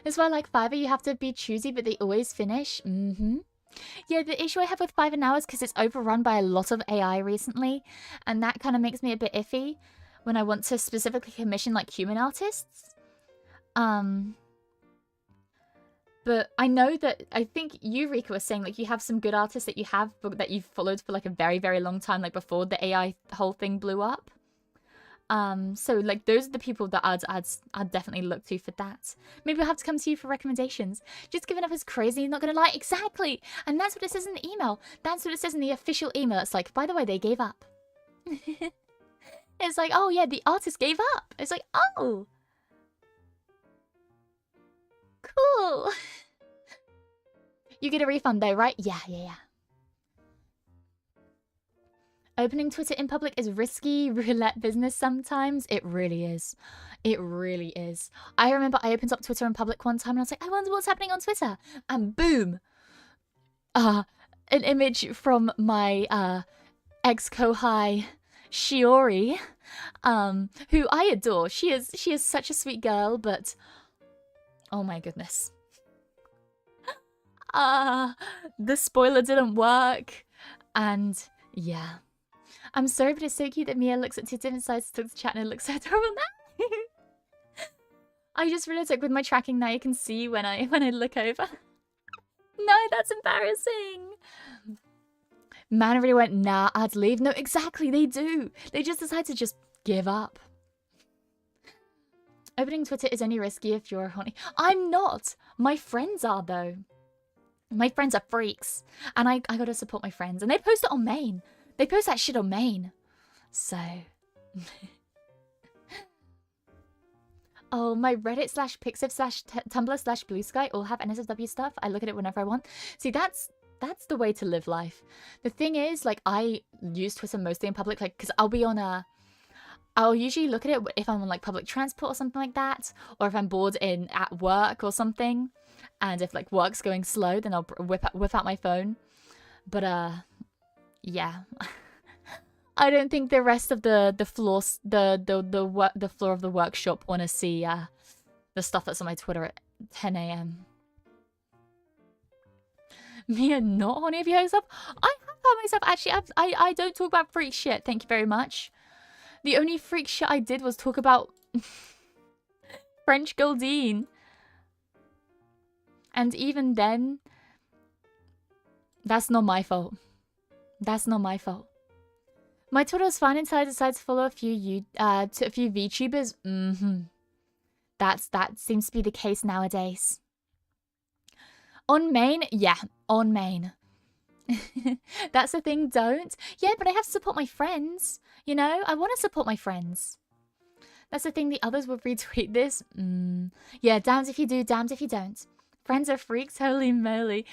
S1: That's why, like, Fiverr, you have to be choosy, but they always finish. Yeah, the issue I have with Fiverr now is because it's overrun by a lot of AI recently, and that kind of makes me a bit iffy when I want to specifically commission like human artists. But I know that, I think you, Rika, was saying like you have some good artists that you have that you've followed for like a very, very long time, like before the AI whole thing blew up. So like those are the people that I'd definitely look to for that. Maybe I'll have to come to you for recommendations. Just giving up is crazy, not gonna lie. Exactly! And that's what it says in the email. That's what it says in the official email. It's like, by the way, they gave up. It's like, oh yeah, the artist gave up. It's like, oh! Cool! You get a refund though, right? Yeah. Opening Twitter in public is risky roulette business sometimes. It really is. It really is. I remember I opened up Twitter in public one time and I was like, I wonder what's happening on Twitter. And boom! An image from my ex-kohai Shiori, who I adore. She is such a sweet girl, but oh my goodness. The spoiler didn't work. And yeah. I'm sorry, but it's so cute that Mia looks at two different sides to the chat and it looks so adorable now. I just realized like with my tracking now you can see when I look over. No, that's embarrassing. Man really went, nah, I'd leave. No, exactly, they do. They just decide to just give up. Opening Twitter is only risky if you're horny. I'm not. My friends are, though. My friends are freaks. And I gotta support my friends. And they post it on main. They post that shit on main. So... Oh, my Reddit / Pixiv / Tumblr / Blue Sky all have NSFW stuff. I look at it whenever I want. See, that's the way to live life. The thing is, like, I use Twitter mostly in public, like, because I'll be on I'll usually look at it if I'm on, like, public transport or something like that, or if I'm bored at work or something, and if, like, work's going slow, then I'll whip out my phone. But, yeah. I don't think the rest of the floor of the workshop want to see the stuff that's on my Twitter at 10 AM. Mia not horny of yourself? I have heard myself. Actually, I don't talk about freak shit. Thank you very much. The only freak shit I did was talk about French Goldine. And even then, that's not my fault. That's not my fault. My Twitter was fine until I decided to follow a few VTubers. That seems to be the case nowadays. On main? Yeah, on main. That's the thing, don't. Yeah, but I have to support my friends. You know, I want to support my friends. That's the thing, the others will retweet this. Yeah, damned if you do, damned if you don't. Friends are freaks, holy moly.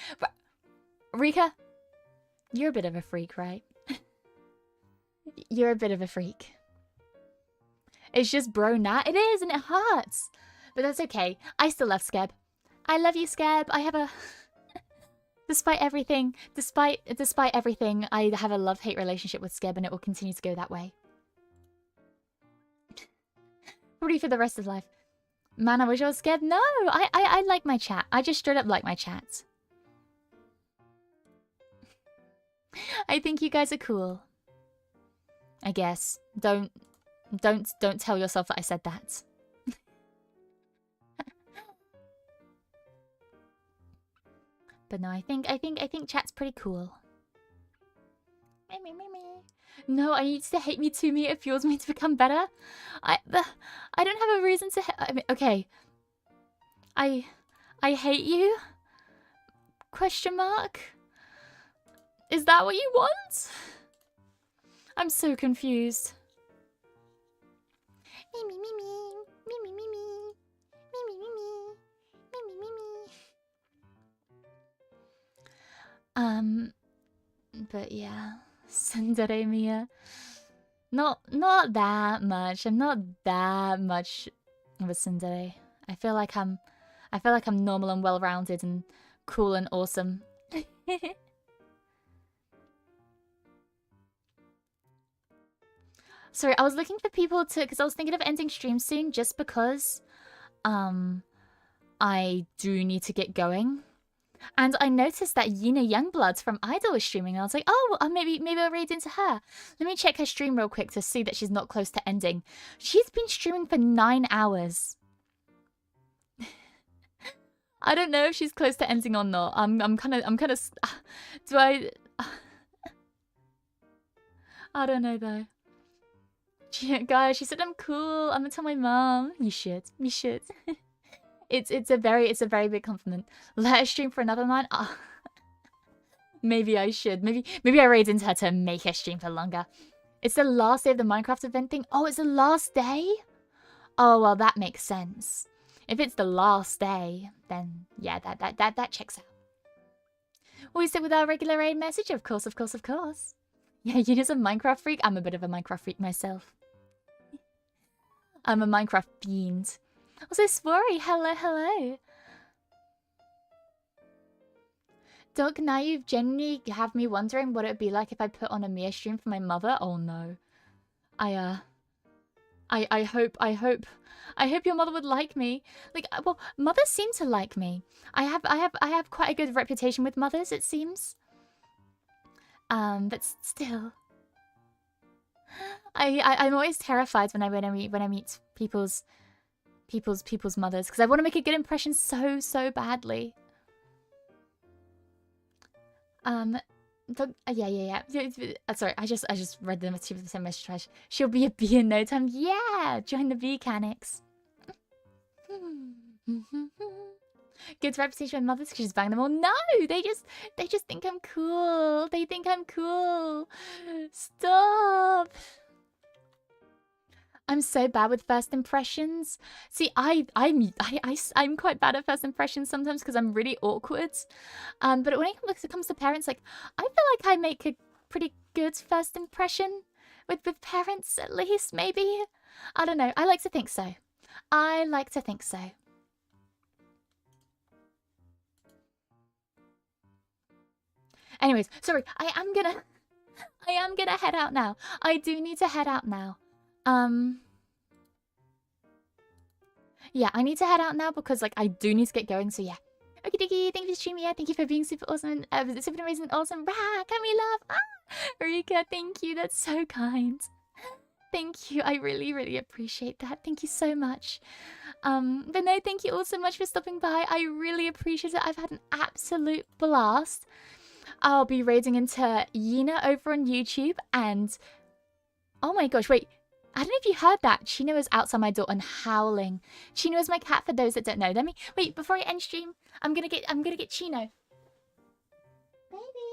S1: Rika, you're a bit of a freak, right? You're a bit of a freak. It's just bro nat. It is, and it hurts. But that's okay. I still love Skeb. I love you, Skeb. I have a... Despite everything, despite everything, I have a love-hate relationship with Skeb, and it will continue to go that way. Probably for the rest of life. Man, I wish I was Skeb. No, I like my chat. I just straight up like my chat. I think you guys are cool. I guess. Don't tell yourself that I said that. But no, I think chat's pretty cool. No, I need to hate me too, me. It fuels me to become better. I don't have a reason to. I mean, okay. I hate you? Question mark? Is that what you want? I'm so confused. But yeah, Tsundere Mia. Not that much. I'm not that much of a tsundere. I feel like I'm normal and well-rounded and cool and awesome. Sorry, I was looking for people to, because I was thinking of ending stream soon just because I do need to get going. And I noticed that Yina Youngblood from Idol was streaming, and I was like, oh, maybe I'll raid into her. Let me check her stream real quick to see that she's not close to ending. She's been streaming for 9 hours. I don't know if she's close to ending or not. I'm kind of do I don't know though. Guys, she said I'm cool. I'm gonna tell my mom. You should. You should. It's a very big compliment. Let her stream for another 9. Oh. Maybe I should. Maybe I raid into her to make her stream for longer. It's the last day of the Minecraft event thing. Oh, it's the last day? Oh well, that makes sense. If it's the last day, then yeah, that checks out. We sit with our regular raid message, of course. Yeah, you're just a Minecraft freak. I'm a bit of a Minecraft freak myself. I'm a Minecraft fiend. Also, Spory, hello. Doc, now you've genuinely have me wondering what it would be like if I put on a Mia stream for my mother. Oh no. I hope your mother would like me. Like, well, mothers seem to like me. I have quite a good reputation with mothers, it seems. But still, I'm always terrified when I meet people's people's mothers, because I want to make a good impression so badly. Yeah. Sorry, I just read the same message. She'll be a bee in no time. Yeah, join the Beeacanics. Good reputation with mothers because she's banging them all. No, they just think I'm cool. They think I'm cool. Stop. I'm so bad with first impressions. See, I'm quite bad at first impressions sometimes because I'm really awkward. But when it comes to parents, like, I feel like I make a pretty good first impression with parents, at least, maybe. I don't know. I like to think so. I like to think so. Anyways, sorry. I am gonna head out now. I do need to head out now. Yeah, I need to head out now because, like, I do need to get going, so yeah. Okie dokie, thank you for streaming, yeah, thank you for being super awesome, super amazing, awesome, rah, can we laugh? Ah! Rika, thank you, that's so kind. Thank you, I really appreciate that, thank you so much. But no, thank you all so much for stopping by, I really appreciate it, I've had an absolute blast. I'll be raiding into Yina over on YouTube, and oh my gosh, wait. I don't know if you heard that. Chino is outside my door and howling. Chino is my cat for those that don't know. Let me wait before I end stream. I'm gonna get Chino. Baby.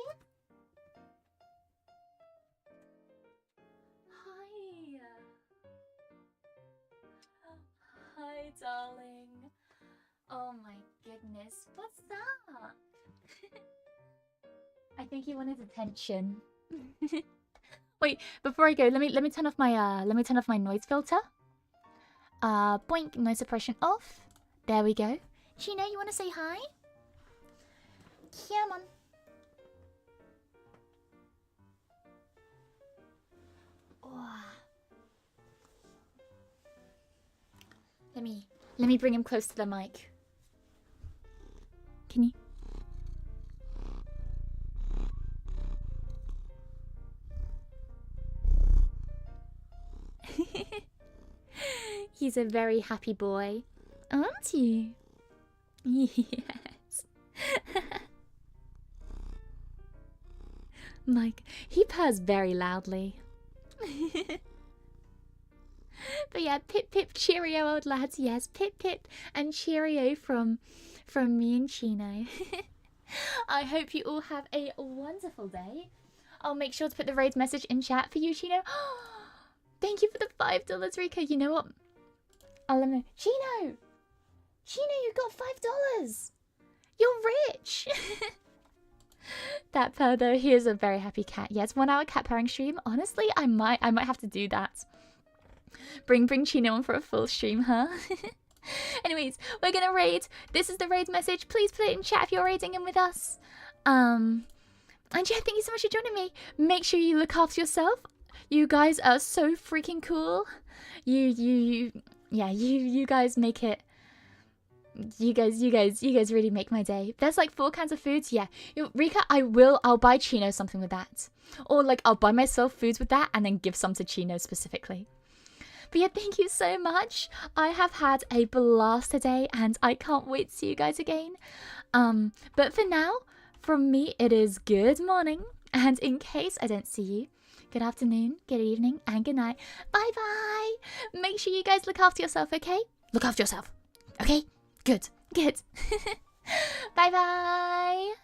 S1: Hi. Hi, darling. Oh my goodness. What's that? I think he wanted attention. Wait, before I go, let me turn off my noise filter. Boink, noise suppression off. There we go. Chino, you wanna say hi? Come on. Oh. Let me bring him close to the mic. Can you? He's a very happy boy, aren't you? Yes. Mike, he purrs very loudly. But yeah, pip pip cheerio, old lads. Yes, pip pip and cheerio from me and Chino. I hope you all have a wonderful day. I'll make sure to put the raid message in chat for you, Chino. Thank you for the $5, Rika. You know what? I'll let me... Chino, you got $5. You're rich. That purr though, he is a very happy cat. Yes, 1 hour cat purring stream. Honestly, I might have to do that. Bring Chino on for a full stream, huh? Anyways, we're gonna raid. This is the raid message. Please put it in chat if you're raiding in with us. And yeah, thank you so much for joining me. Make sure you look after yourself. You guys are so freaking cool. You guys make it. You guys really make my day. There's like 4 kinds of foods. Yeah, Rika, I'll buy Chino something with that, or like I'll buy myself foods with that and then give some to Chino specifically. But yeah, thank you so much. I have had a blast today, and I can't wait to see you guys again. But for now, from me, it is good morning, and in case I don't see you, good afternoon, good evening, and good night. Bye-bye. Make sure you guys look after yourself, okay? Look after yourself, okay? Good. Bye-bye.